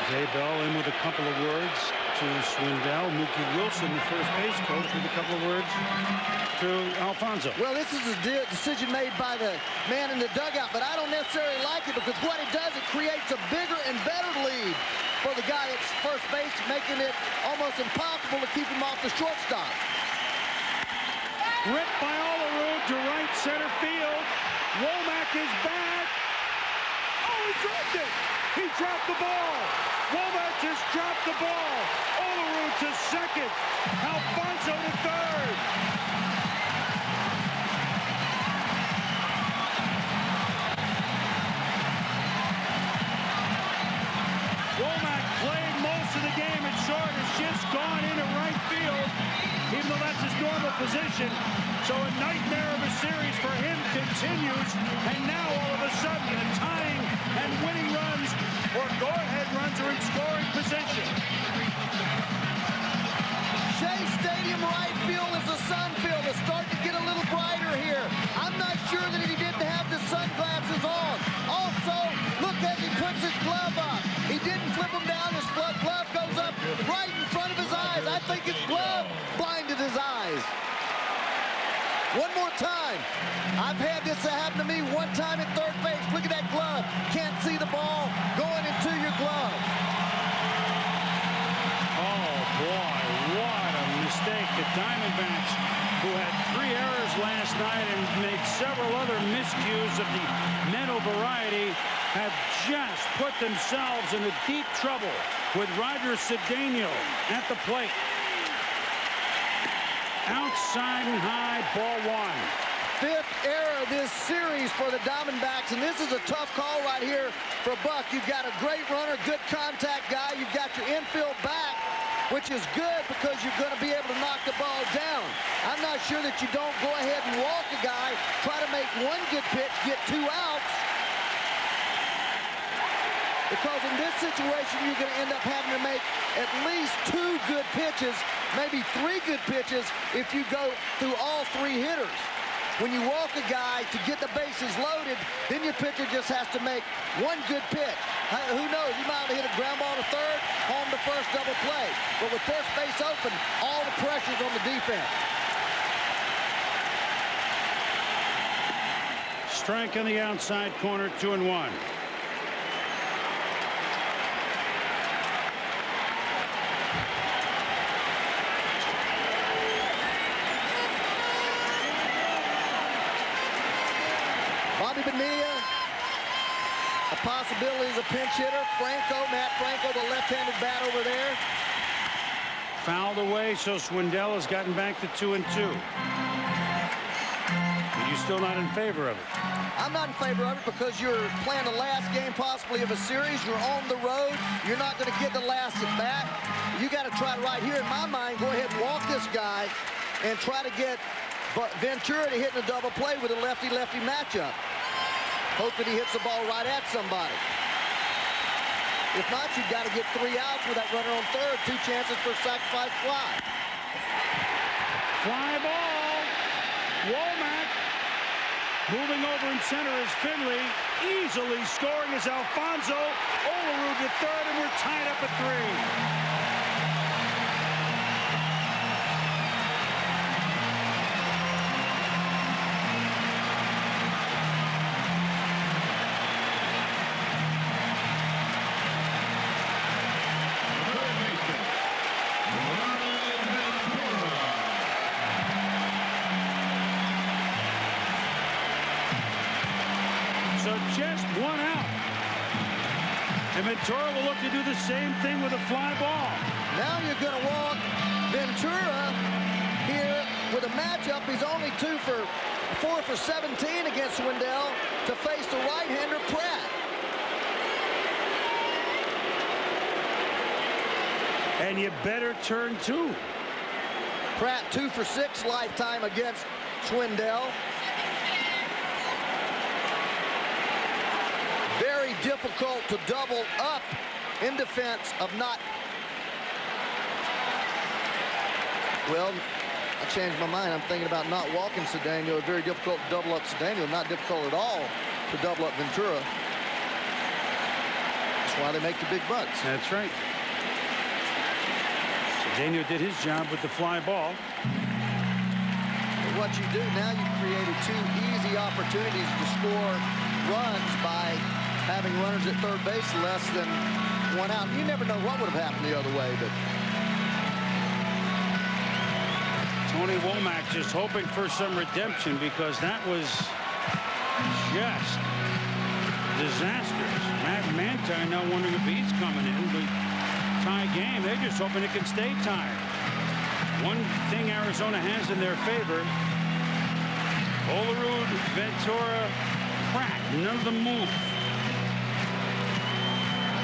Jay Bell in with a couple of words to Swindell. Mookie Wilson, the first base coach, with a couple of words to Alfonso. Well, this is a decision made by the man in the dugout, but I don't necessarily like it because what it does, it creates a bigger and better lead for the guy at first base, making it almost impossible to keep him off the shortstop. Ripped by Olerud to right center field. Womack is back. Oh, he dropped it. He dropped the ball. Womack just dropped the ball. Olerud to second. Alfonso to third. Womack played most of the game at short. Has just gone into right field, even though that's his normal position. So a nightmare of a series for him continues. And now all of a sudden the tying and winning runs or go-ahead runs are in scoring position. Shea Stadium right field is the sun field. It's starting to get a little brighter here. I'm not sure that he didn't have the sunglasses on. Also, look as he puts his glove up. He didn't flip him down. His glove goes up right in front of his eyes. I think his glove blinded his eyes. One more time. I've had this happen to me one time at third base. Look at that glove. Can't see the ball going into your glove. Oh, boy, what a mistake. The Diamondbacks, who had 3 errors last night and made several other miscues of the mental variety, have just put themselves into deep trouble with Roger Cedeno at the plate. Outside and high, ball 1. 5th error this series for the Diamondbacks, and this is a tough call right here for Buck. You've got a great runner, good contact guy. You've got your infield back, which is good because you're going to be able to knock the ball down. I'm not sure that you don't go ahead and walk a guy, try to make one good pitch, get 2 outs. Because in this situation, you're going to end up having to make at least 2 good pitches, maybe 3 good pitches if you go through all 3 hitters. When you walk a guy to get the bases loaded, then your pitcher just has to make 1 good pitch. Who knows? You might hit a ground ball to third, home to first, double play. But with first base open, all the pressure's on the defense. Strike on the outside corner, 2-1. A possibility as a pinch hitter. Matt Franco, the left-handed bat over there. Fouled away, so Swindell has gotten back to 2-2. Are you still not in favor of it? I'm not in favor of it because you're playing the last game possibly of a series. You're on the road. You're not going to get the last at bat. You got to try right here, in my mind, go ahead and walk this guy and try to get Ventura to hit in a double play with a lefty-lefty matchup. Hope that he hits the ball right at somebody. If not, you've got to get 3 outs with that runner on third. 2 chances for sacrifice fly. Fly ball. Womack moving over in center is Finley. Easily scoring is Alfonso. Olerud to third, and we're tied up at 3. Just 1 out. And Ventura will look to do the same thing with a fly ball. Now you're going to walk Ventura here with a matchup. He's only 4 for 17 against Swindell to face the right-hander Pratt. And you better turn 2. Pratt 2 for 6 lifetime against Swindell. Very difficult to double up in defense of not. Well, I changed my mind. I'm thinking about not walking Cedeno. Very difficult to double up Cedeno. Not difficult at all to double up Ventura. That's why they make the big bucks. That's right. Cedeno did his job with the fly ball. But what you do now, you've created 2 easy opportunities to score runs by having runners at third base less than 1 out. You never know what would have happened the other way, but Tony Womack just hoping for some redemption, because that was just disastrous. Matt Manti now wondering if he's coming in, but tie game. They're just hoping it can stay tied. One thing Arizona has in their favor: Olerud, Ventura, Pratt. None of them move.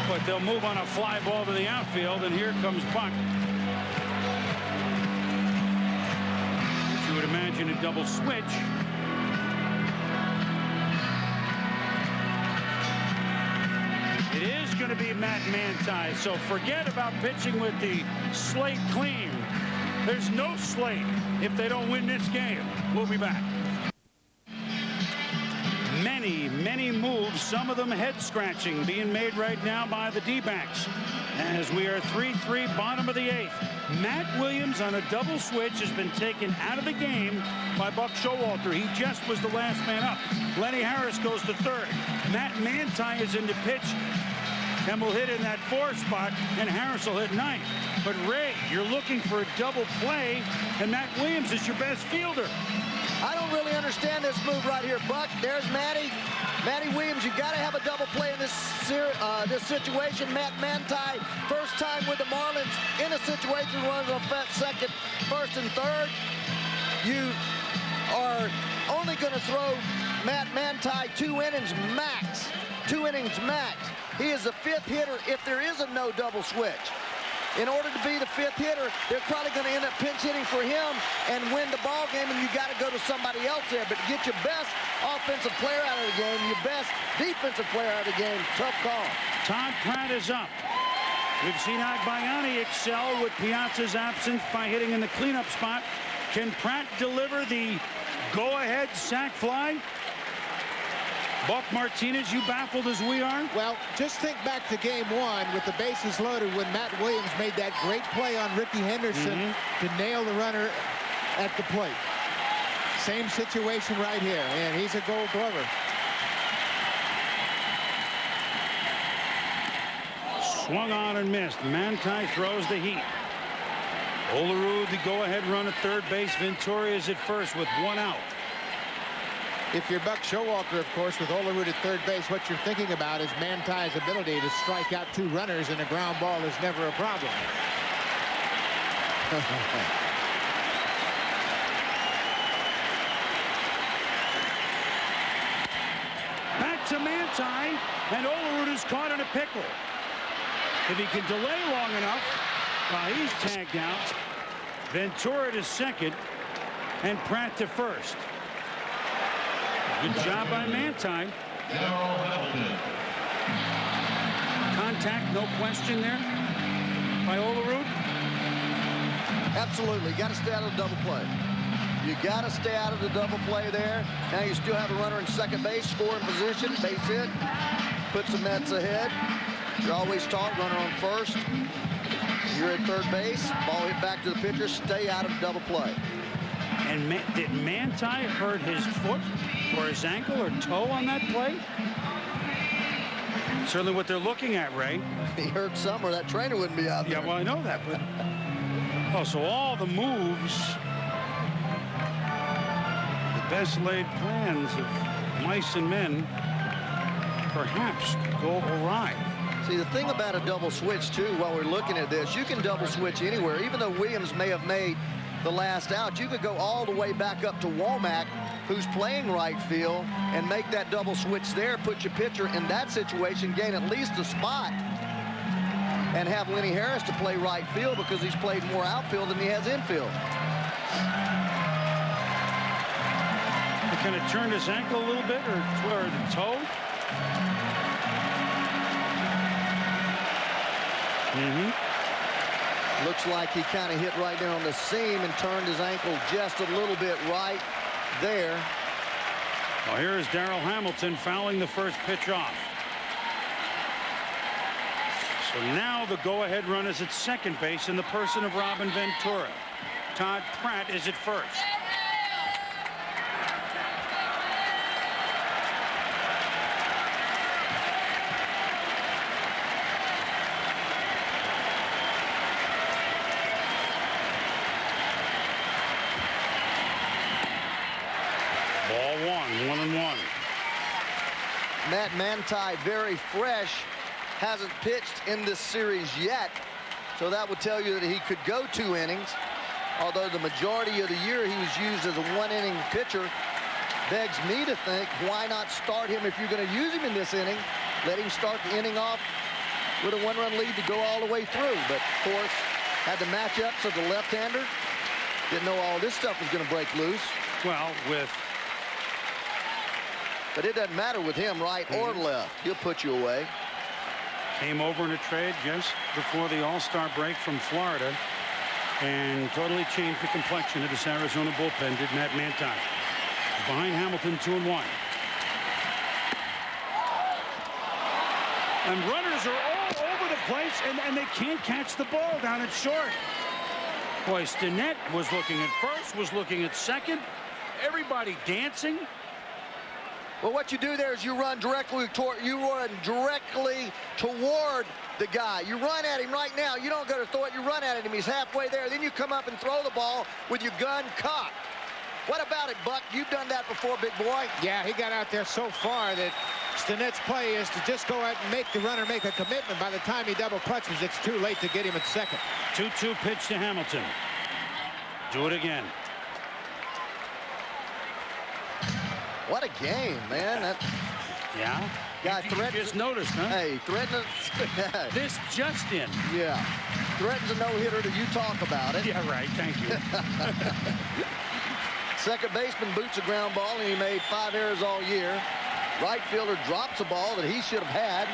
But they'll move on a fly ball to the outfield, and here comes Buck. You would imagine a double switch. It is going to be Matt Manti, so forget about pitching with the slate clean. There's no slate if they don't win this game. We'll be back. Many moves, some of them head scratching, being made right now by the D-backs as we are 3-3, bottom of the 8th. Matt Williams on a double switch has been taken out of the game by Buck Showalter. He just was the last man up. Lenny Harris goes to third. Matt Manti is in the pitch and will hit in that 4 spot, and Harris will hit 9th. But Ray, you're looking for a double play, and Matt Williams is your best fielder. I don't really understand this move right here, Buck. There's Matty Williams. You got to have a double play in this situation. Matt Manti, first time with the Marlins in a situation runs on second, first, and third. You are only going to throw Matt Manti 2 innings max. 2 innings max. He is the 5th hitter if there is a no double switch. In order to be the 5th hitter, they're probably going to end up pinch hitting for him and win the ball game, and you got to go to somebody else there. But to get your best offensive player out of the game, your best defensive player out of the game, tough call. Todd Pratt is up. We've seen Agbayani excel with Piazza's absence by hitting in the cleanup spot. Can Pratt deliver the go-ahead sac fly? Buck Martinez, you baffled as we are? Well, just think back to game 1 with the bases loaded when Matt Williams made that great play on Ricky Henderson to nail the runner at the plate. Same situation right here, and he's a Gold Glover. Swung on and missed. Manti throws the heat. Olerud, the go-ahead run at third base. Ventura is at first with 1 out. If you're Buck Showalter, of course, with Olerud at third base, what you're thinking about is Manti's ability to strike out 2 runners, and a ground ball is never a problem. Back to Manti, and Olerud is caught in a pickle. If he can delay long enough, while he's tagged out, Ventura to second, and Pratt to first. Good job by Manti. Contact, no question there by Olerud. Absolutely. You got to stay out of the double play. You got to stay out of the double play there. Now you still have a runner in second base, scoring position, base hit, puts the Mets ahead. You're always taught runner on first. You're at third base, ball hit back to the pitcher, stay out of the double play. And did Manti hurt his foot or his ankle or toe on that play? Certainly what they're looking at, Ray. He hurt some or that trainer wouldn't be out there. Yeah, well, I know that, but... Oh, so all the moves, the best laid plans of mice and men, perhaps go awry. See, the thing about a double switch, too, while we're looking at this, you can double switch anywhere. Even though Williams may have made the last out, you could go all the way back up to Womack, who's playing right field, and make that double switch there, put your pitcher in that situation, gain at least a spot, and have Lenny Harris to play right field because he's played more outfield than he has infield. He kind of turned his ankle a little bit, or the toe. Looks like he kind of hit right there on the seam and turned his ankle just a little bit right there. Well, here is Darrell Hamilton fouling the first pitch off. So now the go-ahead run is at second base in the person of Robin Ventura. Todd Pratt is at first. Ball one and one. Matt Manti, very fresh, hasn't pitched in this series yet, so that would tell you that he could go 2 innings. Although the majority of the year he was used as a 1-inning pitcher, begs me to think, why not start him if you're going to use him in this inning? Let him start the inning off with a 1-run lead to go all the way through. But of course, had the matchups of the left-hander. Didn't know all this stuff was going to break loose. Well, but it doesn't matter with him, right or left. He'll put you away. Came over in a trade just before the All-Star break from Florida and totally changed the complexion of this Arizona bullpen, did Matt Manti. Behind Hamilton, 2-1. And runners are all over the place, and they can't catch the ball down at short. Boy, Stinnett was looking at first, was looking at second. Everybody dancing. Well, what you do there is you run directly toward the guy. You run at him right now. You don't go to throw it. You run at him. He's halfway there. Then you come up and throw the ball with your gun cocked. What about it, Buck? You've done that before, big boy. Yeah, he got out there so far that Stinnett's play is to just go out and make the runner make a commitment. By the time he double clutches, it's too late to get him at second. 2-2 pitch to Hamilton. Do it again. What a game, man. Yeah? Guy you just noticed, huh? Hey, threatening. This just in. Yeah. Threatens a no-hitter that you talk about it. Yeah, right. Thank you. Second baseman boots a ground ball, and he made 5 errors all year. Right fielder drops a ball that he should have had.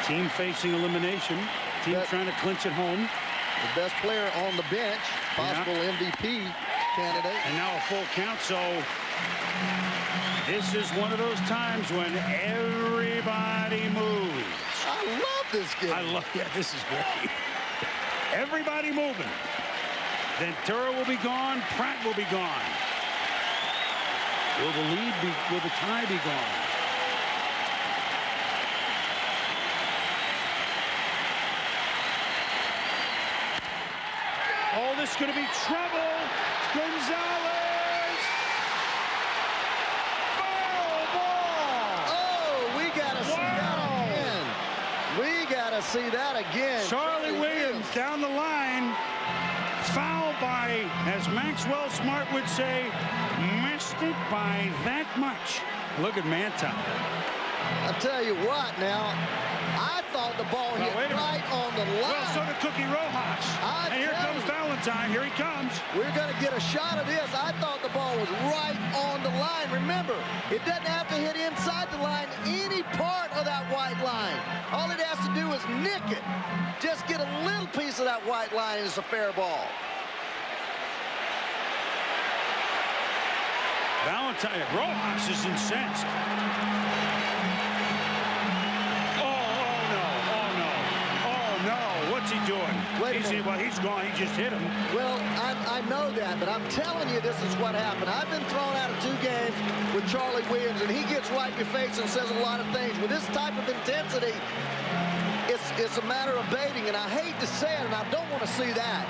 Team facing elimination. Team trying to clinch at home. The best player on the bench, possible MVP candidate. And now a full count, so this is one of those times when everybody moves. I love this game. Yeah, this is great. Everybody moving. Ventura will be gone. Pratt will be gone. Will the tie be gone? Oh, this is going to be trouble. Gonzalez. Foul ball. Oh, we got to see that again. We got to see that again. Charlie Williams down the line. Foul by, as Maxwell Smart would say, missed it by that much. Look at Manti. I'll tell you what now. I thought the ball hit right on the line. Well, so did Cookie Rojas. And here comes Valentine. Here he comes. We're going to get a shot of this. I thought the ball was right on the line. Remember, it doesn't have to hit inside the line, any part of that white line. All it has to do is nick it. Just get a little piece of that white line, and it's a fair ball. Valentine, Rojas is incensed. What's he doing? Well, he's gone. He just hit him. Well, I know that, but I'm telling you this is what happened. I've been thrown out of 2 games with Charlie Williams, and he gets right in your face and says a lot of things. With this type of intensity, it's a matter of baiting, and I hate to say it, and I don't want to see that.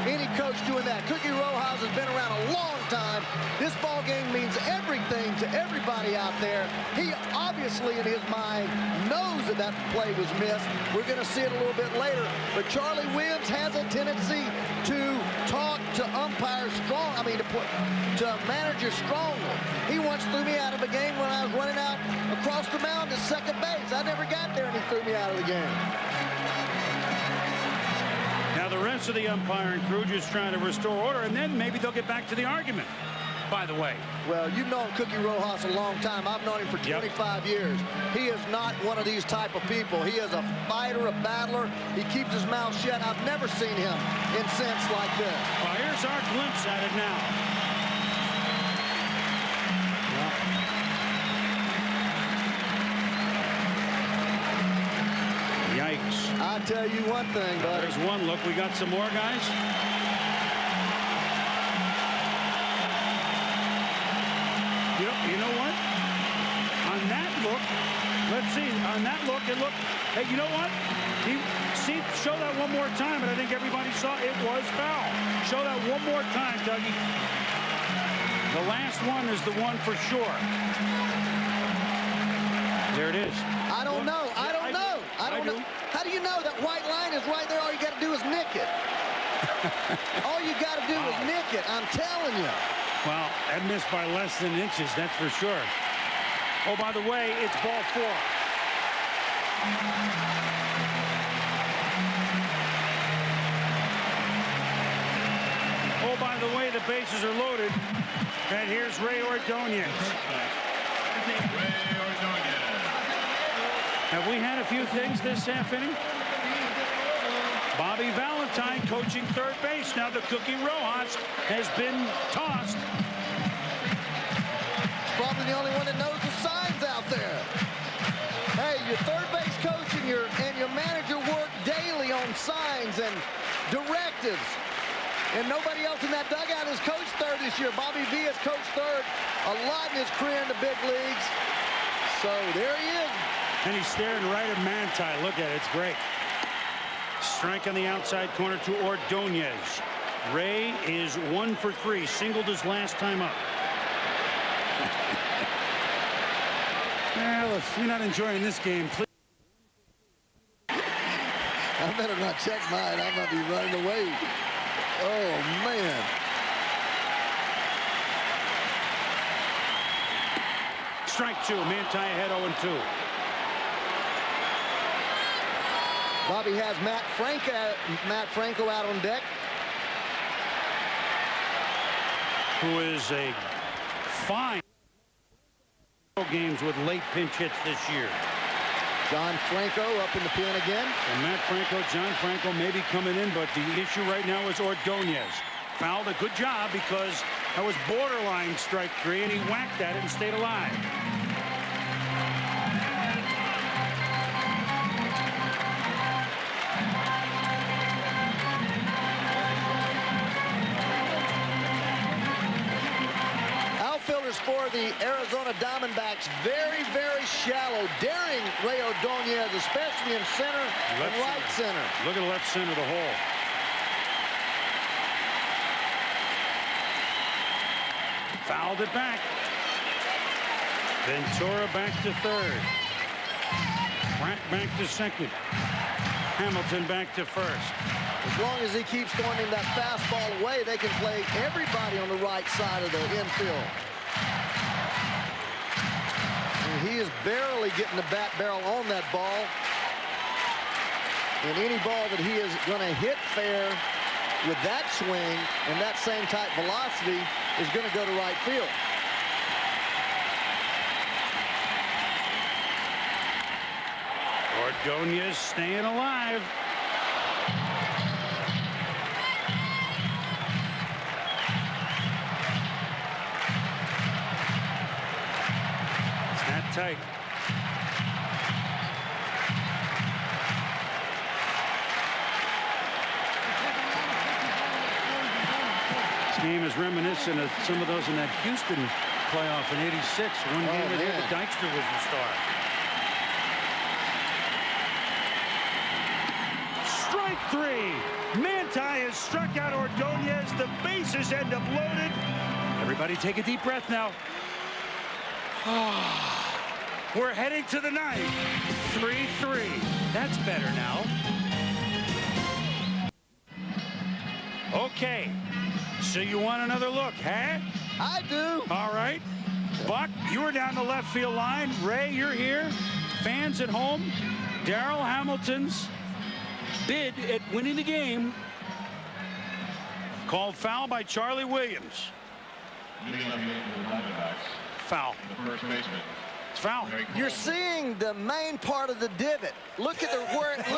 Any coach doing that. Cookie Rojas has been around a long time. This ball game means everything to everybody out there. He obviously, in his mind, knows that play was missed. We're going to see it a little bit later. But Charlie Williams has a tendency to talk to umpires strong. I mean, to managers strongly. He once threw me out of a game when I was running out across the mound at second base. I never got there, and he threw me out of the game. Now the rest rest of the umpiring crew just trying to restore order, and then maybe they'll get back to the argument, by the way. Well, you've known Cookie Rojas a long time. I've known him for 25 years. He is not one of these type of people. He is a fighter, a battler. He keeps his mouth shut. I've never seen him incensed like this. Well, here's our glimpse at it now. Yikes. I tell you one thing, buddy. There's one look. We got some more, guys. You know what? On that look, let's see. On that look, it looked. Hey, you know what? Show that one more time, and I think everybody saw it was foul. Show that one more time, Dougie. The last one is the one for sure. There it is. I don't know. I don't know. How do you know that white line is right there? All you got to do is nick it. All you got to do is nick it. I'm telling you. Well, that missed by less than inches, that's for sure. Oh, by the way, it's ball 4. Oh, by the way, the bases are loaded. And here's Ray Ordonez. Have we had a few things this half inning? Bobby Valentine coaching third base. Now the Cookie Rojas has been tossed. Probably the only one that knows the signs out there. Hey, your third base coach and your manager work daily on signs and directives. And nobody else in that dugout has coached third this year. Bobby V has coached third a lot in his career in the big leagues. So there he is. And he's staring right at Manti. Look at it. It's great. Strike on the outside corner to Ordonez. Ray is 1 for 3. Singled his last time up. Well, if you're not enjoying this game, please. I better not check mine. I might be running away. Oh, man. Strike 2. Manti ahead 0-2. Bobby has Matt Franco out on deck. Who is a fine games with late pinch hits this year. John Franco up in the pen again. And Matt Franco, John Franco may be coming in, but the issue right now is Ordonez. Fouled a good job because that was borderline strike 3, and he whacked at it and stayed alive. Outfielders for the Arizona Diamondbacks very, very shallow, daring Ray Ordonez, especially in center and right center. Look at the left center of the hole. Fouled it back. Ventura back to third. Pratt back to second. Hamilton back to first. As long as he keeps throwing him that fastball away, they can play everybody on the right side of the infield. And he is barely getting the bat barrel on that ball. And any ball that he is going to hit fair with that swing and that same type velocity is going to go to right field. Ordonez staying alive. It's not tight. This game is reminiscent of some of those in that Houston playoff in '86. One game where David Dykstra was the star. Strike 3. Manti has struck out Ordonez. The bases end up loaded. Everybody take a deep breath now. We're heading to the ninth. 3-3. That's better now. Okay. So you want another look, huh? I do. All right. Buck, you were down the left field line. Ray, you're here. Fans at home, Darrell Hamilton's bid at winning the game Called foul by Charlie Williams. Foul. The first baseman. It's foul. You're seeing the main part of the divot. Look at where it's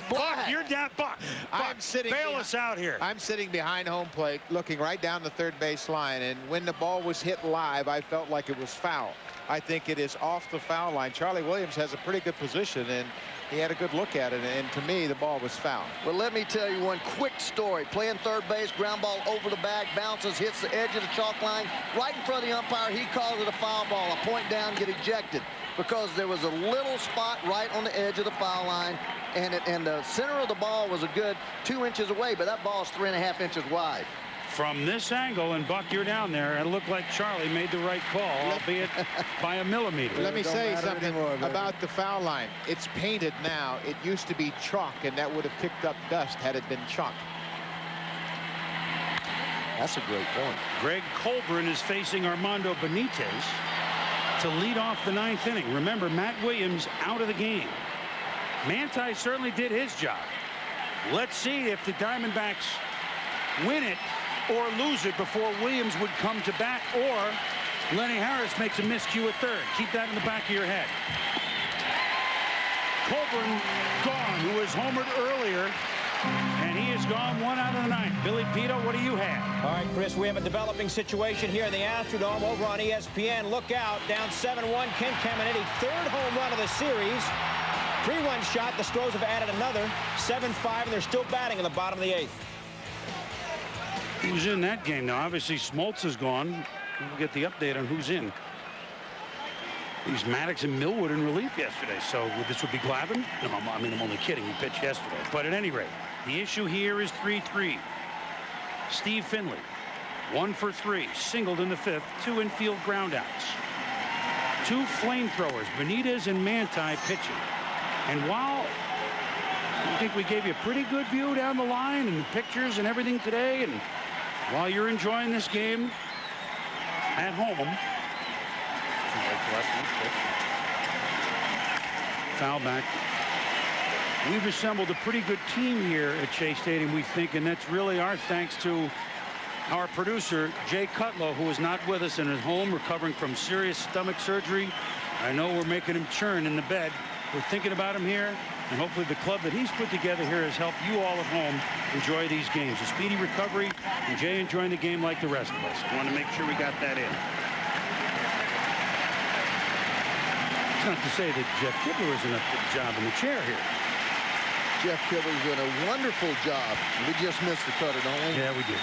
black. Buck, you're down. Buck, I'm sitting. bail us out here. I'm sitting behind home plate, looking right down the third base line, and when the ball was hit live, I felt like it was foul. I think it is off the foul line. Charlie Williams has a pretty good position, and he had a good look at it, and to me, the ball was foul. Well, let me tell you one quick story. Playing third base, ground ball over the bag, bounces, hits the edge of the chalk line, right in front of the umpire. He calls it a foul ball. A point down, get ejected, because there was a little spot right on the edge of the foul line, and the center of the ball was a good 2 inches away, but that ball is 3.5 inches wide. From this angle, and Buck, you're down there, it looked like Charlie made the right call, albeit by a millimeter. Let me say something about the foul line. It's painted now. It used to be chalk, and that would have kicked up dust had it been chalk. That's a great point. Greg Colburn is facing Armando Benitez to lead off the 9th inning. Remember, Matt Williams out of the game. Manti certainly did his job. Let's see if the Diamondbacks win it or lose it before Williams would come to bat, or Lenny Harris makes a miscue at third. Keep that in the back of your head. Colburn gone, who was homered earlier, and he is gone 1 out of the 9th. Billy Pito, what do you have? All right, Chris, we have a developing situation here in the Astrodome over on ESPN. Look out, down 7-1, Ken Caminiti, 3rd home run of the series. 3-run shot. The Stros have added another, 7-5, and they're still batting in the bottom of the 8th. Who's in that game now? Obviously, Smoltz is gone. We'll get the update on who's in. These Maddox and Millwood in relief yesterday. So this would be Glavine? No, I'm only kidding. He pitched yesterday. But at any rate, the issue here is 3-3. Steve Finley, 1 for 3, singled in the 5th, 2 infield groundouts. 2 flamethrowers, Benitez and Manti pitching. And while I think we gave you a pretty good view down the line and the pictures and everything today, and while you're enjoying this game at home, foul back. We've assembled a pretty good team here at Shea Stadium, we think, and that's really our thanks to our producer, Jay Cutlow, who is not with us and is home recovering from serious stomach surgery. I know we're making him churn in the bed. We're thinking about him here, and hopefully the club that he's put together here has helped you all at home enjoy these games. A speedy recovery, and Jay enjoying the game like the rest of us. I want to make sure we got that in. It's not to say that Jeff Kibler isn't a good job in the chair here. Jeff Kibler's doing a wonderful job. We just missed the cutter, don't we? Yeah, we did.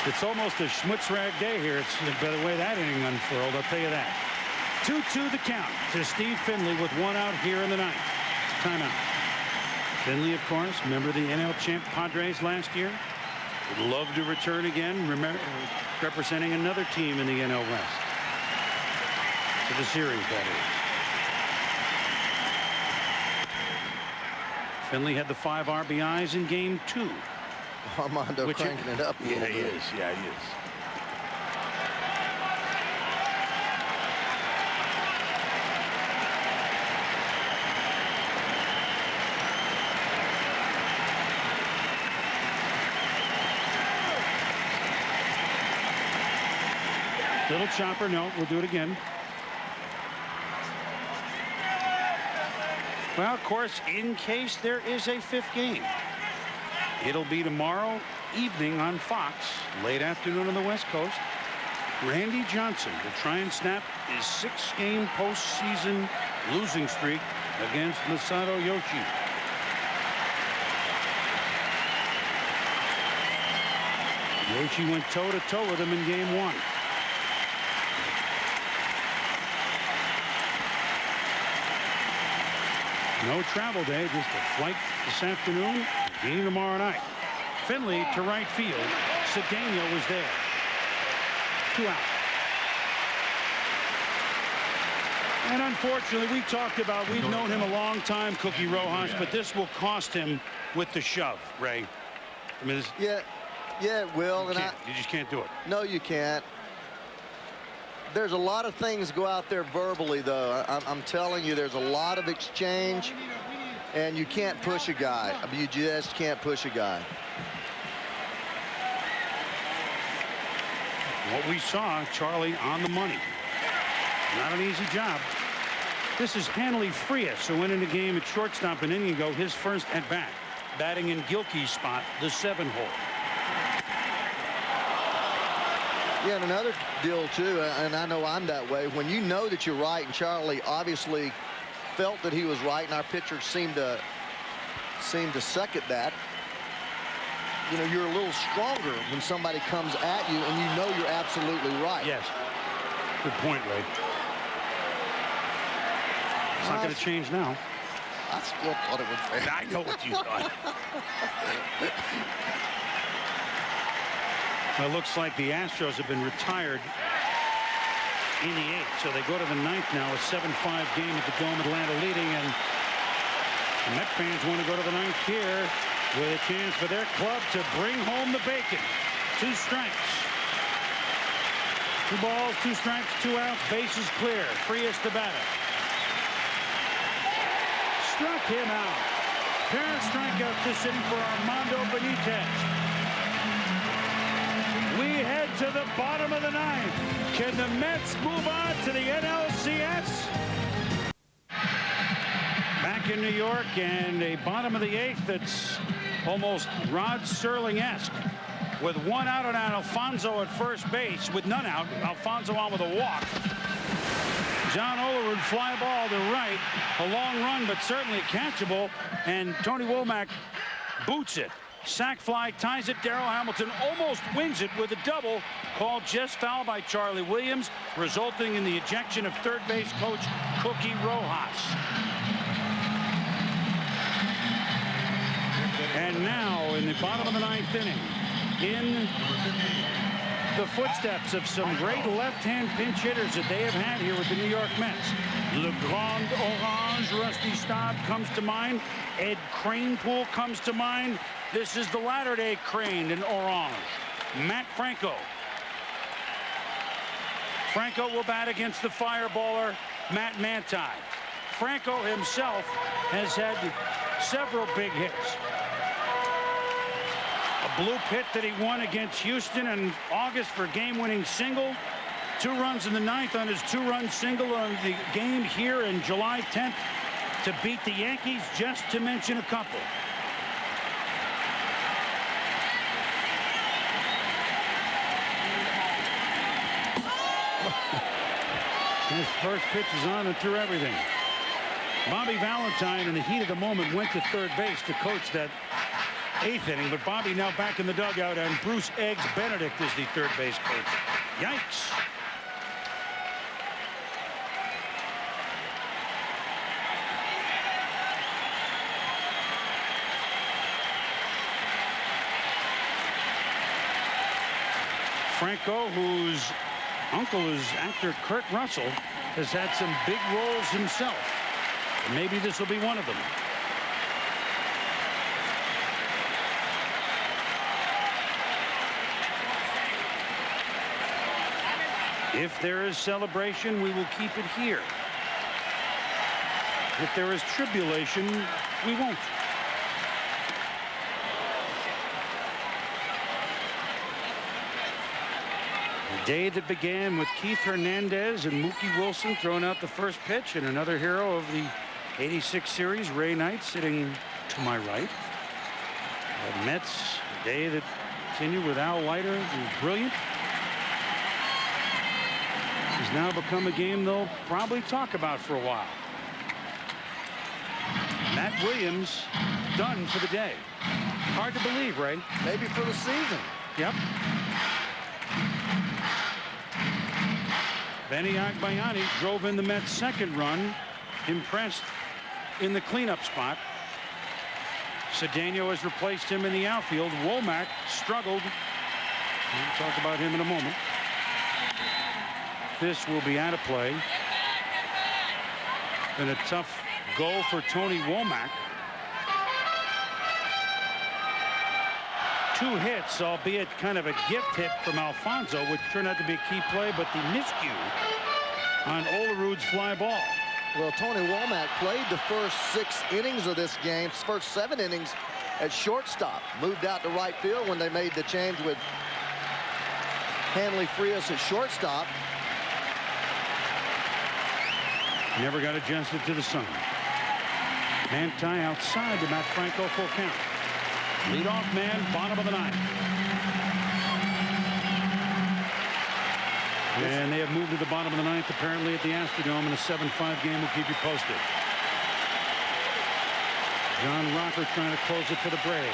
It's almost a schmutzrag day here. It's by the way that inning unfurled, I'll tell you that. 2-2 the count to Steve Finley with 1 out here in the 9th. Timeout. Finley, of course, member of the NL champ Padres last year. Would love to return again, representing another team in the NL West. To the series, that is. Finley had the 5 RBIs in game 2. Armando cranking it up. Yeah, he is. Yeah, he is. Little chopper, no, we'll do it again. Well, of course, in case there is a 5th game, it'll be tomorrow evening on Fox, late afternoon on the West Coast. Randy Johnson will try and snap his 6-game postseason losing streak against Masato Yoshi. Yoshi went toe-to-toe with him in game 1. No travel day, just a flight this afternoon, game tomorrow night. Finley to right field. Cedeno was there. 2 out. And unfortunately, we talked about, we've known him a long time, Cookie Rojas, but this will cost him with the shove, Ray. I mean, yeah, it will. You just can't do it. No, you can't. There's a lot of things go out there verbally, though. I'm telling you, there's a lot of exchange, and you can't push a guy. I mean, you just can't push a guy. What we saw, Charlie on the money. Not an easy job. This is Hanley Frias, who went in the game at shortstop an inning ago, his first at bat, batting in Gilkey's spot, the 7-hole. Yeah, and another deal too, and I know I'm that way. When you know that you're right, and Charlie obviously felt that he was right, and our pitchers seemed to second that. You know, you're a little stronger when somebody comes at you and you know you're absolutely right. Yes. Good point, Ray. It's not going to change now. I still thought it would fail. I know what you thought. Well, it looks like the Astros have been retired in the 8th, so they go to the 9th now. A 7-5 game at the Dome, Atlanta leading, and the Met fans want to go to the 9th here with a chance for their club to bring home the bacon. 2 strikes. 2 balls, 2 strikes, 2 outs, bases clear. Frias the batter. Struck him out. Pair of strikeouts this inning for Armando Benitez. We head to the bottom of the 9th. Can the Mets move on to the NLCS? Back in New York, and a bottom of the 8th that's almost Rod Serling-esque. With 1 out on Alfonso at first base, with none out. Alfonso on with a walk. John Olerud fly ball to right. A long run, but certainly catchable. And Tony Womack boots it. Sac fly ties it. Darrell Hamilton almost wins it with a double, called just foul by Charlie Williams, resulting in the ejection of third base coach Cookie Rojas. And now in the bottom of the 9th inning, in the footsteps of some great left-hand pinch hitters that they have had here with the New York Mets. Le Grand Orange, Rusty Staub comes to mind. Ed Kranepool comes to mind. This is the latter-day Crane in orange. Matt Franco. Franco will bat against the fireballer, Matt Manti. Franco himself has had several big hits. A blue pit that he won against Houston in August for game-winning single. 2 runs in the 9th on his 2-run single on the game here in July 10th to beat the Yankees, just to mention a couple. His first pitch is on and through everything. Bobby Valentine, in the heat of the moment, went to third base to coach that 8th inning, but Bobby now back in the dugout, and Bruce Eggs Benedict is the third base coach. Yikes. Franco, whose uncle is actor Kurt Russell, has had some big roles himself. Maybe this will be one of them. If there is celebration, we will keep it here. If there is tribulation, we won't. The day that began with Keith Hernandez and Mookie Wilson throwing out the first pitch, and another hero of the '86 series, Ray Knight, sitting to my right. The Mets, the day that continued with Al Leiter, who's brilliant. Has now become a game they'll probably talk about for a while. Matt Williams done for the day. Hard to believe, Ray. Maybe for the season. Yep. Benny Agbayani drove in the Mets' second run, impressed in the cleanup spot. Cedeno has replaced him in the outfield. Womack struggled. We'll talk about him in a moment. This will be out of play. And a tough goal for Tony Womack. 2 hits, albeit kind of a gift hit from Alfonso, which turned out to be a key play, but the miscue on Olerud's fly ball. Well, Tony Womack played the first 6 innings of this game, first 7 innings at shortstop. Moved out to right field when they made the change with Hanley Frias at shortstop. Never got adjusted to the sun. Manti outside to Matt Franco, full count. Leadoff man, bottom of the ninth. And they have moved to the bottom of the ninth, apparently at the Astrodome in a 7-5 game. We'll keep you posted. John Rocker trying to close it for the Braves.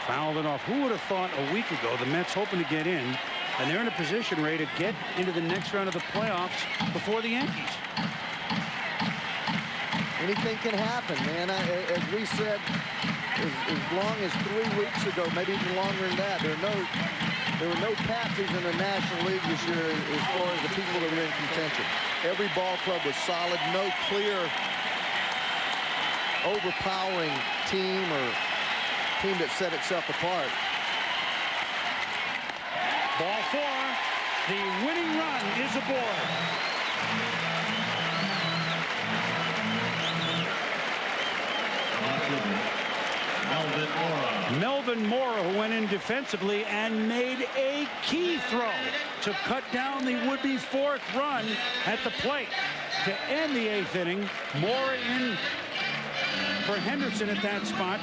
Fouled it off. Who would have thought a week ago the Mets hoping to get in, and they're in a position, Ray, to get into the next round of the playoffs before the Yankees. Anything can happen, man. As we said, as long as 3 weeks ago, maybe even longer than that, there were no Patsies in the National League this year as far as the people that were in contention. Every ball club was solid. No clear, overpowering team or team that set itself apart. Ball 4. The winning run is aboard. Melvin Mora, who went in defensively and made a key throw to cut down the would-be 4th run at the plate to end the 8th inning. Mora in for Henderson at that spot,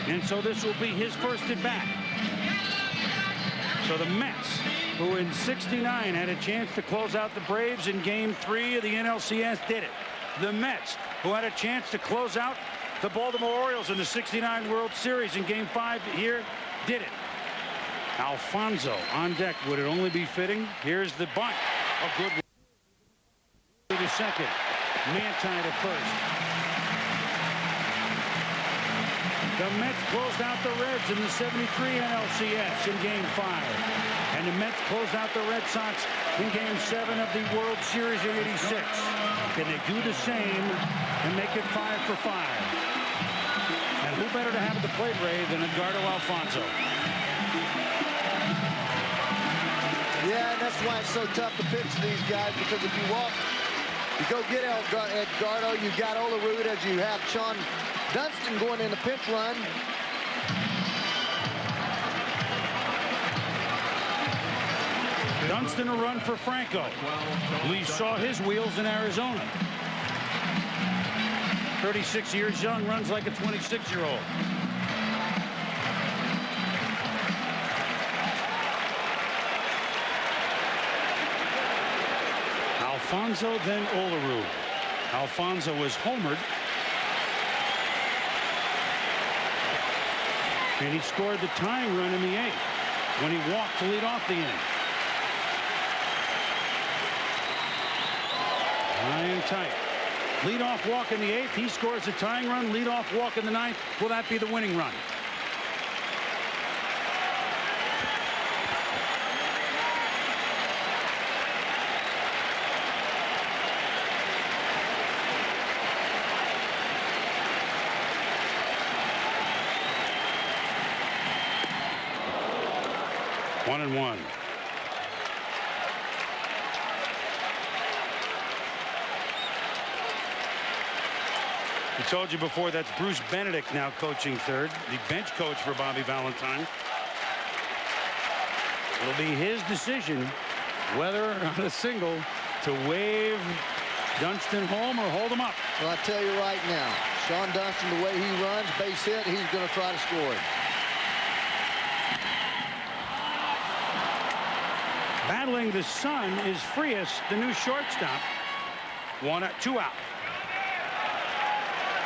and so this will be his first at bat. So the Mets, who in '69 had a chance to close out the Braves in Game 3 of the NLCS, did it. The Mets, who had a chance to close out the Baltimore Orioles in the '69 World Series in Game 5 here, did it. Alfonso on deck. Would it only be fitting? Here's the bunt. A good one to second. Manti to first. The Mets closed out the Reds in the '73 NLCS in Game 5. And the Mets closed out the Red Sox in Game 7 of the World Series in '86. Can they do the same and make it 5 for 5? And who better to have at the plate, Ray, than Edgardo Alfonso? Yeah, and that's why it's so tough to pitch to these guys, because if you go get Edgardo, you got Olerud, as you have Sean Dunston going in the pinch run. Dunston a run for Franco. We saw his wheels in Arizona. 36 years young, runs like a 26-year-old. Alfonso, then Olerud. Alfonso was homered. And he scored the tying run in the 8th when he walked to lead off the inning. High and tight. Leadoff walk in the 8th. He scores the tying run. Leadoff walk in the 9th. Will that be the winning run? One and one. I told you before, that's Bruce Benedict now coaching third, the bench coach for Bobby Valentine. It'll be his decision whether on a single to wave Dunston home or hold him up. Well, I tell you right now, Sean Dunston, the way he runs, base hit, he's going to try to score it. Battling the sun is Frias, the new shortstop. 2 out.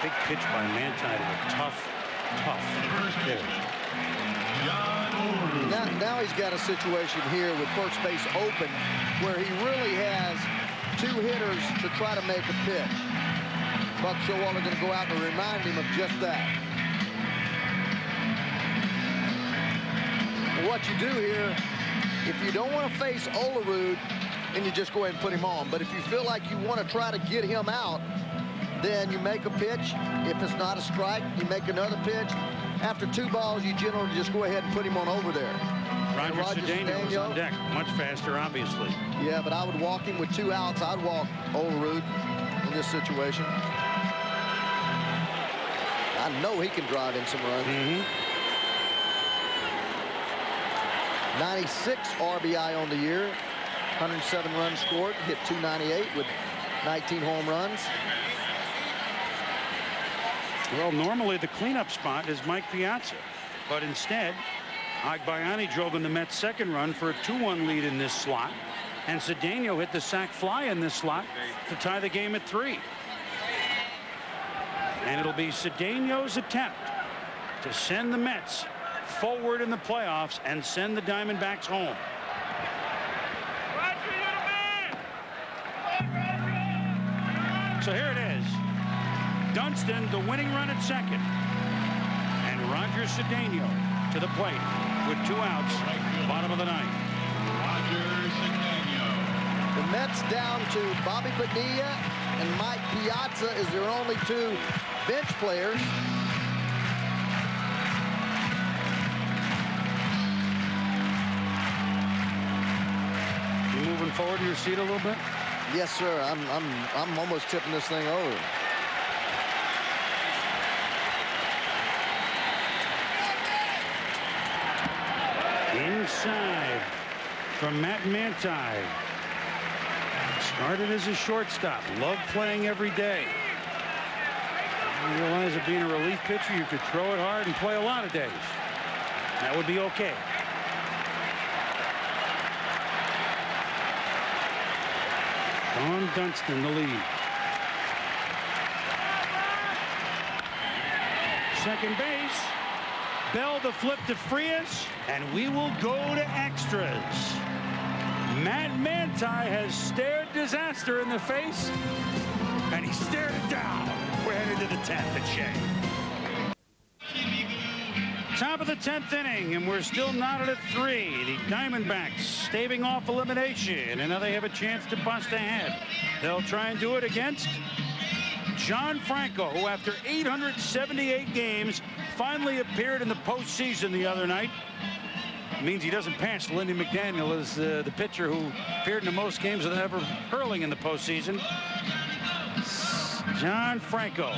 Big pitch by Manti to a tough pitch. Now he's got a situation here with first base open where he really has 2 hitters to try to make a pitch. Buck Showalter going to go out and remind him of just that. Well, what you do here, if you don't want to face Olerud, then you just go ahead and put him on. But if you feel like you want to try to get him out, then you make a pitch. If it's not a strike, you make another pitch. After 2 balls, you generally just go ahead and put him on over there. Roger Cedeno is on deck. Much faster, obviously. Yeah, but I would walk him with 2 outs. I'd walk Olerud in this situation. I know he can drive in some runs. 96 RBI on the year, 107 runs scored, hit .298 with 19 home runs. Well, normally the cleanup spot is Mike Piazza, but instead, Agbayani drove in the Mets' second run for a 2-1 lead in this slot, and Cedeno hit the sac fly in this slot to tie the game at 3. And it'll be Cedeno's attempt to send the Mets forward in the playoffs and send the Diamondbacks home. So here it is. Dunston, the winning run at second. And Roger Cedeno to the plate with 2 outs, bottom of the 9th. Roger Cedeno. The Mets down to Bobby Bonilla and Mike Piazza is their only 2 bench players. You moving forward in your seat a little bit? Yes, sir. I'm almost tipping this thing over. Inside from Matt Manti. Started as a shortstop. Loved playing every day. You realize that being a relief pitcher, you could throw it hard and play a lot of days. That would be okay. Don Dunston, the lead. Second base. Bell the flip to Frias, and we will go to extras. Matt Manti has stared disaster in the face, and he stared it down. We're headed to the 10th at Shea. Top of the 10th inning, and we're still knotted at 3. The Diamondbacks staving off elimination, and now they have a chance to bust ahead. They'll try and do it against John Franco, who after 878 games finally appeared in the postseason the other night. It means he doesn't pass Lindy McDaniel as the pitcher who appeared in the most games of ever hurling in the postseason. John Franco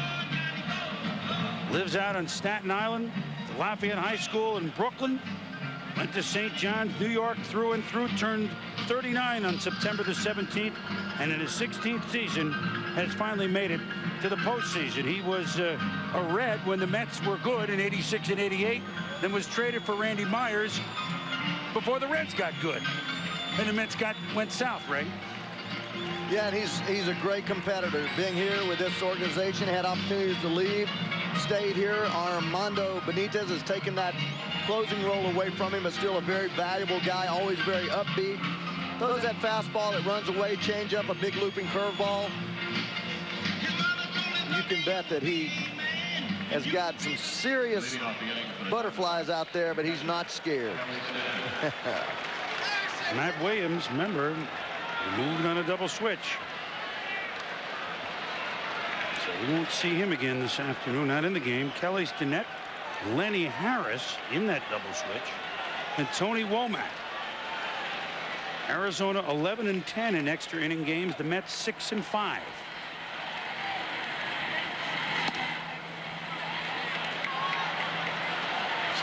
lives out on Staten Island, at Lafayette High School in Brooklyn. Went to St. John's, New York through and through, turned 39 on September the 17th, and in his 16th season has finally made it to the postseason. He was a Red when the Mets were good in '86 and '88, then was traded for Randy Myers before the Reds got good, and the Mets went south, Ray. Yeah, and he's a great competitor. Being here with this organization, had opportunities to leave, stayed here. Armando Benitez has taken that closing role away from him, but still a very valuable guy, always very upbeat. Throws that fastball that runs away, change up, a big looping curveball. You can bet that he has got some serious butterflies out there, but he's not scared. Matt Williams, remember, moved on a double switch. So we won't see him again this afternoon, not in the game. Kelly Stinnett, Lenny Harris in that double switch, and Tony Womack. Arizona 11-10 in extra inning games. The Mets 6-5.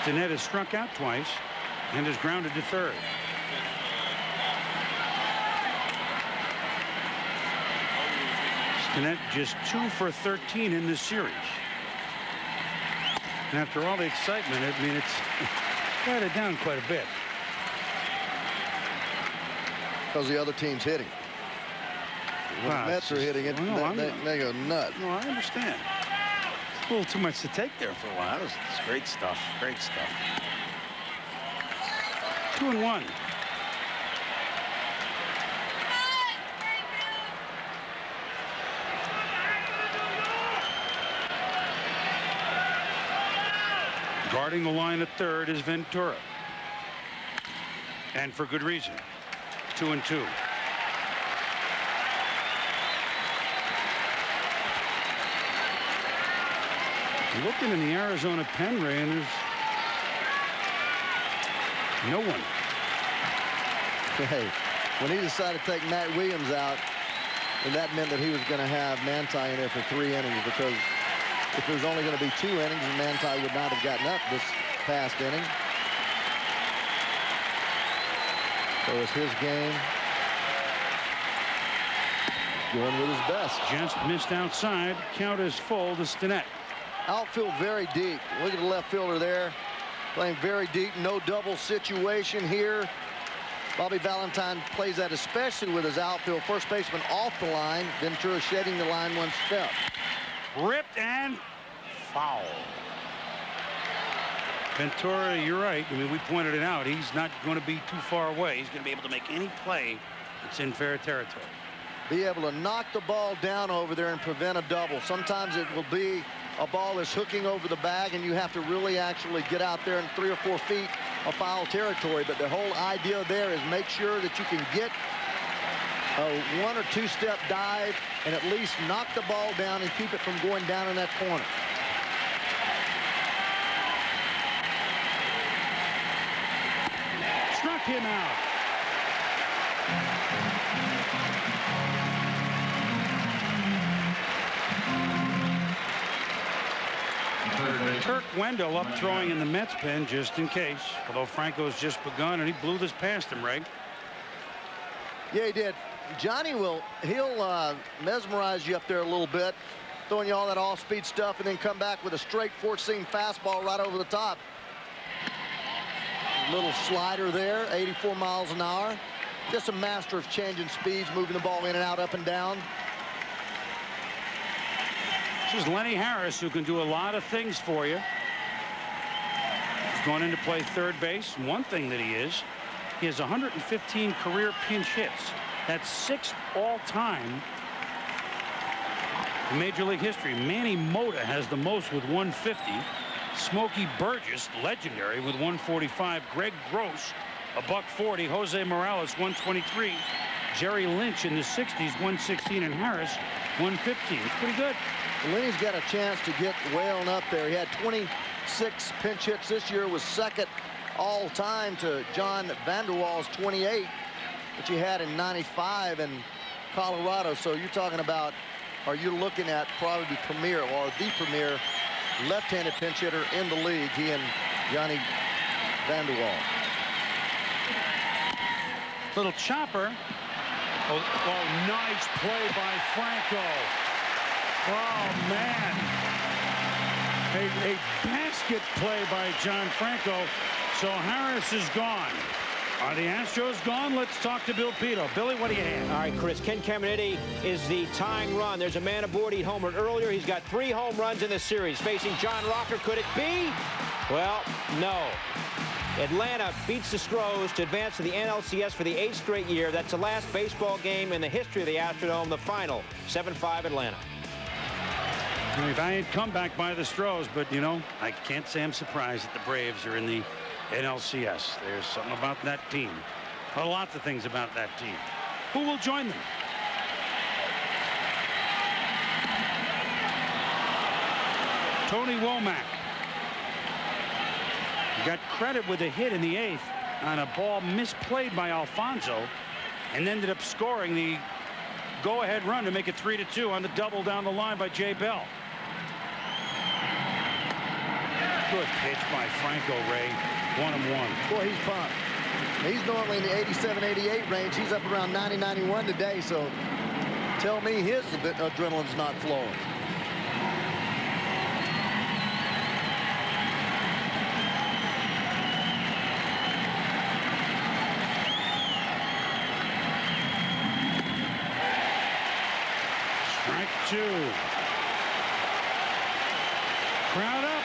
Stinnett has struck out twice and is grounded to third. Stinnett just 2 for 13 in this series. And after all the excitement, I mean, it's got it down quite a bit. Because the other team's hitting. When the Mets are hitting it, they go nuts. No, I understand. A little too much to take there for a while. It's great stuff. Great stuff. 2-1. Guarding the line at third is Ventura. And for good reason. 2-2. Looking in the Arizona pen, Ray, and there's no one. Hey, when he decided to take Matt Williams out, and that meant that he was going to have Manti in there for 3 innings, because if there was only going to be 2 innings, Manti would not have gotten up this past inning. So it's his game. Going with his best. Just missed outside. Count is full to Stinnett. Outfield very deep. Look at the left fielder there. Playing very deep. No double situation here. Bobby Valentine plays that especially with his outfield. First baseman off the line. Ventura shedding the line one step. Ripped and foul. Ventura, you're right. I mean, we pointed it out. He's not going to be too far away. He's going to be able to make any play that's in fair territory. Be able to knock the ball down over there and prevent a double. Sometimes it will be a ball that's hooking over the bag, and you have to really actually get out there in 3 or 4 feet of foul territory. But the whole idea there is make sure that you can get a 1 or 2 step dive and at least knock the ball down and keep it from going down in that corner. Struck him out. Kirk Wendell up throwing in the Mets pen just in case. Although Franco's just begun and he blew this past him, Ray. Yeah, he did. Johnny he'll mesmerize you up there a little bit, throwing you all that off-speed stuff and then come back with a straight four-seam fastball right over the top. Little slider there, 84 miles an hour. Just a master of changing speeds, moving the ball in and out, up and down. This is Lenny Harris, who can do a lot of things for you. He's going in to play third base. One thing that he has 115 career pinch hits. That's 6th all-time in Major League history. Manny Mota has the most with 150. Smokey Burgess, legendary, with 145. Greg Gross, $140. Jose Morales, 123. Jerry Lynch in the 60s, 116, and Harris, 115. It's pretty good. Lenny's got a chance to get way on up there. He had 26 pinch hits this year, was second all-time to John Vanderwall's 28, which he had in 95 in Colorado. So you're talking about, are you looking at probably premier or the premier left-handed pinch hitter in the league, he and Johnny Vanderwall. Little chopper. Oh, nice play by Franco. Oh, man. A basket play by John Franco. So Harris is gone. Are the Astros gone? Let's talk to Bill Pito. Billy, what do you have? All right, Chris. Ken Caminiti is the tying run. There's a man aboard. He homered earlier. He's got 3 home runs in this series. Facing John Rocker. Could it be? Well, no. Atlanta beats the Stros to advance to the NLCS for the 8th straight year. That's the last baseball game in the history of the Astrodome, the final. 7-5 Atlanta. A valiant comeback by the Stros, but, you know, I can't say I'm surprised that the Braves are in the NLCS. There's something about that team. Lots of things about that team. Who will join them? Tony Womack. Got credit with a hit in the 8th on a ball misplayed by Alfonso and ended up scoring the go-ahead run to make it 3-2 on the double down the line by Jay Bell. Good pitch by Franco, Ray. 1-1. Boy, he's pumped. He's normally in the 87-88 range. He's up around 90-91 today, so tell me his adrenaline's not flowing. Strike 2. Crowd up.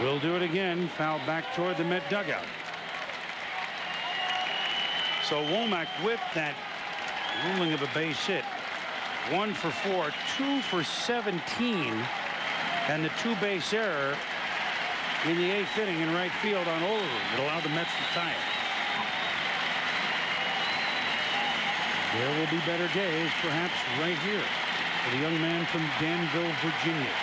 We'll do it again. Foul back toward the Met dugout. So Womack with that ruling of a base hit. 1 for 4, 2 for 17, and the 2-base error in the 8th inning in right field on Olerud that allowed the Mets to tie it. There will be better days, perhaps right here, for the young man from Danville, Virginia.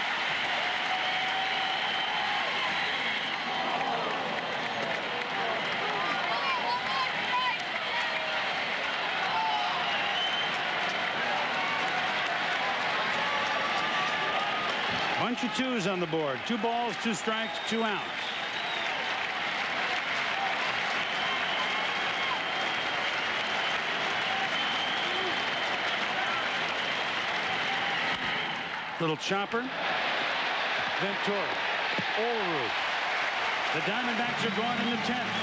Bunch of twos on the board. 2 balls, 2 strikes, 2 outs. Little chopper. Ventura. Olerud. The Diamondbacks are going in the 10th.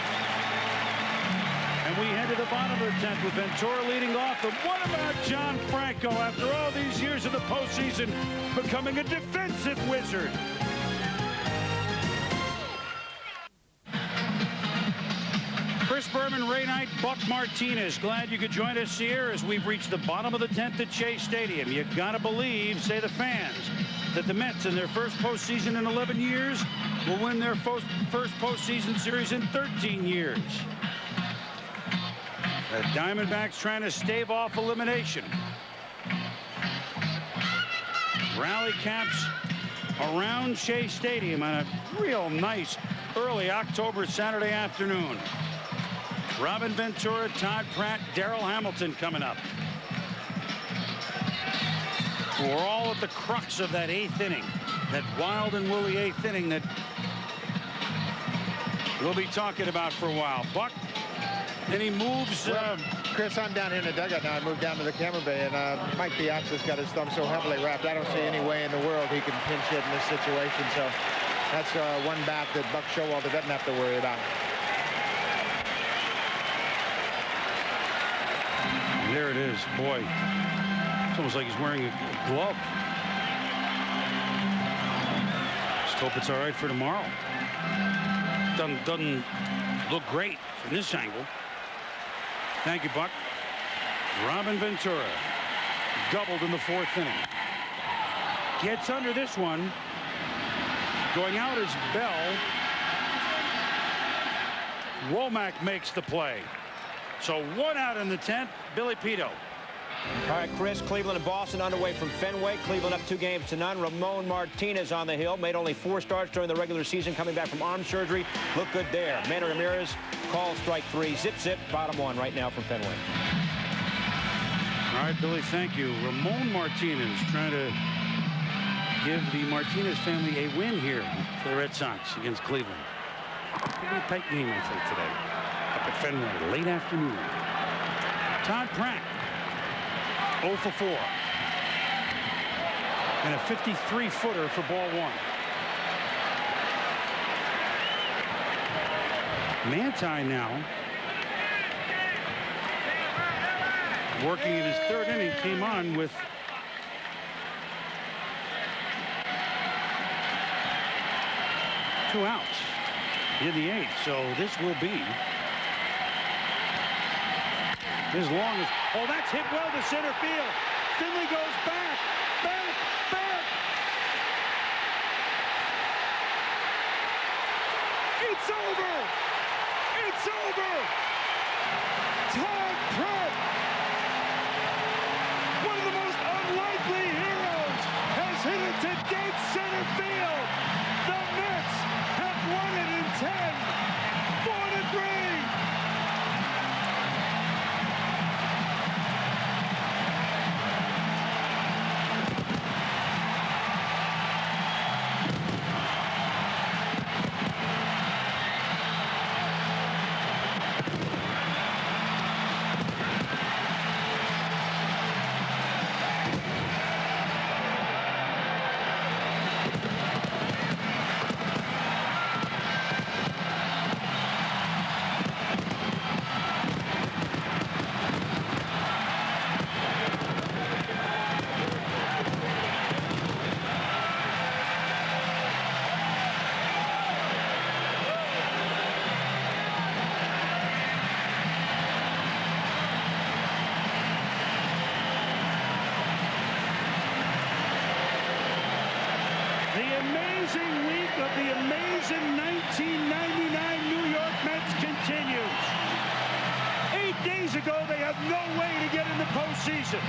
And we head to the bottom of the 10th with Ventura leading off. And what about John Franco after all these years of the postseason becoming a defensive wizard? Chris Berman, Ray Knight, Buck Martinez. Glad you could join us here as we've reached the bottom of the 10th at Shea Stadium. You gotta believe, say the fans, that the Mets in their first postseason in 11 years will win their first postseason series in 13 years. The Diamondbacks trying to stave off elimination. Rally caps around Shea Stadium on a real nice early October Saturday afternoon. Robin Ventura, Todd Pratt, Darrell Hamilton coming up. We're all at the crux of that 8th inning. That wild and woolly 8th inning that we'll be talking about for a while. Buck, any moves? Chris, I'm down here in the dugout now. I moved down to the camera bay, and Mike Piazza's got his thumb so heavily wrapped. I don't see any way in the world he can pinch hit in this situation. So that's one bat that Buck Showalter doesn't have to worry about. There it is. Boy, it's almost like he's wearing a glove. Just hope it's all right for tomorrow. Doesn't look great from this angle. Thank you, Buck. Robin Ventura doubled in the 4th inning. Gets under this one. Going out is Bell. Womack makes the play. So 1 out in the 10th. Billy Pito. All right, Chris, Cleveland and Boston underway from Fenway. Cleveland up 2-0. Ramon Martinez on the hill. Made only 4 starts during the regular season, coming back from arm surgery. Looked good there. Manny Ramirez called strike 3. Zip, zip, bottom 1 right now from Fenway. All right, Billy, thank you. Ramon Martinez trying to give the Martinez family a win here for the Red Sox against Cleveland. Pretty tight game, I think, today. Up at Fenway, late afternoon. Todd Pratt. 0 for 4. And a 53-footer for ball 1. Manti now working in his 3rd inning, came on with two outs in the 8th. So this will be as long as, oh, that's hit well to center field. Finley goes back. It's over. It's over. Todd Pratt, one of the most unlikely heroes, has hit it to dead center field. The Mets have won it in 10, 4-3. The amazing 1999 New York Mets continues. 8 days ago, they have no way to get in the postseason.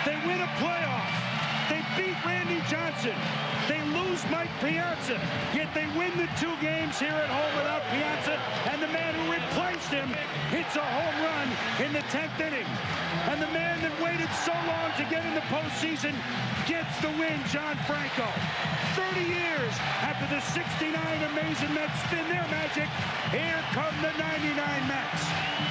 They win a playoff. They beat Randy Johnson. They lose Mike Piazza. Yet they win the 2 games here at home without Piazza. And the man who replaced him hits a home run in the 10th inning. And the man that waited so long to get in the postseason gets the win, John Franco. 30 years after the 69 amazing Mets spin their magic, here come the 99 Mets.